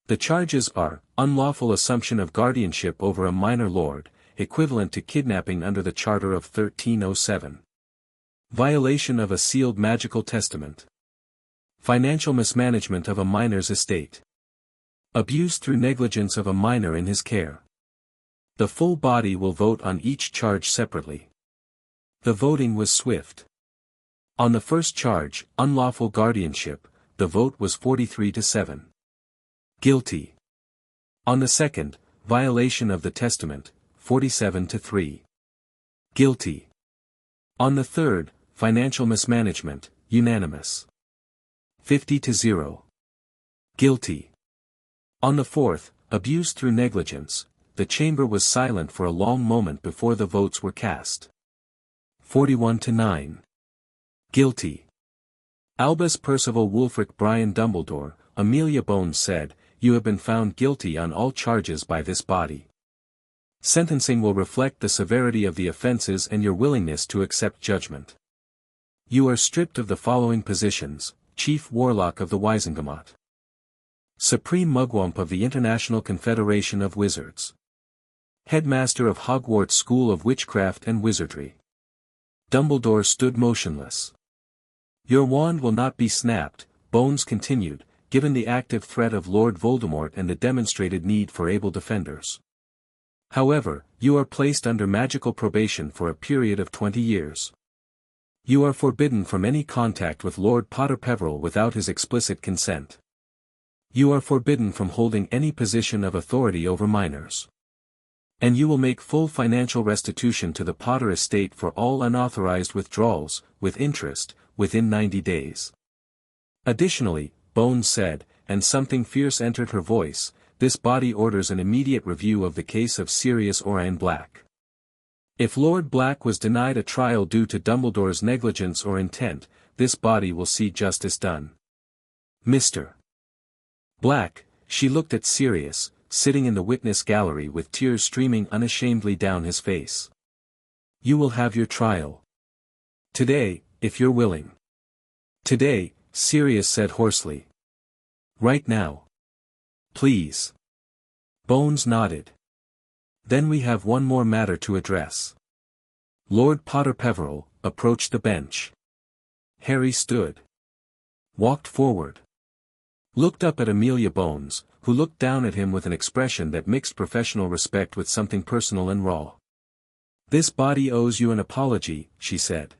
Speaker 1: The charges are, unlawful assumption of guardianship over a minor lord, equivalent to kidnapping under the Charter of 1307. Violation of a sealed magical testament. Financial mismanagement of a minor's estate. Abuse through negligence of a minor in his care. The full body will vote on each charge separately. The voting was swift. On the first charge, unlawful guardianship, the vote was 43-7. Guilty. On the second, violation of the testament, 47-3. Guilty. On the third, financial mismanagement, unanimous. 50-0. Guilty. On the fourth, abuse through negligence, the chamber was silent for a long moment before the votes were cast. 41-9. Guilty. Albus Percival Wulfric Brian Dumbledore, Amelia Bones said, you have been found guilty on all charges by this body. Sentencing will reflect the severity of the offenses and your willingness to accept judgment. You are stripped of the following positions: Chief Warlock of the Wizengamot. Supreme Mugwump of the International Confederation of Wizards. Headmaster of Hogwarts School of Witchcraft and Wizardry. Dumbledore stood motionless. Your wand will not be snapped, Bones continued, given the active threat of Lord Voldemort and the demonstrated need for able defenders. However, you are placed under magical probation for a period of 20 years. You are forbidden from any contact with Lord Potter Peverell without his explicit consent. You are forbidden from holding any position of authority over minors. And you will make full financial restitution to the Potter estate for all unauthorized withdrawals, with interest, within 90 days. Additionally, Bones said, and something fierce entered her voice, this body orders an immediate review of the case of Sirius Orion Black. If Lord Black was denied a trial due to Dumbledore's negligence or intent, this body will see justice done. Mr. Black, she looked at Sirius, sitting in the witness gallery with tears streaming unashamedly down his face. You will have your trial. Today, if you're willing. Today, Sirius said hoarsely. Right now. Please. Bones nodded. Then we have one more matter to address. Lord Potter Peverell approached the bench. Harry stood. Walked forward. Looked up at Amelia Bones, who looked down at him with an expression that mixed professional respect with something personal and raw. This body owes you an apology, she said.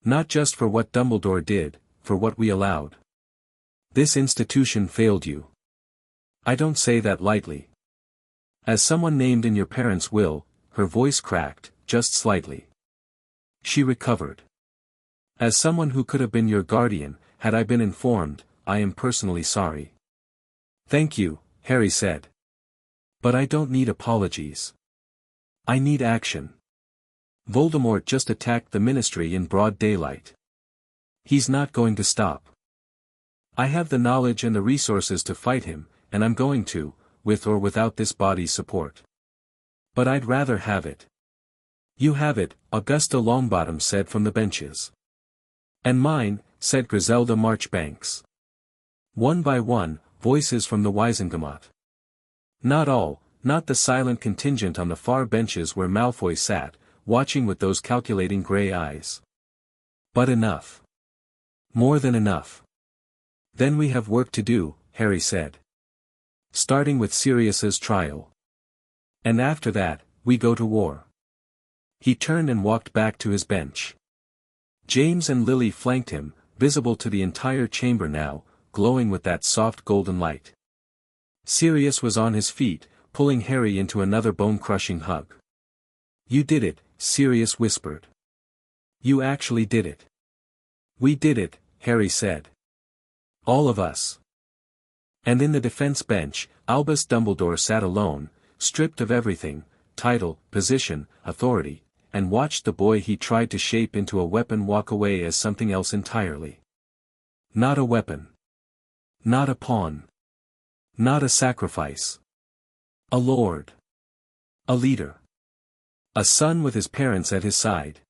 Speaker 1: Not just for what Dumbledore did, for what we allowed. This institution failed you. I don't say that lightly. As someone named in your parents' will, her voice cracked, just slightly. She recovered. As someone who could have been your guardian, had I been informed, I am personally sorry. Thank you, Harry said. But I don't need apologies. I need action. Voldemort just attacked the Ministry in broad daylight. He's not going to stop. I have the knowledge and the resources to fight him, and I'm going to, with or without this body's support. But I'd rather have it. You have it, Augusta Longbottom said from the benches. And mine, said Griselda Marchbanks. One by one, voices from the Wizengamot. Not all, not the silent contingent on the far benches where Malfoy sat, watching with those calculating grey eyes. But enough. More than enough. Then we have work to do, Harry said. Starting with Sirius's trial. And after that, we go to war. He turned and walked back to his bench. James and Lily flanked him, visible to the entire chamber now, glowing with that soft golden light. Sirius was on his feet, pulling Harry into another bone-crushing hug. You did it, Sirius whispered. You actually did it. We did it, Harry said. All of us. And in the defense bench, Albus Dumbledore sat alone, stripped of everything, title, position, authority, and watched the boy he tried to shape into a weapon walk away as something else entirely. Not a weapon. Not a pawn. Not a sacrifice. A lord. A leader. A son with his parents at his side.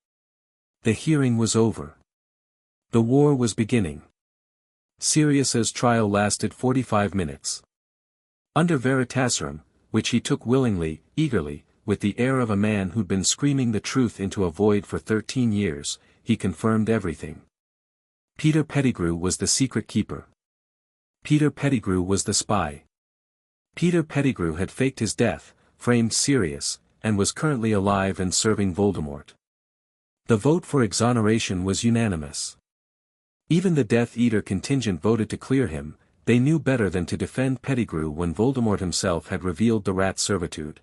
Speaker 1: The hearing was over. The war was beginning. Sirius's trial lasted 45 minutes. Under Veritaserum, which he took willingly, eagerly, with the air of a man who'd been screaming the truth into a void for 13 years, he confirmed everything. Peter Pettigrew was the secret keeper. Peter Pettigrew was the spy. Peter Pettigrew had faked his death, framed Sirius, and was currently alive and serving Voldemort. The vote for exoneration was unanimous. Even the Death Eater contingent voted to clear him. They knew better than to defend Pettigrew when Voldemort himself had revealed the rat's servitude.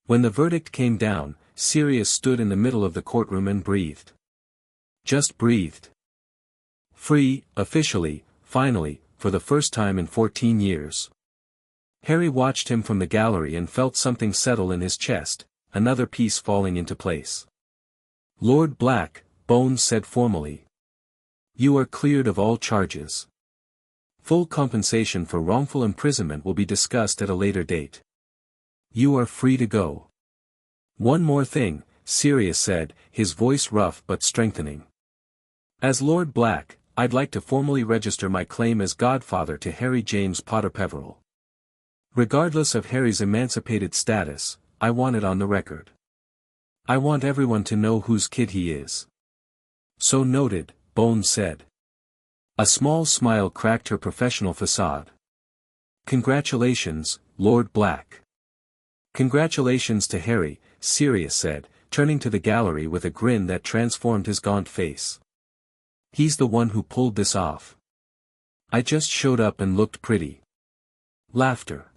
Speaker 1: When the verdict came down, Sirius stood in the middle of the courtroom and breathed. Just breathed. Free, officially, finally, for the first time in 14 years. Harry watched him from the gallery and felt something settle in his chest, another piece falling into place. Lord Black, Bones said formally. You are cleared of all charges. Full compensation for wrongful imprisonment will be discussed at a later date. You are free to go. One more thing, Sirius said, his voice rough but strengthening. As Lord Black, I'd like to formally register my claim as godfather to Harry James Potter Peverell. Regardless of Harry's emancipated status, I want it on the record. I want everyone to know whose kid he is. So noted, Bones said. A small smile cracked her professional facade. Congratulations, Lord Black. Congratulations to Harry, Sirius said, turning to the gallery with a grin that transformed his gaunt face. He's the one who pulled this off. I just showed up and looked pretty. Laughter.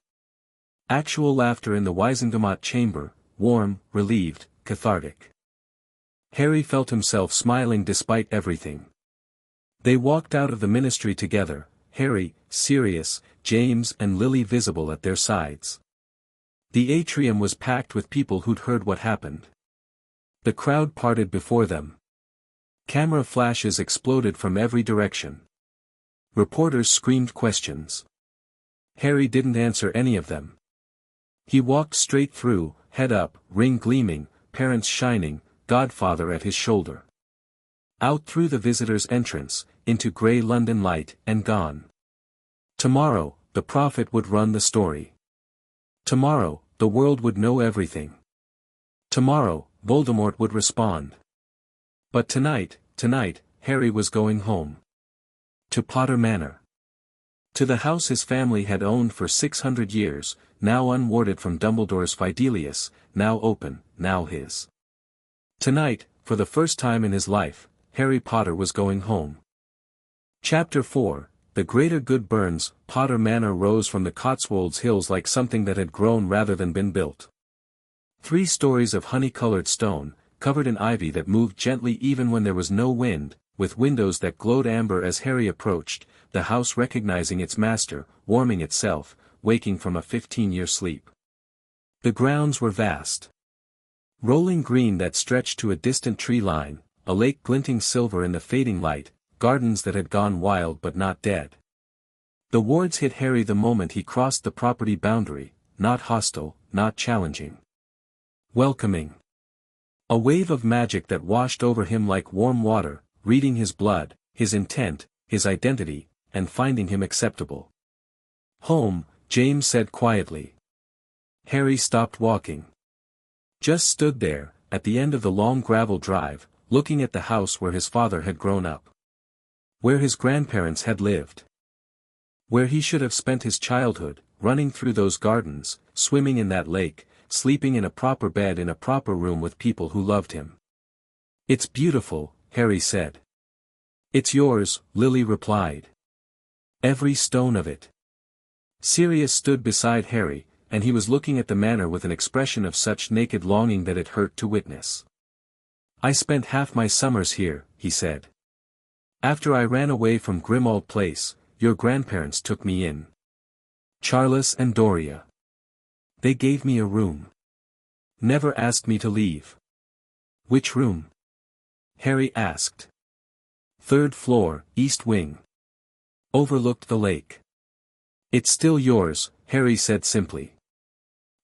Speaker 1: Actual laughter in the Wizengamot chamber, warm, relieved, cathartic. Harry felt himself smiling despite everything. They walked out of the ministry together, Harry, Sirius, James and Lily visible at their sides. The atrium was packed with people who'd heard what happened. The crowd parted before them. Camera flashes exploded from every direction. Reporters screamed questions. Harry didn't answer any of them. He walked straight through, head up, ring gleaming, parents shining, Godfather at his shoulder. Out through the visitors' entrance, into grey London light, and gone. Tomorrow, the prophet would run the story. Tomorrow, the world would know everything. Tomorrow, Voldemort would respond. But tonight, Harry was going home. To Potter Manor. To the house his family had owned for 600 years, now unwarded from Dumbledore's Fidelius, now open, now his. Tonight, for the first time in his life, Harry Potter was going home. Chapter 4, The Greater Good Burns. Potter Manor rose from the Cotswolds hills like something that had grown rather than been built. 3 stories of honey-colored stone, covered in ivy that moved gently even when there was no wind, with windows that glowed amber as Harry approached, the house recognizing its master, warming itself, waking from a 15-year sleep. The grounds were vast. Rolling green that stretched to a distant tree line, a lake glinting silver in the fading light, gardens that had gone wild but not dead. The wards hit Harry the moment he crossed the property boundary, not hostile, not challenging. Welcoming. A wave of magic that washed over him like warm water, reading his blood, his intent, his identity, and finding him acceptable. "Home," James said quietly. Harry stopped walking. Just stood there, at the end of the long gravel drive, looking at the house where his father had grown up. Where his grandparents had lived. Where he should have spent his childhood, running through those gardens, swimming in that lake, sleeping in a proper bed in a proper room with people who loved him. "It's beautiful," Harry said. "It's yours," Lily replied. "Every stone of it." Sirius stood beside Harry, and he was looking at the manor with an expression of such naked longing that it hurt to witness. "I spent half my summers here," he said. "After I ran away from Grimmauld Place, your grandparents took me in. Charles and Doria. They gave me a room. Never asked me to leave." "Which room?" Harry asked. "Third floor, east wing. Overlooked the lake." "It's still yours," Harry said simply.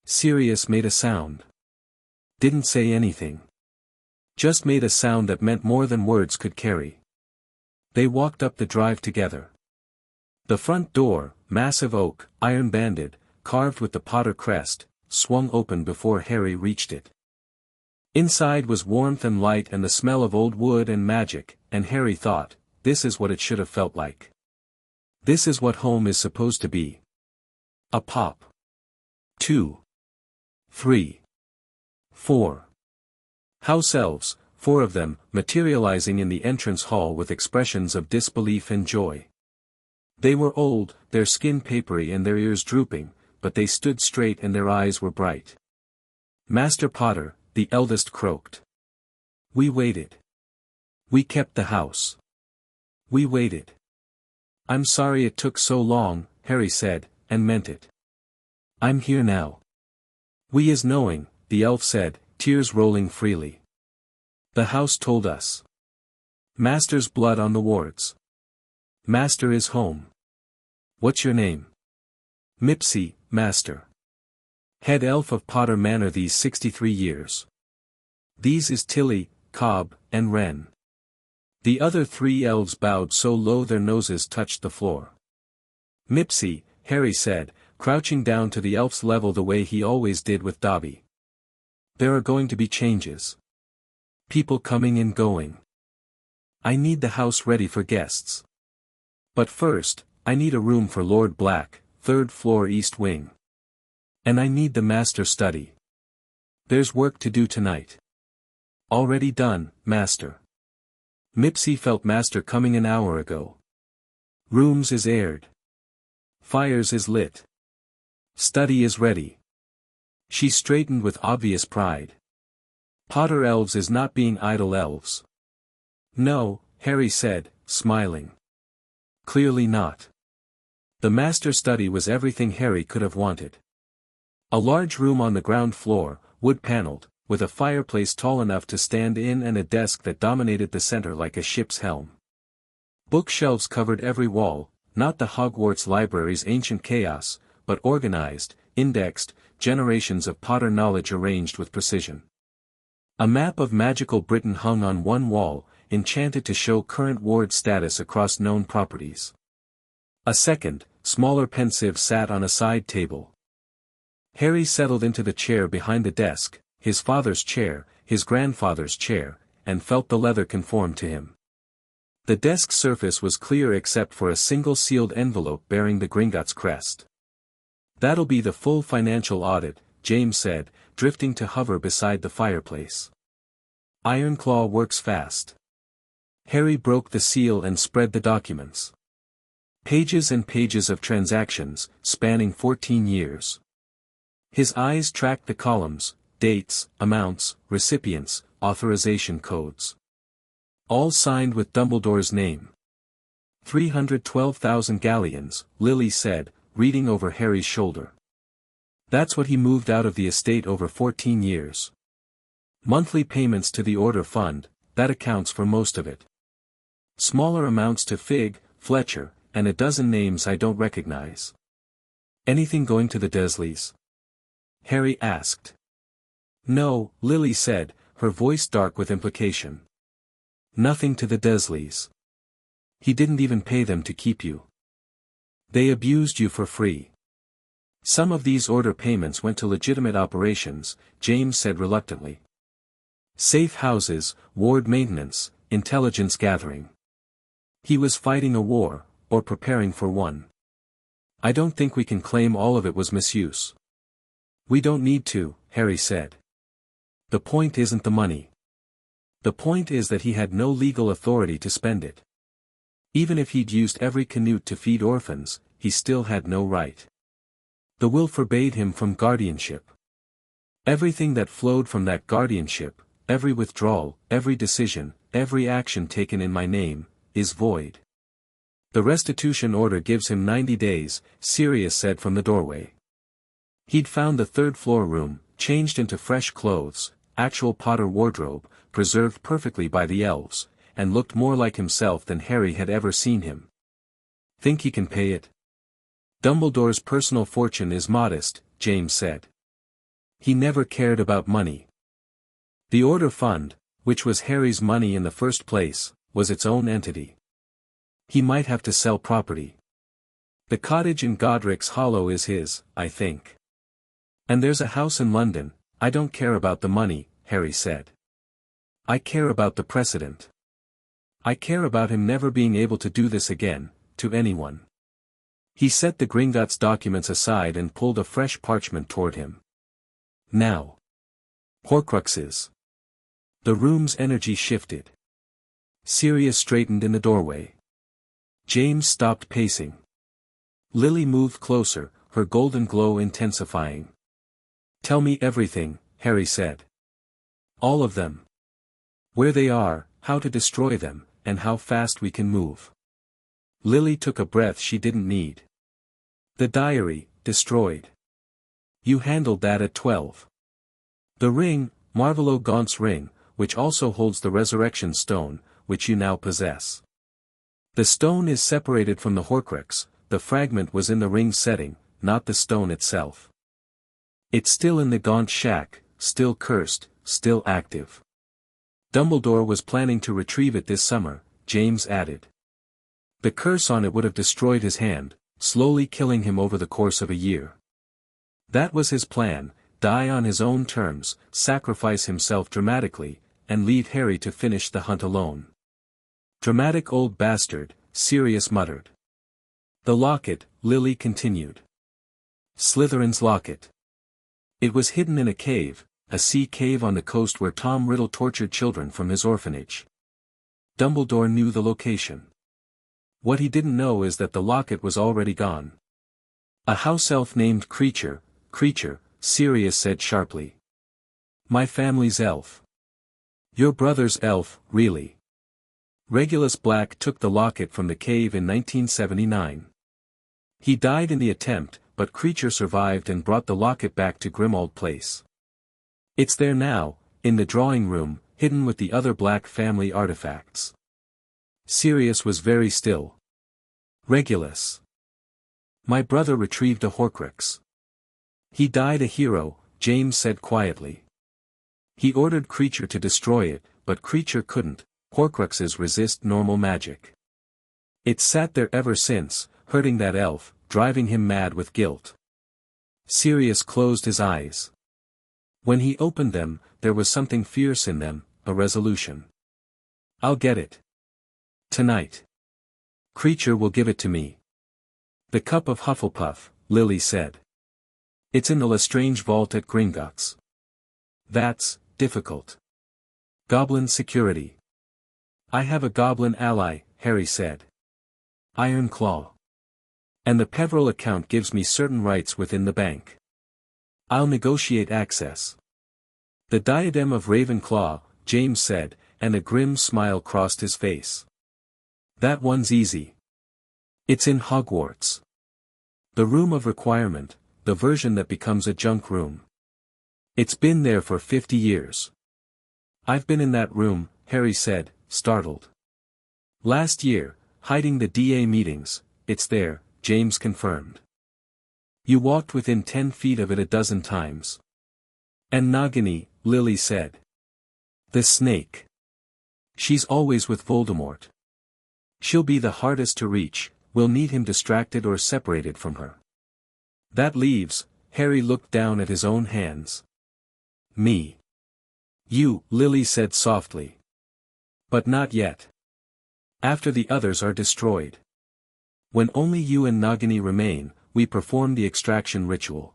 Speaker 1: Sirius made a sound. Didn't say anything. Just made a sound that meant more than words could carry. They walked up the drive together. The front door, massive oak, iron-banded, carved with the Potter crest, swung open before Harry reached it. Inside was warmth and light and the smell of old wood and magic, and Harry thought, this is what it should have felt like. This is what home is supposed to be. A pop. 2. 3. 4. House elves, 4 of them, materializing in the entrance hall with expressions of disbelief and joy. They were old, their skin papery and their ears drooping, but they stood straight and their eyes were bright. Master Potter, the eldest croaked. "We waited. We kept the house. We waited." "I'm sorry it took so long," Harry said, and meant it. "I'm here now." "We is knowing," the elf said, tears rolling freely. "The house told us. Master's blood on the wards. Master is home. What's your name?" "Mipsy, Master. Head elf of Potter Manor these 63 years. These is Tilly, Cobb, and Wren." The other 3 elves bowed so low their noses touched the floor. "Mipsy," Harry said, crouching down to the elf's level the way he always did with Dobby. "There are going to be changes. People coming and going. I need the house ready for guests. But first, I need a room for Lord Black, 3rd floor east wing. And I need the master study. There's work to do tonight." "Already done, Master." Mipsy felt Master coming an hour ago. "Rooms is aired. Fires is lit. Study is ready." She straightened with obvious pride. "Potter elves is not being idle elves." "No," Harry said, smiling. "Clearly not." The master study was everything Harry could have wanted. A large room on the ground floor, wood-paneled, with a fireplace tall enough to stand in and a desk that dominated the center like a ship's helm. Bookshelves covered every wall, not the Hogwarts library's ancient chaos, but organized, indexed, generations of Potter knowledge arranged with precision. A map of magical Britain hung on one wall, enchanted to show current ward status across known properties. A second, smaller pensive sat on a side table. Harry settled into the chair behind the desk, his father's chair, his grandfather's chair, and felt the leather conform to him. The desk surface was clear except for a single sealed envelope bearing the Gringotts crest. "That'll be the full financial audit," James said, drifting to hover beside the fireplace. "Ironclaw works fast." Harry broke the seal and spread the documents. Pages and pages of transactions, spanning 14 years. His eyes tracked the columns, dates, amounts, recipients, authorization codes. All signed with Dumbledore's name. 312,000 galleons, Lily said, reading over Harry's shoulder. That's what he moved out of the estate over 14 years. Monthly payments to the Order Fund, that accounts for most of it. Smaller amounts to Fig, Fletcher, and a dozen names I don't recognize. Anything going to the Dursleys? Harry asked. No, Lily said, her voice dark with implication. Nothing to the Dursleys. He didn't even pay them to keep you. They abused you for free. Some of these order payments went to legitimate operations, James said reluctantly. Safe houses, ward maintenance, intelligence gathering. He was fighting a war, or preparing for one. I don't think we can claim all of it was misuse. We don't need to, Harry said. The point isn't the money. The point is that he had no legal authority to spend it. Even if he'd used every canute to feed orphans, he still had no right. The will forbade him from guardianship. Everything that flowed from that guardianship, every withdrawal, every decision, every action taken in my name, is void. The restitution order gives him 90 days, Sirius said from the doorway. He'd found the third-floor room, changed into fresh clothes, actual Potter wardrobe, preserved perfectly by the elves, and looked more like himself than Harry had ever seen him. Think he can pay it? Dumbledore's personal fortune is modest, James said. He never cared about money. The Order Fund, which was Harry's money in the first place, was its own entity. He might have to sell property. The cottage in Godric's Hollow is his, I think. And there's a house in London. I don't care about the money, Harry said. I care about the precedent. I care about him never being able to do this again, to anyone. He set the Gringotts documents aside and pulled a fresh parchment toward him. Now. Horcruxes. The room's energy shifted. Sirius straightened in the doorway. James stopped pacing. Lily moved closer, her golden glow intensifying. Tell me everything, Harry said. All of them. Where they are, how to destroy them, and how fast we can move. Lily took a breath she didn't need. The diary, destroyed. You handled that at 12. The ring, Marvolo Gaunt's ring, which also holds the resurrection stone, which you now possess. The stone is separated from the Horcrux, the fragment was in the ring's setting, not the stone itself. It's still in the Gaunt shack, still cursed, still active. Dumbledore was planning to retrieve it this summer, James added. The curse on it would have destroyed his hand, slowly killing him over the course of a year. That was his plan, die on his own terms, sacrifice himself dramatically, and leave Harry to finish the hunt alone. Dramatic old bastard, Sirius muttered. The locket, Lily continued. Slytherin's locket. It was hidden in a cave, a sea cave on the coast where Tom Riddle tortured children from his orphanage. Dumbledore knew the location. What he didn't know is that the locket was already gone. A house elf named Creature, Sirius said sharply. My family's elf. Your brother's elf, really. Regulus Black took the locket from the cave in 1979. He died in the attempt, but Creature survived and brought the locket back to Grimmauld Place. It's there now, in the drawing room, hidden with the other Black family artifacts. Sirius was very still. Regulus. My brother retrieved a Horcrux. He died a hero, James said quietly. He ordered Creature to destroy it, but Creature couldn't. Horcruxes resist normal magic. It's sat there ever since, hurting that elf, driving him mad with guilt. Sirius closed his eyes. When he opened them, there was something fierce in them, a resolution. I'll get it. Tonight. Creature will give it to me. The cup of Hufflepuff, Lily said. It's in the Lestrange vault at Gringotts. That's difficult. Goblin security. I have a goblin ally, Harry said. Ironclaw. And the Peverell account gives me certain rights within the bank. I'll negotiate access. The diadem of Ravenclaw, James said, and a grim smile crossed his face. That one's easy. It's in Hogwarts. The room of requirement, the version that becomes a junk room. It's been there for 50 years. I've been in that room, Harry said, startled. Last year, hiding the DA meetings, it's there, James confirmed. You walked within 10 feet of it a dozen times. And Nagini, Lily said. The snake. She's always with Voldemort. She'll be the hardest to reach, we'll need him distracted or separated from her. That leaves, Harry looked down at his own hands. Me. You, Lily said softly. But not yet. After the others are destroyed. When only you and Nagini remain, we perform the extraction ritual.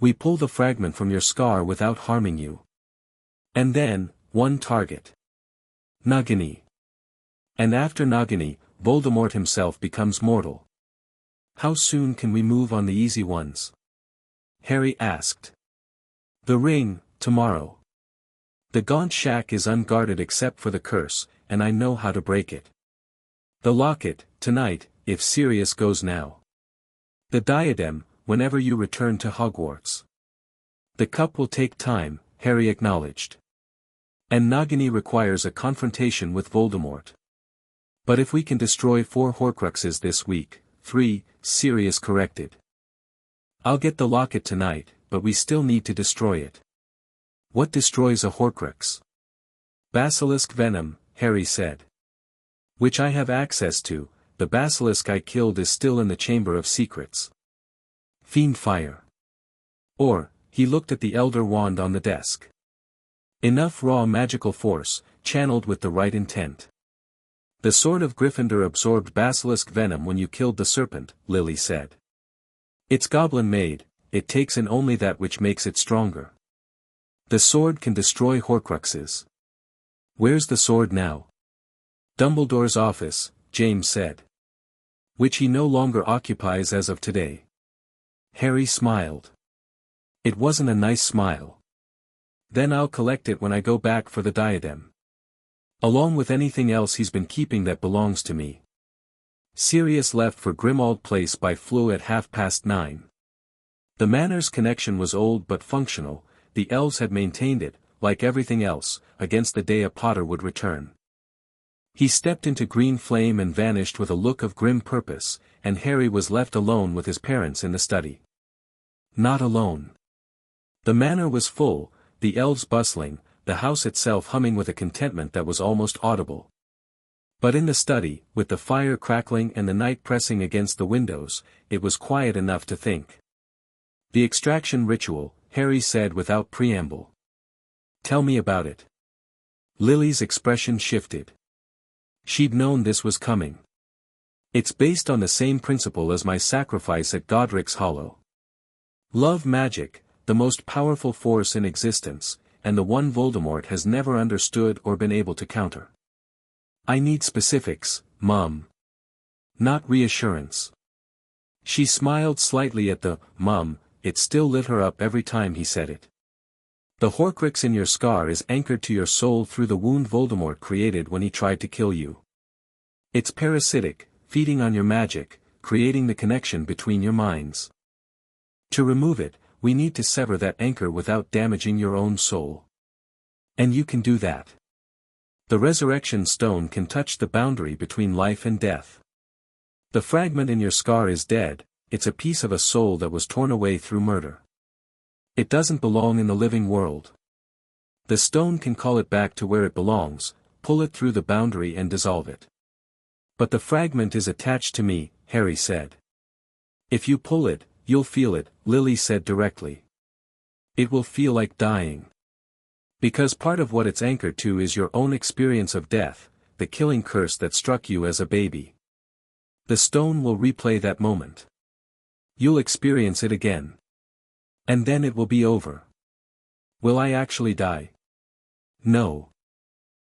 Speaker 1: We pull the fragment from your scar without harming you. And then, one target. Nagini. And after Nagini, Voldemort himself becomes mortal. How soon can we move on the easy ones? Harry asked. The ring, tomorrow. The gaunt shack is unguarded except for the curse, and I know how to break it. The locket, tonight, if Sirius goes now. The diadem, whenever you return to Hogwarts. The cup will take time, Harry acknowledged. And Nagini requires a confrontation with Voldemort. But if we can destroy 4 Horcruxes this week, 3, Sirius corrected. I'll get the locket tonight, but we still need to destroy it. What destroys a Horcrux? Basilisk venom, Harry said. Which I have access to, the basilisk I killed is still in the Chamber of Secrets. Fiend fire. Or, he looked at the Elder Wand on the desk. Enough raw magical force, channeled with the right intent. The sword of Gryffindor absorbed basilisk venom when you killed the serpent, Lily said. It's goblin-made, it takes in only that which makes it stronger. The sword can destroy Horcruxes. Where's the sword now? Dumbledore's office, James said. Which he no longer occupies as of today. Harry smiled. It wasn't a nice smile. Then I'll collect it when I go back for the diadem. Along with anything else he's been keeping that belongs to me. Sirius left for Grimmauld Place by Floo at 9:30. The manor's connection was old but functional, the elves had maintained it, like everything else, against the day a Potter would return. He stepped into green flame and vanished with a look of grim purpose, and Harry was left alone with his parents in the study. Not alone. The manor was full, the elves bustling, the house itself humming with a contentment that was almost audible. But in the study, with the fire crackling and the night pressing against the windows, it was quiet enough to think. The extraction ritual, Harry said without preamble. Tell me about it. Lily's expression shifted. She'd known this was coming. It's based on the same principle as my sacrifice at Godric's Hollow. Love magic, the most powerful force in existence, and the one Voldemort has never understood or been able to counter. I need specifics, Mum. Not reassurance. She smiled slightly at the "Mum," it still lit her up every time he said it. The Horcrux in your scar is anchored to your soul through the wound Voldemort created when he tried to kill you. It's parasitic, feeding on your magic, creating the connection between your minds. To remove it, we need to sever that anchor without damaging your own soul. And you can do that. The resurrection stone can touch the boundary between life and death. The fragment in your scar is dead, it's a piece of a soul that was torn away through murder. It doesn't belong in the living world. The stone can call it back to where it belongs, pull it through the boundary and dissolve it. But the fragment is attached to me, Harry said. If you pull it, you'll feel it, Lily said directly. It will feel like dying. Because part of what it's anchored to is your own experience of death, the killing curse that struck you as a baby. The stone will replay that moment. You'll experience it again. And then it will be over. Will I actually die? No.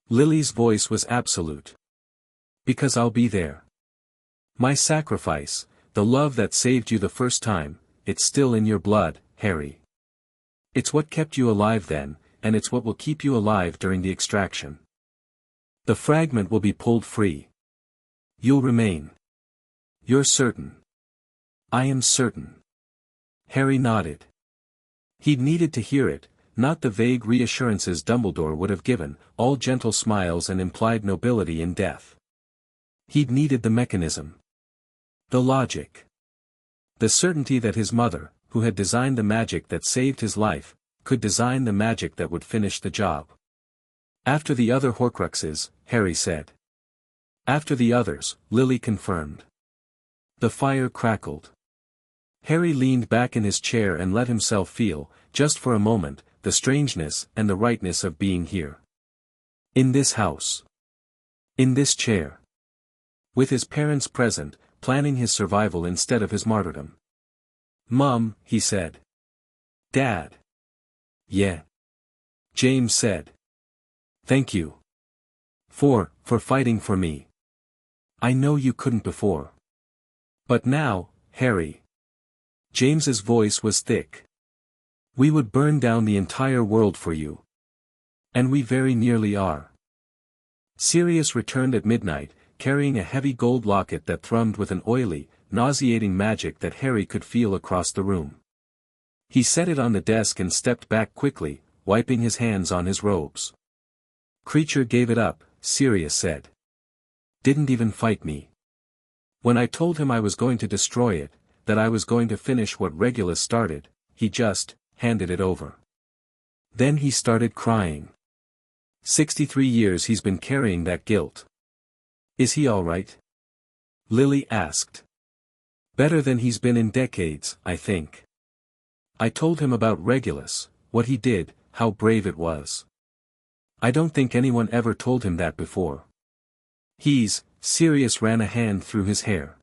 Speaker 1: Lily's voice was absolute. Because I'll be there. My sacrifice, the love that saved you the first time, it's still in your blood, Harry. It's what kept you alive then, and it's what will keep you alive during the extraction. The fragment will be pulled free. You'll remain. You're certain. I am certain. Harry nodded. He'd needed to hear it, not the vague reassurances Dumbledore would have given, all gentle smiles and implied nobility in death. He'd needed the mechanism. The logic. The certainty that his mother, who had designed the magic that saved his life, could design the magic that would finish the job. After the other Horcruxes, Harry said. After the others, Lily confirmed. The fire crackled. Harry leaned back in his chair and let himself feel, just for a moment, the strangeness and the rightness of being here. In this house. In this chair. With his parents present, planning his survival instead of his martyrdom. "Mom," he said. "Dad." "Yeah." James said. "Thank you. For fighting for me. I know you couldn't before. But now, Harry." James's voice was thick. "We would burn down the entire world for you. And we very nearly are." Sirius returned at midnight, carrying a heavy gold locket that thrummed with an oily, nauseating magic that Harry could feel across the room. He set it on the desk and stepped back quickly, wiping his hands on his robes. "Creature gave it up," Sirius said. "Didn't even fight me. When I told him I was going to destroy it, that I was going to finish what Regulus started, he just handed it over. Then he started crying. 63 years he's been carrying that guilt." "Is he all right?" Lily asked. "Better than he's been in decades, I think. I told him about Regulus, what he did, how brave it was. I don't think anyone ever told him that before. Sirius ran a hand through his hair.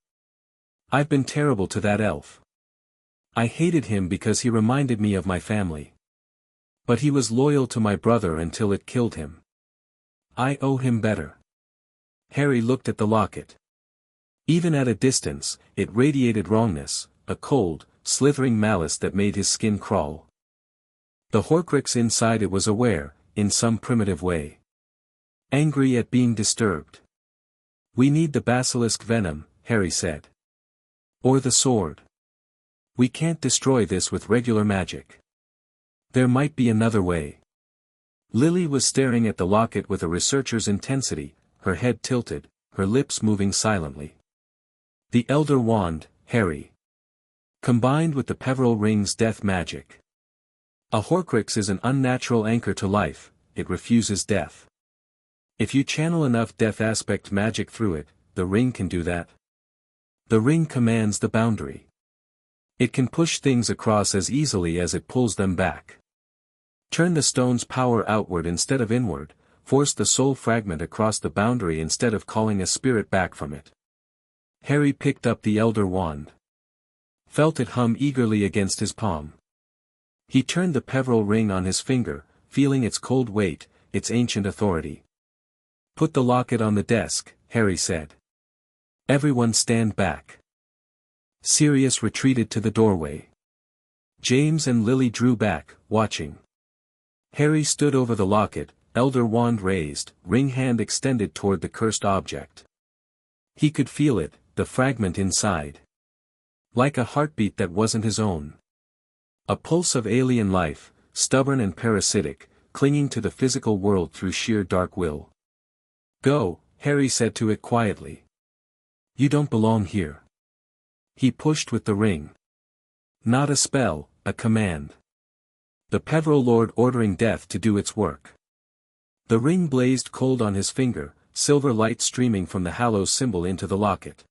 Speaker 1: "I've been terrible to that elf. I hated him because he reminded me of my family. But he was loyal to my brother until it killed him. I owe him better." Harry looked at the locket. Even at a distance, it radiated wrongness, a cold, slithering malice that made his skin crawl. The Horcrux inside it was aware, in some primitive way. Angry at being disturbed. "We need the basilisk venom," Harry said. "Or the sword. We can't destroy this with regular magic. There might be another way." Lily was staring at the locket with a researcher's intensity, her head tilted, her lips moving silently. "The Elder Wand, Harry. Combined with the Peverell ring's death magic. A Horcrux is an unnatural anchor to life, it refuses death. If you channel enough death aspect magic through it, the ring can do that. The ring commands the boundary. It can push things across as easily as it pulls them back. Turn the stone's power outward instead of inward, force the soul fragment across the boundary instead of calling a spirit back from it." Harry picked up the Elder Wand. Felt it hum eagerly against his palm. He turned the Peverell ring on his finger, feeling its cold weight, its ancient authority. "Put the locket on the desk," Harry said. "Everyone stand back." Sirius retreated to the doorway. James and Lily drew back, watching. Harry stood over the locket, Elder Wand raised, ring hand extended toward the cursed object. He could feel it, the fragment inside. Like a heartbeat that wasn't his own. A pulse of alien life, stubborn and parasitic, clinging to the physical world through sheer dark will. "Go," Harry said to it quietly. "You don't belong here." He pushed with the ring. Not a spell, a command. The Peverell Lord ordering death to do its work. The ring blazed cold on his finger, silver light streaming from the Hallows symbol into the locket.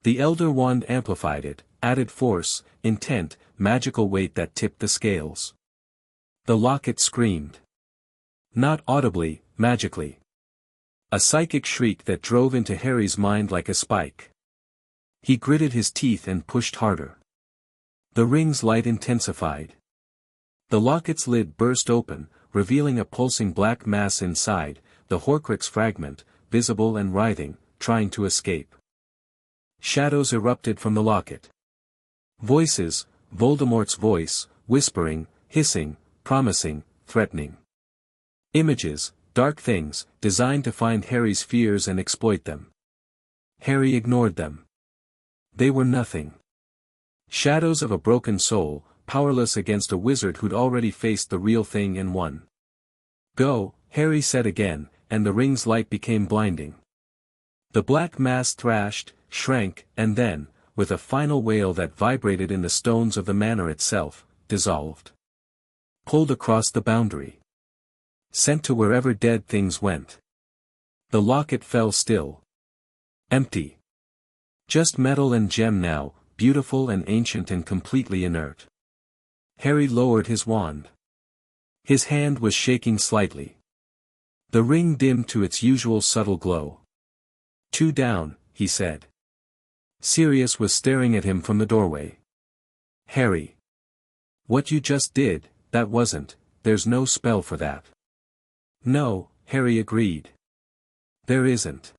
Speaker 1: The Elder Wand amplified it, added force, intent, magical weight that tipped the scales. The locket screamed. Not audibly, magically. A psychic shriek that drove into Harry's mind like a spike. He gritted his teeth and pushed harder. The ring's light intensified. The locket's lid burst open, revealing a pulsing black mass inside, the Horcrux fragment, visible and writhing, trying to escape. Shadows erupted from the locket. Voices, Voldemort's voice, whispering, hissing, promising, threatening. Images, dark things, designed to find Harry's fears and exploit them. Harry ignored them. They were nothing. Shadows of a broken soul, powerless against a wizard who'd already faced the real thing and won. "Go," Harry said again, and the ring's light became blinding. The black mass thrashed, shrank, and then, with a final wail that vibrated in the stones of the manor itself, dissolved. Pulled across the boundary. Sent to wherever dead things went. The locket fell still. Empty. Just metal and gem now, beautiful and ancient and completely inert. Harry lowered his wand. His hand was shaking slightly. The ring dimmed to its usual subtle glow. "Two down," he said. Sirius was staring at him from the doorway. "Harry. What you just did, that wasn't, there's no spell for that." "No," Harry agreed. "There isn't.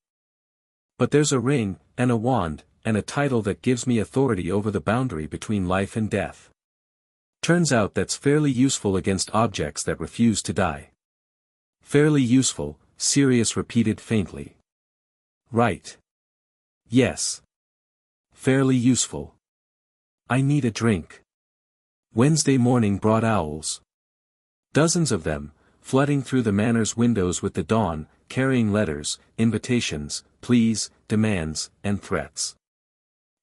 Speaker 1: But there's a ring, and a wand, and a title that gives me authority over the boundary between life and death. Turns out that's fairly useful against objects that refuse to die." "Fairly useful," Sirius repeated faintly. "Right. Yes. Fairly useful. I need a drink." Wednesday morning brought owls. Dozens of them, flooding through the manor's windows with the dawn, carrying letters, invitations, pleas, demands, and threats.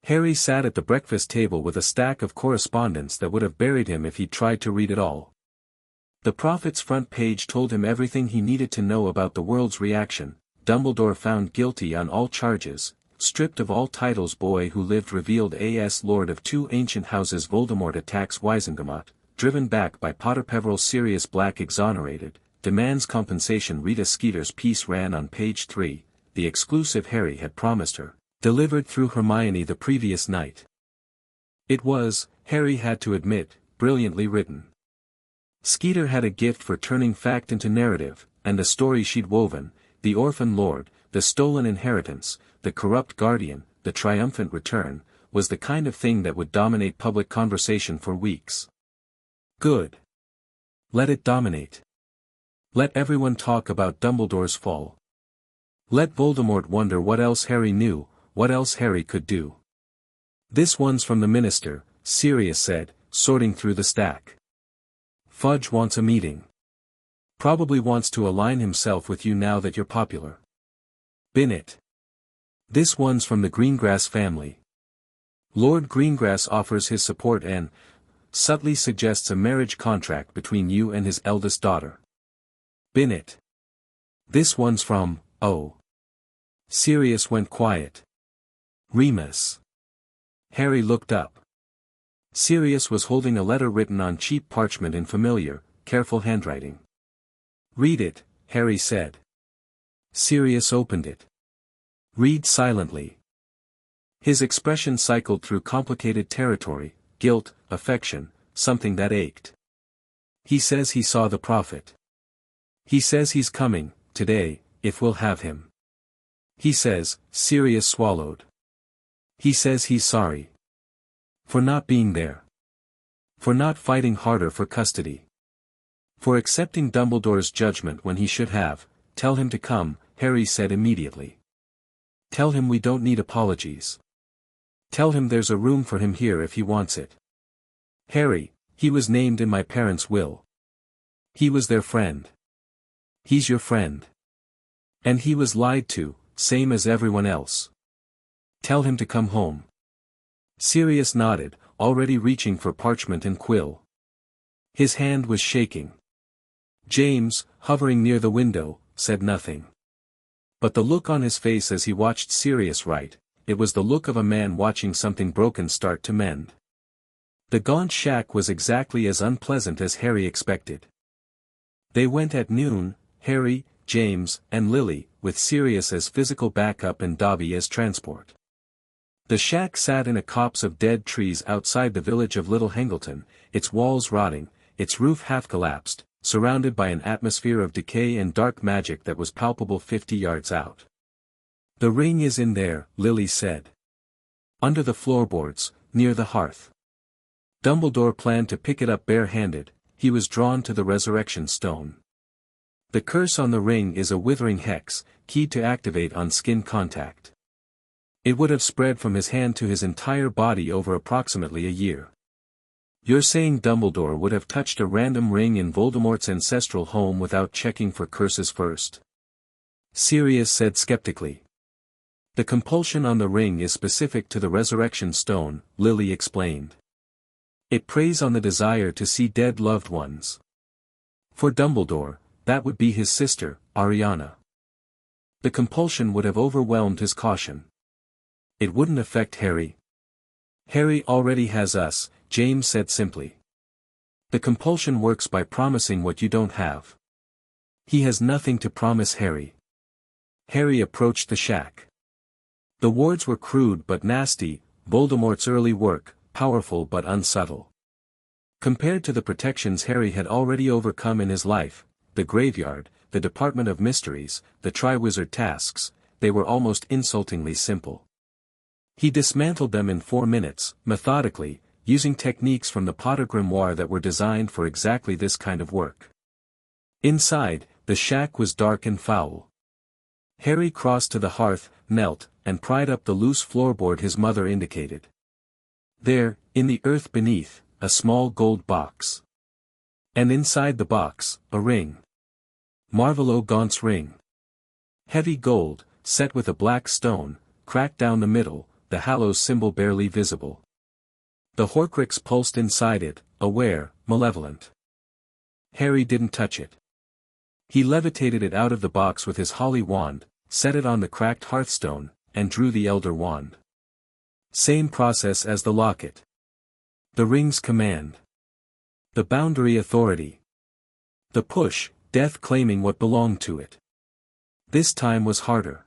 Speaker 1: Harry sat at the breakfast table with a stack of correspondence that would have buried him if he'd tried to read it all. The Prophet's front page told him everything he needed to know about the world's reaction. Dumbledore found guilty on all charges, stripped of all titles. Boy who lived revealed as Lord of two ancient houses. Voldemort attacks Wizengamot, driven back by Potter. Peverell. Sirius Black exonerated, demands compensation. Rita Skeeter's piece ran on page 3, the exclusive Harry had promised her, delivered through Hermione the previous night. It was, Harry had to admit, brilliantly written. Skeeter had a gift for turning fact into narrative, and the story she'd woven, the orphan lord, the stolen inheritance, the corrupt guardian, the triumphant return, was the kind of thing that would dominate public conversation for weeks. Good. Let it dominate. Let everyone talk about Dumbledore's fall. Let Voldemort wonder what else Harry knew, what else Harry could do. "This one's from the minister," Sirius said, sorting through the stack. "Fudge wants a meeting. Probably wants to align himself with you now that you're popular. Bin it. This one's from the Greengrass family. Lord Greengrass offers his support and subtly suggests a marriage contract between you and his eldest daughter. Bin it. This one's from, oh." Sirius went quiet. "Remus." Harry looked up. Sirius was holding a letter written on cheap parchment in familiar, careful handwriting. "Read it," Harry said. Sirius opened it. "Read silently." His expression cycled through complicated territory, guilt, affection, something that ached. "He says he saw the Prophet. He says he's coming, today, if we'll have him. He says," Sirius swallowed. "He says he's sorry. For not being there. For not fighting harder for custody. For accepting Dumbledore's judgment when he should have. Tell him to come," Harry said immediately. "Tell him we don't need apologies. Tell him there's a room for him here if he wants it. Harry, he was named in my parents' will. He was their friend. He's your friend. And he was lied to, same as everyone else. Tell him to come home." Sirius nodded, already reaching for parchment and quill. His hand was shaking. James, hovering near the window, said nothing. But the look on his face as he watched Sirius write, it was the look of a man watching something broken start to mend. The gaunt shack was exactly as unpleasant as Harry expected. They went at noon, Harry, James, and Lily, with Sirius as physical backup and Dobby as transport. The shack sat in a copse of dead trees outside the village of Little Hangleton, its walls rotting, its roof half collapsed, surrounded by an atmosphere of decay and dark magic that was palpable 50 yards out. "The ring is in there," Lily said. "Under the floorboards, near the hearth. Dumbledore planned to pick it up bare-handed, he was drawn to the resurrection stone. The curse on the ring is a withering hex, keyed to activate on skin contact. It would have spread from his hand to his entire body over approximately a year. You're saying Dumbledore would have touched a random ring in Voldemort's ancestral home without checking for curses first?" Sirius said skeptically. "The compulsion on the ring is specific to the resurrection stone," Lily explained. "It preys on the desire to see dead loved ones. For Dumbledore, that would be his sister, Ariana. The compulsion would have overwhelmed his caution. It wouldn't affect Harry. Harry already has us, James said simply. The compulsion works by promising what you don't have. He has nothing to promise Harry. Harry approached the shack. The wards were crude but nasty, Voldemort's early work, powerful but unsubtle. Compared to the protections Harry had already overcome in his life, the graveyard, the Department of Mysteries, the Triwizard tasks, they were almost insultingly simple. He dismantled them in 4 minutes, methodically, using techniques from the Potter Grimoire that were designed for exactly this kind of work. Inside, the shack was dark and foul. Harry crossed to the hearth, knelt, and pried up the loose floorboard his mother indicated. There, in the earth beneath, a small gold box. And inside the box, a ring. Marvolo Gaunt's ring. Heavy gold, set with a black stone, cracked down the middle, the Hallows symbol barely visible. The Horcrux pulsed inside it, aware, malevolent. Harry didn't touch it. He levitated it out of the box with his holly wand, set it on the cracked hearthstone, and drew the Elder Wand. Same process as the locket. The ring's command. The boundary authority. The push, death claiming what belonged to it. This time was harder.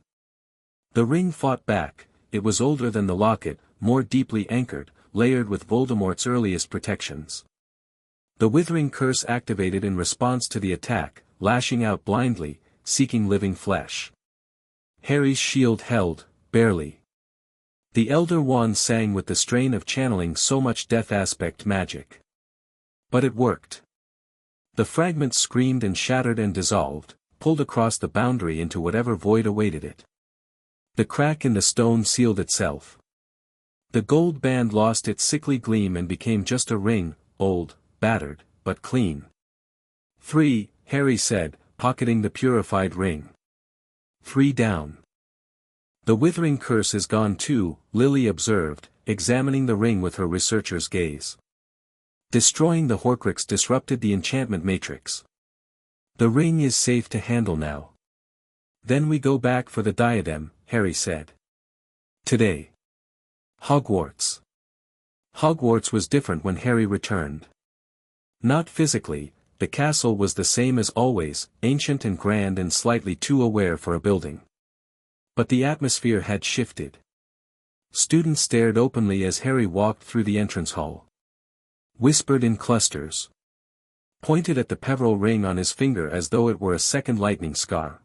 Speaker 1: The ring fought back. It was older than the locket, more deeply anchored, layered with Voldemort's earliest protections. The withering curse activated in response to the attack, lashing out blindly, seeking living flesh. Harry's shield held, barely. The Elder Wand sang with the strain of channeling so much death aspect magic. But it worked. The fragments screamed and shattered and dissolved, pulled across the boundary into whatever void awaited it. The crack in the stone sealed itself. The gold band lost its sickly gleam and became just a ring, old, battered, but clean. 3, Harry said, pocketing the purified ring. 3 down. The withering curse is gone too, Lily observed, examining the ring with her researcher's gaze. Destroying the Horcrux disrupted the enchantment matrix. The ring is safe to handle now. Then we go back for the diadem, Harry said. Today. Hogwarts. Hogwarts was different when Harry returned. Not physically, the castle was the same as always, ancient and grand and slightly too aware for a building. But the atmosphere had shifted. Students stared openly as Harry walked through the entrance hall. Whispered in clusters. Pointed at the Peverell ring on his finger as though it were a second lightning scar.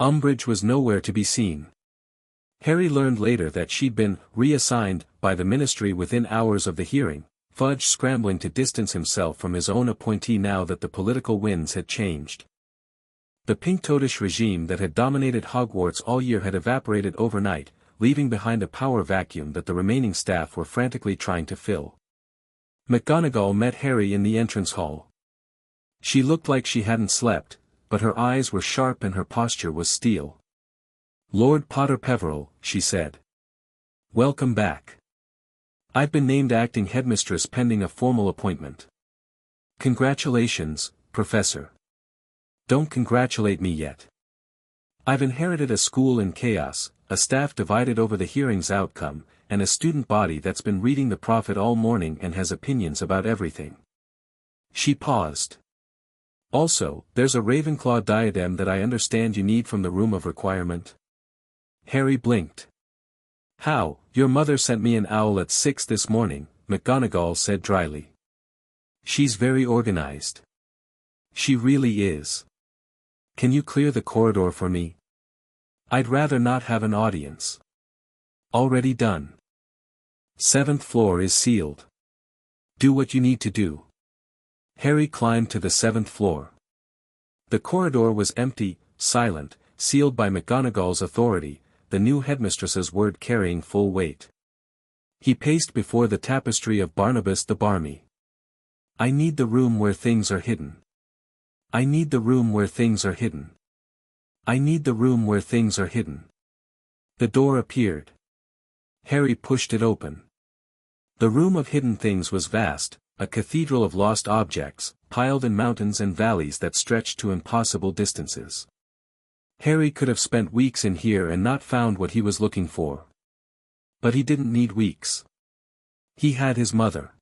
Speaker 1: Umbridge was nowhere to be seen. Harry learned later that she'd been reassigned by the Ministry within hours of the hearing, Fudge scrambling to distance himself from his own appointee now that the political winds had changed. The pink toadish regime that had dominated Hogwarts all year had evaporated overnight, leaving behind a power vacuum that the remaining staff were frantically trying to fill. McGonagall met Harry in the entrance hall. She looked like she hadn't slept, but her eyes were sharp and her posture was steel. Lord Potter Peverell, she said. Welcome back. I've been named acting headmistress pending a formal appointment. Congratulations, Professor. Don't congratulate me yet. I've inherited a school in chaos, a staff divided over the hearing's outcome, and a student body that's been reading the Prophet all morning and has opinions about everything. She paused. Also, there's a Ravenclaw diadem that I understand you need from the Room of Requirement. Harry blinked. How, your mother sent me an owl at 6 this morning, McGonagall said dryly. She's very organized. She really is. Can you clear the corridor for me? I'd rather not have an audience. Already done. 7th floor is sealed. Do what you need to do. Harry climbed to the 7th floor. The corridor was empty, silent, sealed by McGonagall's authority, the new headmistress's word carrying full weight. He paced before the tapestry of Barnabas the Barmy. I need the room where things are hidden. I need the room where things are hidden. I need the room where things are hidden. The door appeared. Harry pushed it open. The room of hidden things was vast, a cathedral of lost objects, piled in mountains and valleys that stretched to impossible distances. Harry could have spent weeks in here and not found what he was looking for. But he didn't need weeks. He had his mother.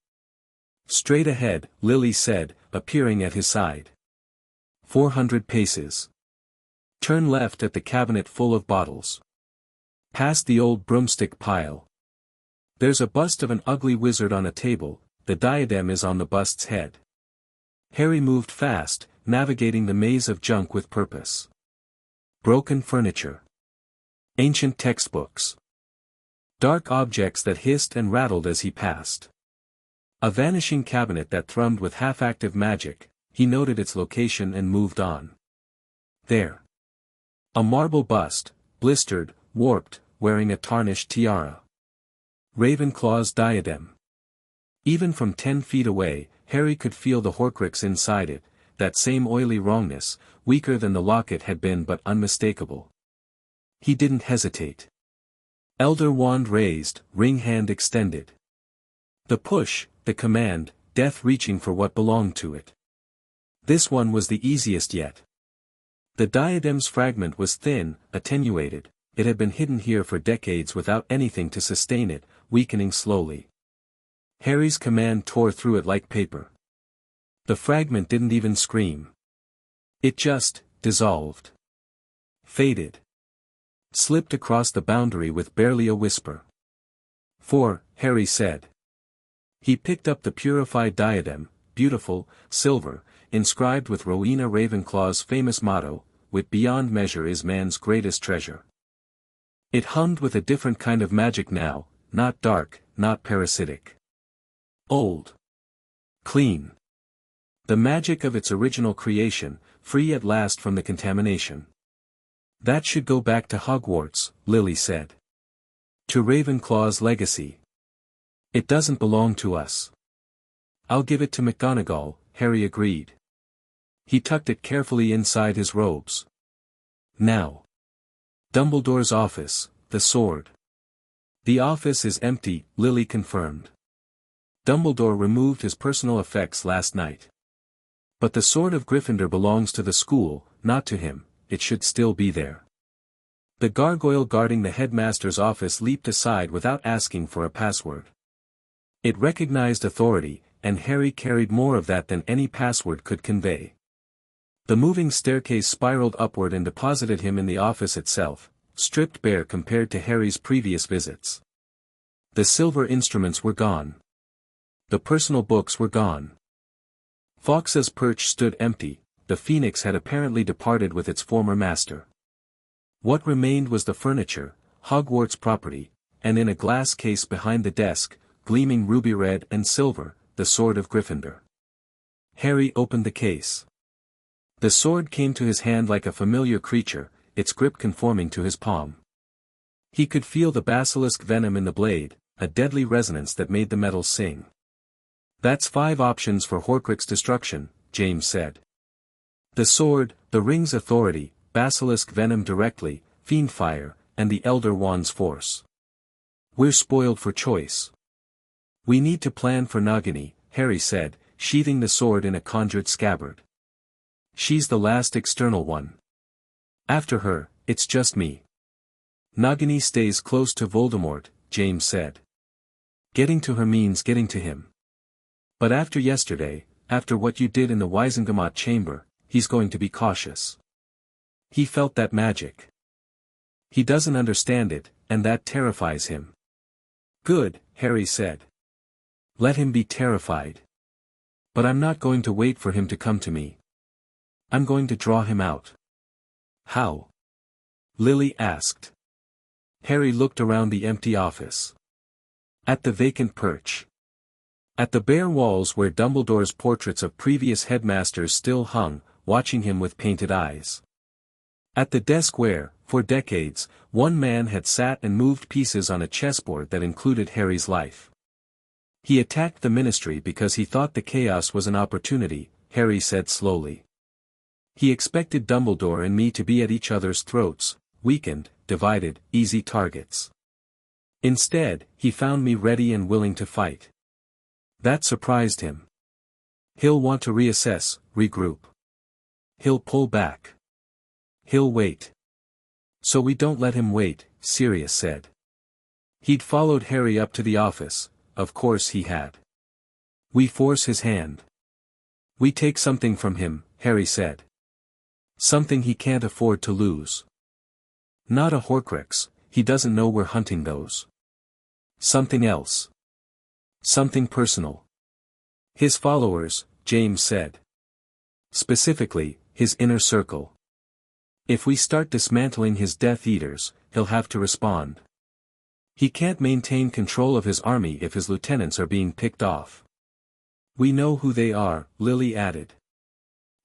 Speaker 1: Straight ahead, Lily said, appearing at his side. 400 paces. Turn left at the cabinet full of bottles. Past the old broomstick pile. There's a bust of an ugly wizard on a table, the diadem is on the bust's head. Harry moved fast, navigating the maze of junk with purpose. Broken furniture. Ancient textbooks. Dark objects that hissed and rattled as he passed. A vanishing cabinet that thrummed with half-active magic, he noted its location and moved on. There. A marble bust, blistered, warped, wearing a tarnished tiara. Ravenclaw's diadem. Even from 10 feet away, Harry could feel the Horcrux inside it, that same oily wrongness, weaker than the locket had been but unmistakable. He didn't hesitate. Elder wand raised, ring hand extended. The push, the command, death reaching for what belonged to it. This one was the easiest yet. The diadem's fragment was thin, attenuated, it had been hidden here for decades without anything to sustain it, weakening slowly. Harry's command tore through it like paper. The fragment didn't even scream. It just dissolved. Faded. Slipped across the boundary with barely a whisper. Harry said. He picked up the purified diadem, beautiful, silver, inscribed with Rowena Ravenclaw's famous motto, "Wit beyond measure is man's greatest treasure." It hummed with a different kind of magic now, not dark, not parasitic. Old. Clean. The magic of its original creation, free at last from the contamination. That should go back to Hogwarts, Lily said. To Ravenclaw's legacy. It doesn't belong to us. I'll give it to McGonagall, Harry agreed. He tucked it carefully inside his robes. Now. Dumbledore's office, the sword. The office is empty, Lily confirmed. Dumbledore removed his personal effects last night. But the sword of Gryffindor belongs to the school, not to him, it should still be there. The gargoyle guarding the headmaster's office leaped aside without asking for a password. It recognized authority, and Harry carried more of that than any password could convey. The moving staircase spiraled upward and deposited him in the office itself, stripped bare compared to Harry's previous visits. The silver instruments were gone. The personal books were gone. Fawkes's perch stood empty, the phoenix had apparently departed with its former master. What remained was the furniture, Hogwarts property, and in a glass case behind the desk, gleaming ruby red and silver, the sword of Gryffindor. Harry opened the case. The sword came to his hand like a familiar creature, its grip conforming to his palm. He could feel the basilisk venom in the blade, a deadly resonance that made the metal sing. That's 5 options for Horcrux destruction, James said. The sword, the ring's authority, basilisk venom directly, fiend fire, and the Elder Wand's force. We're spoiled for choice. We need to plan for Nagini, Harry said, sheathing the sword in a conjured scabbard. She's the last external one. After her, it's just me. Nagini stays close to Voldemort, James said. Getting to her means getting to him. But after yesterday, after what you did in the Wizengamot chamber, he's going to be cautious. He felt that magic. He doesn't understand it, and that terrifies him. Good, Harry said. Let him be terrified. But I'm not going to wait for him to come to me. I'm going to draw him out. How? Lily asked. Harry looked around the empty office. At the vacant perch. At the bare walls where Dumbledore's portraits of previous headmasters still hung, watching him with painted eyes. At the desk where, for decades, one man had sat and moved pieces on a chessboard that included Harry's life. He attacked the ministry because he thought the chaos was an opportunity, Harry said slowly. He expected Dumbledore and me to be at each other's throats, weakened, divided, easy targets. Instead, he found me ready and willing to fight. That surprised him. He'll want to reassess, regroup. He'll pull back. He'll wait. So we don't let him wait, Sirius said. He'd followed Harry up to the office, of course he had. We force his hand. We take something from him, Harry said. Something he can't afford to lose. Not a Horcrux, he doesn't know we're hunting those. Something else. Something personal. His followers, James said. Specifically, his inner circle. If we start dismantling his Death Eaters, he'll have to respond. He can't maintain control of his army if his lieutenants are being picked off. We know who they are, Lily added.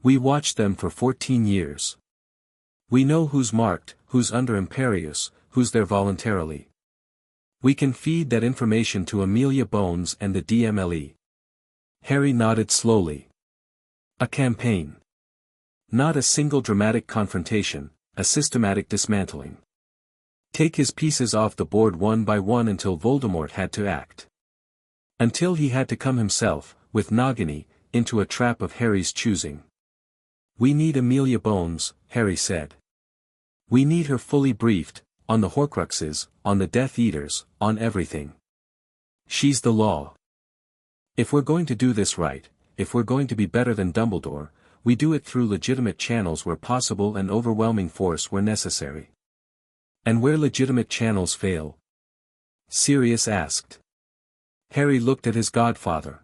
Speaker 1: We watched them for 14 years. We know who's marked, who's under Imperius, who's there voluntarily. We can feed that information to Amelia Bones and the DMLE. Harry nodded slowly. A campaign. Not a single dramatic confrontation, a systematic dismantling. Take his pieces off the board one by one until Voldemort had to act. Until he had to come himself, with Nagini, into a trap of Harry's choosing. We need Amelia Bones, Harry said. We need her fully briefed, on the Horcruxes, on the Death Eaters, on everything. She's the law. If we're going to do this right, if we're going to be better than Dumbledore, we do it through legitimate channels where possible and overwhelming force where necessary. And where legitimate channels fail? Sirius asked. Harry looked at his godfather.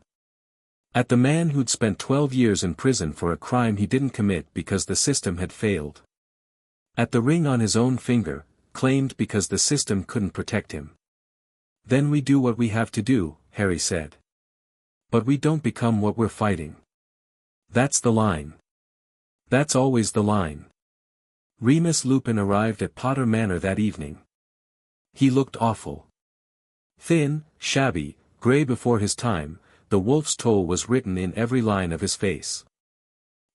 Speaker 1: At the man who'd spent 12 years in prison for a crime he didn't commit because the system had failed. At the ring on his own finger, claimed because the system couldn't protect him. Then we do what we have to do, Harry said. But we don't become what we're fighting. That's the line. That's always the line. Remus Lupin arrived at Potter Manor that evening. He looked awful. Thin, shabby, grey before his time, the wolf's toll was written in every line of his face.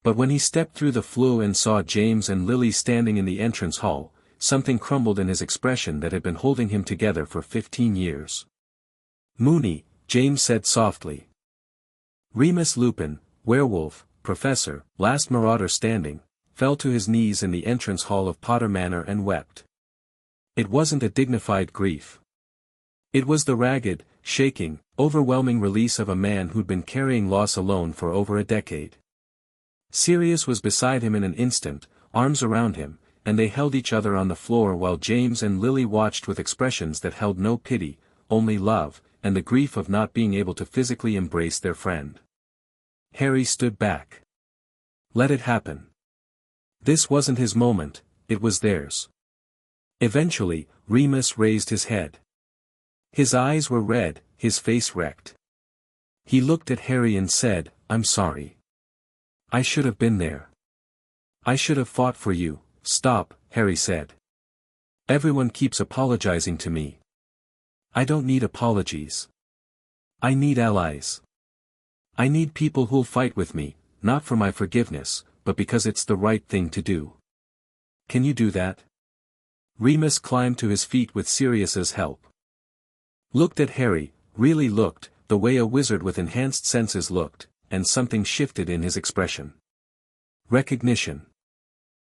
Speaker 1: But when he stepped through the flue and saw James and Lily standing in the entrance hall, something crumbled in his expression that had been holding him together for 15 years. Moony, James said softly. Remus Lupin, werewolf, professor, last marauder standing, fell to his knees in the entrance hall of Potter Manor and wept. It wasn't a dignified grief. It was the ragged, shaking, overwhelming release of a man who'd been carrying loss alone for over a decade. Sirius was beside him in an instant, arms around him, and they held each other on the floor while James and Lily watched with expressions that held no pity, only love, and the grief of not being able to physically embrace their friend. Harry stood back. Let it happen. This wasn't his moment, it was theirs. Eventually, Remus raised his head. His eyes were red, his face wrecked. He looked at Harry and said, I'm sorry. I should have been there. I should have fought for you. Stop, Harry said. Everyone keeps apologizing to me. I don't need apologies. I need allies. I need people who'll fight with me, not for my forgiveness, but because it's the right thing to do. Can you do that? Remus climbed to his feet with Sirius's help. Looked at Harry, really looked, the way a wizard with enhanced senses looked, and something shifted in his expression. Recognition.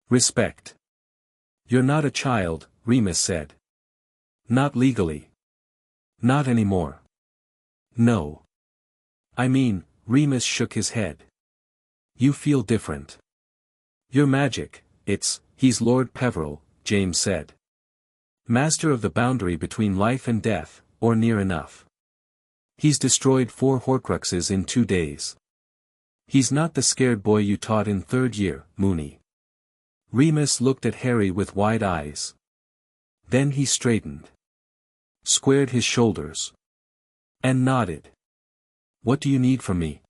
Speaker 1: Respect. You're not a child, Remus said. Not legally. Not anymore. No. I mean, Remus shook his head. You feel different. You're magic, he's Lord Peverell, James said. Master of the boundary between life and death, or near enough. He's destroyed 4 Horcruxes in 2 days. He's not the scared boy you taught in 3rd year, Moony. Remus looked at Harry with wide eyes. Then he straightened. Squared his shoulders. And nodded. What do you need from me?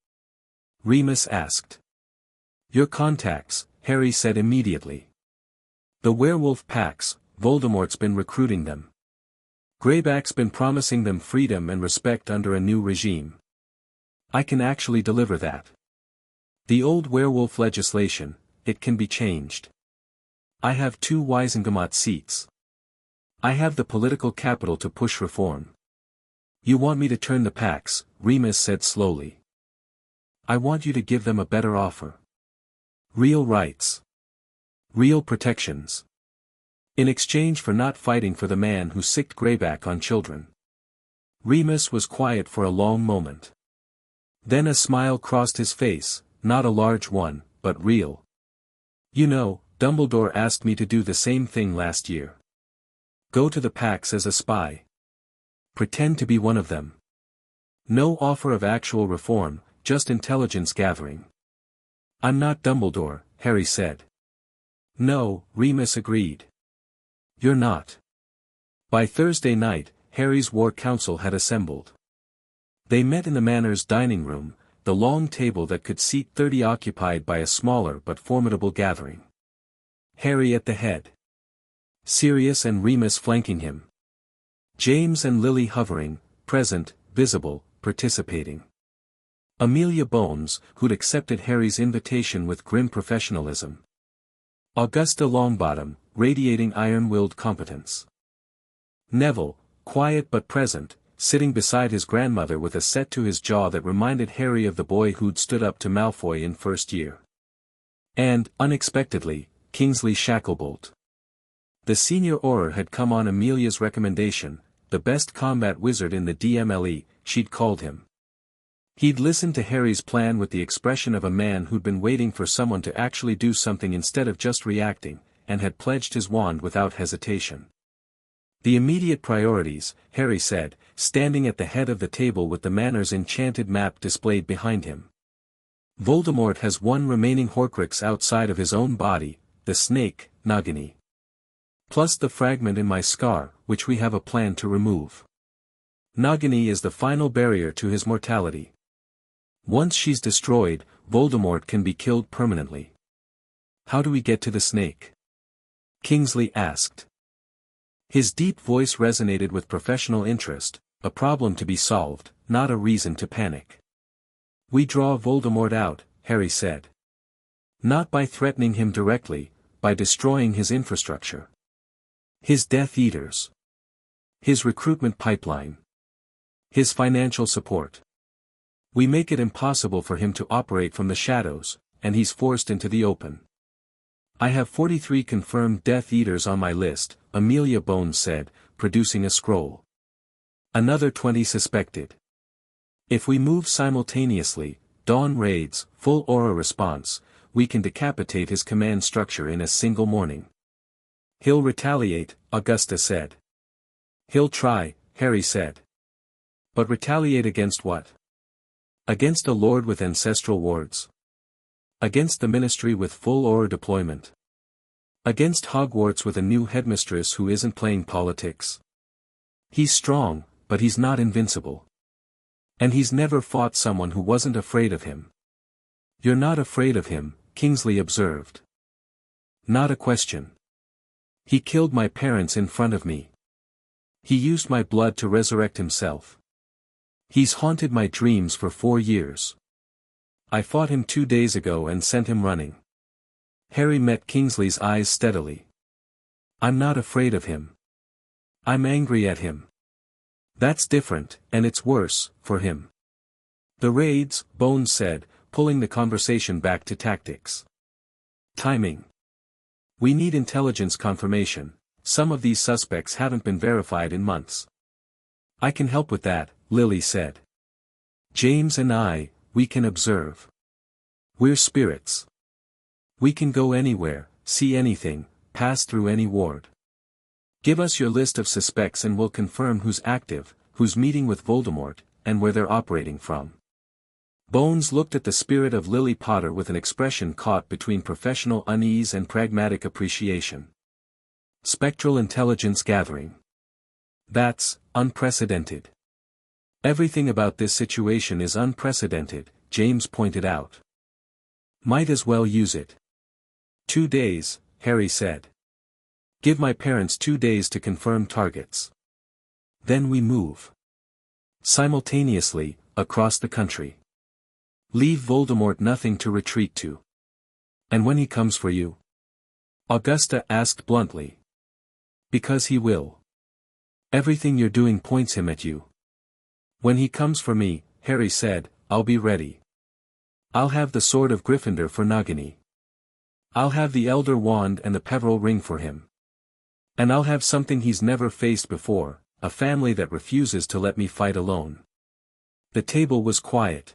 Speaker 1: Remus asked. Your contacts, Harry said immediately. The werewolf packs, Voldemort's been recruiting them. Greyback's been promising them freedom and respect under a new regime. I can actually deliver that. The old werewolf legislation, it can be changed. I have 2 Wisengamot seats. I have the political capital to push reform. You want me to turn the packs, Remus said slowly. I want you to give them a better offer. Real rights. Real protections. In exchange for not fighting for the man who sicked Greyback on children. Remus was quiet for a long moment. Then a smile crossed his face, not a large one, but real. You know, Dumbledore asked me to do the same thing last year. Go to the Pacts as a spy. Pretend to be one of them. No offer of actual reform, just intelligence gathering. I'm not Dumbledore, Harry said. No, Remus agreed. You're not. By Thursday night, Harry's War Council had assembled. They met in the Manor's dining room, the long table that could seat 30 occupied by a smaller but formidable gathering. Harry at the head. Sirius and Remus flanking him. James and Lily hovering, present, visible, participating. Amelia Bones, who'd accepted Harry's invitation with grim professionalism. Augusta Longbottom, radiating iron-willed competence. Neville, quiet but present, sitting beside his grandmother with a set to his jaw that reminded Harry of the boy who'd stood up to Malfoy in first year. And, unexpectedly, Kingsley Shacklebolt. The senior Auror had come on Amelia's recommendation, the best combat wizard in the DMLE, she'd called him. He'd listened to Harry's plan with the expression of a man who'd been waiting for someone to actually do something instead of just reacting, and had pledged his wand without hesitation. The immediate priorities, Harry said, standing at the head of the table with the Manor's enchanted map displayed behind him. Voldemort has one remaining Horcrux outside of his own body, the snake, Nagini. Plus the fragment in my scar, which we have a plan to remove. Nagini is the final barrier to his mortality. Once she's destroyed, Voldemort can be killed permanently. How do we get to the snake? Kingsley asked. His deep voice resonated with professional interest, a problem to be solved, not a reason to panic. We draw Voldemort out, Harry said. Not by threatening him directly, by destroying his infrastructure. His Death Eaters. His recruitment pipeline. His financial support. We make it impossible for him to operate from the shadows, and he's forced into the open. I have 43 confirmed Death Eaters on my list, Amelia Bones said, producing a scroll. Another 20 suspected. If we move simultaneously, dawn raids, full aura response, we can decapitate his command structure in a single morning. He'll retaliate, Augusta said. He'll try, Harry said. But retaliate against what? Against a lord with ancestral wards. Against the ministry with full aura deployment. Against Hogwarts with a new headmistress who isn't playing politics. He's strong, but he's not invincible. And he's never fought someone who wasn't afraid of him. You're not afraid of him, Kingsley observed. Not a question. He killed my parents in front of me. He used my blood to resurrect himself. He's haunted my dreams for 4 years. I fought him 2 days ago and sent him running. Harry met Kingsley's eyes steadily. I'm not afraid of him. I'm angry at him. That's different, and it's worse, for him. The raids, Bones said, pulling the conversation back to tactics. Timing. We need intelligence confirmation. Some of these suspects haven't been verified in months. I can help with that, Lily said. James and I, we can observe. We're spirits. We can go anywhere, see anything, pass through any ward. Give us your list of suspects and we'll confirm who's active, who's meeting with Voldemort, and where they're operating from. Bones looked at the spirit of Lily Potter with an expression caught between professional unease and pragmatic appreciation. Spectral intelligence gathering. That's unprecedented. Everything about this situation is unprecedented, James pointed out. Might as well use it. 2 days, Harry said. Give my parents 2 days to confirm targets. Then we move. Simultaneously, across the country. Leave Voldemort nothing to retreat to. And when he comes for you? Augusta asked bluntly. Because he will. Everything you're doing points him at you. When he comes for me, Harry said, I'll be ready. I'll have the sword of Gryffindor for Nagini. I'll have the Elder Wand and the Peverell ring for him. And I'll have something he's never faced before, a family that refuses to let me fight alone. The table was quiet.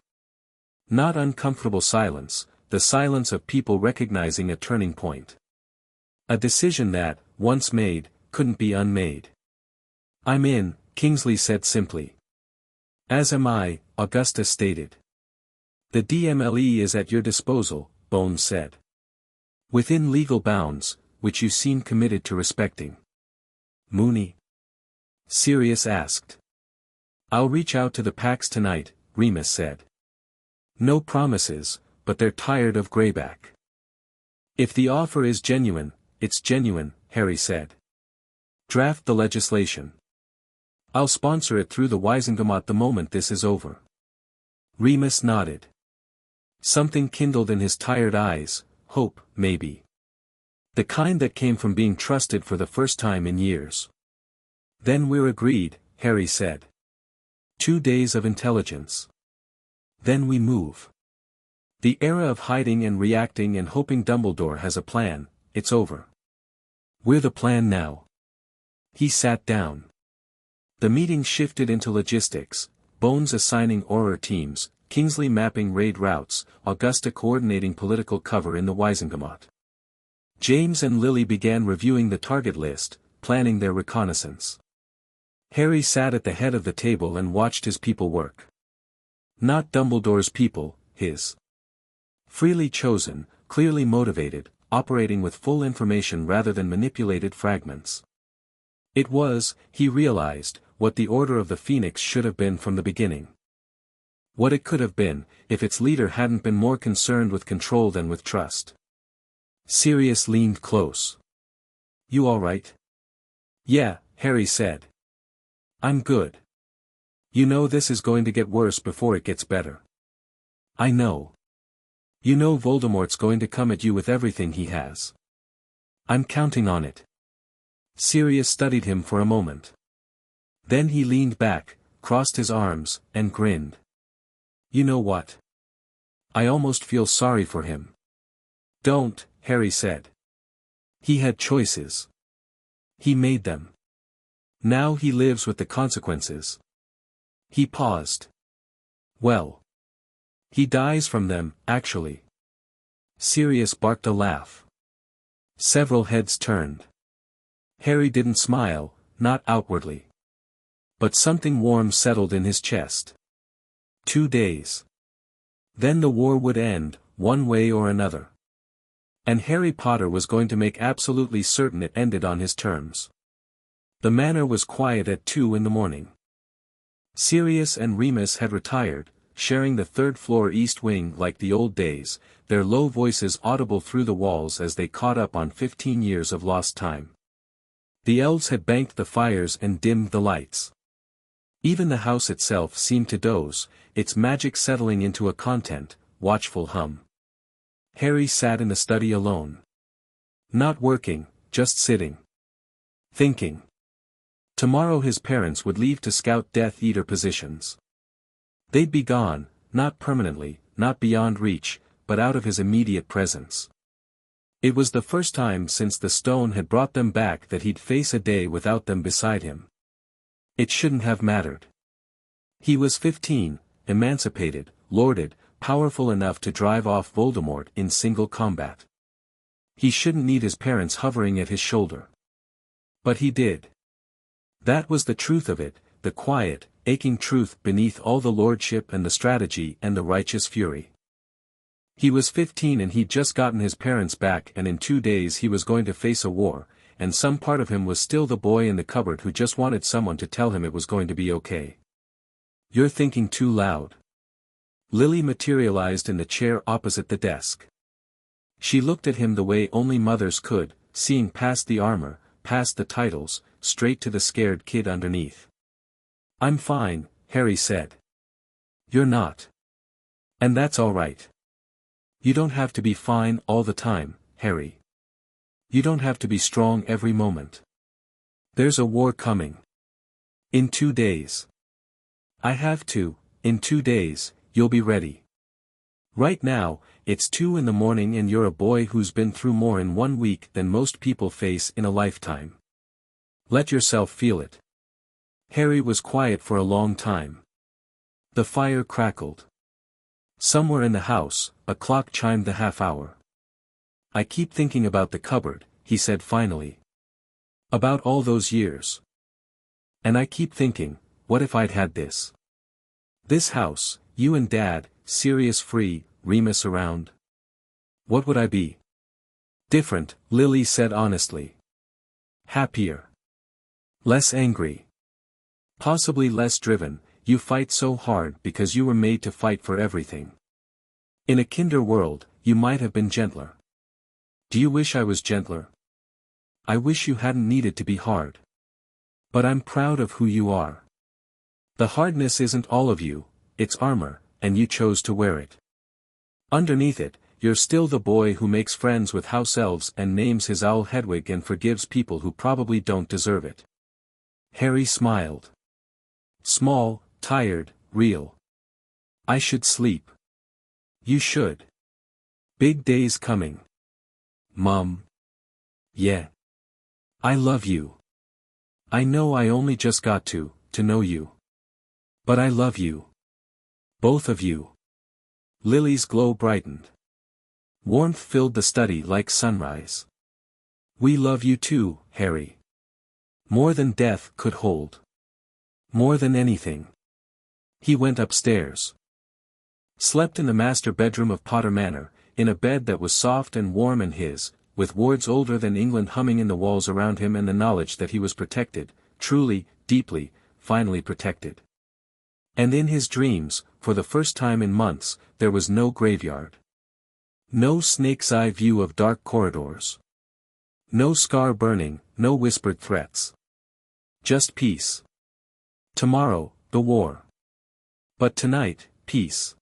Speaker 1: Not uncomfortable silence, the silence of people recognizing a turning point. A decision that, once made, couldn't be unmade. I'm in, Kingsley said simply. As am I, Augusta stated. The DMLE is at your disposal, Bones said. Within legal bounds, which you seem committed to respecting. Mooney? Sirius asked. I'll reach out to the Pax tonight, Remus said. No promises, but they're tired of Greyback. If the offer is genuine, it's genuine, Harry said. Draft the legislation. I'll sponsor it through the Wisengamot the moment this is over. Remus nodded. Something kindled in his tired eyes, hope, maybe. The kind that came from being trusted for the first time in years. Then we're agreed, Harry said. 2 days of intelligence. Then we move. The era of hiding and reacting and hoping Dumbledore has a plan, it's over. We're the plan now. He sat down. The meeting shifted into logistics, Bones assigning Auror teams, Kingsley mapping raid routes, Augusta coordinating political cover in the Wisengamot. James and Lily began reviewing the target list, planning their reconnaissance. Harry sat at the head of the table and watched his people work. Not Dumbledore's people, his. Freely chosen, clearly motivated, operating with full information rather than manipulated fragments. It was, he realized, what the Order of the Phoenix should have been from the beginning. What it could have been, if its leader hadn't been more concerned with control than with trust. Sirius leaned close. You all right? Yeah, Harry said. I'm good. You know this is going to get worse before it gets better. I know. You know Voldemort's going to come at you with everything he has. I'm counting on it. Sirius studied him for a moment. Then he leaned back, crossed his arms, and grinned. You know what? I almost feel sorry for him. Don't, Harry said. He had choices. He made them. Now he lives with the consequences. He paused. Well. He dies from them, actually. Sirius barked a laugh. Several heads turned. Harry didn't smile, not outwardly. But something warm settled in his chest. 2 days. Then the war would end, one way or another. And Harry Potter was going to make absolutely certain it ended on his terms. The manor was quiet at 2 in the morning. Sirius and Remus had retired, sharing the third-floor east wing like the old days, their low voices audible through the walls as they caught up on 15 years of lost time. The elves had banked the fires and dimmed the lights. Even the house itself seemed to doze, its magic settling into a content, watchful hum. Harry sat in the study alone. Not working, just sitting. Thinking. Tomorrow his parents would leave to scout Death Eater positions. They'd be gone, not permanently, not beyond reach, but out of his immediate presence. It was the first time since the stone had brought them back that he'd face a day without them beside him. It shouldn't have mattered. He was 15, emancipated, lorded, powerful enough to drive off Voldemort in single combat. He shouldn't need his parents hovering at his shoulder. But he did. That was the truth of it, the quiet, aching truth beneath all the lordship and the strategy and the righteous fury. He was 15 and he'd just gotten his parents back, and in 2 days he was going to face a war, and some part of him was still the boy in the cupboard who just wanted someone to tell him it was going to be okay. You're thinking too loud. Lily materialized in the chair opposite the desk. She looked at him the way only mothers could, seeing past the armor, past the titles, straight to the scared kid underneath. I'm fine, Harry said. You're not. And that's all right. You don't have to be fine all the time, Harry. You don't have to be strong every moment. There's a war coming. In 2 days. I have to, in 2 days, you'll be ready. Right now, it's 2 in the morning and you're a boy who's been through more in 1 week than most people face in a lifetime. Let yourself feel it. Harry was quiet for a long time. The fire crackled. Somewhere in the house, a clock chimed the half-hour. I keep thinking about the cupboard, he said finally. About all those years. And I keep thinking, what if I'd had this? This house, you and Dad, Sirius free, Remus around. What would I be? Different, Lily said honestly. Happier. Less angry. Possibly less driven. You fight so hard because you were made to fight for everything. In a kinder world, you might have been gentler. Do you wish I was gentler? I wish you hadn't needed to be hard. But I'm proud of who you are. The hardness isn't all of you, it's armor, and you chose to wear it. Underneath it, you're still the boy who makes friends with house elves and names his owl Hedwig and forgives people who probably don't deserve it. Harry smiled. Small, tired, real. I should sleep. You should. Big days coming. Mom. Yeah. I love you. I know I only just got to know you. But I love you. Both of you. Lily's glow brightened. Warmth filled the study like sunrise. We love you too, Harry. More than death could hold. More than anything. He went upstairs. Slept in the master bedroom of Potter Manor, in a bed that was soft and warm and his, with wards older than England humming in the walls around him and the knowledge that he was protected, truly, deeply, finally protected. And in his dreams, for the first time in months, there was no graveyard. No snake's eye view of dark corridors. No scar burning, no whispered threats. Just peace. Tomorrow, the war. But tonight, peace.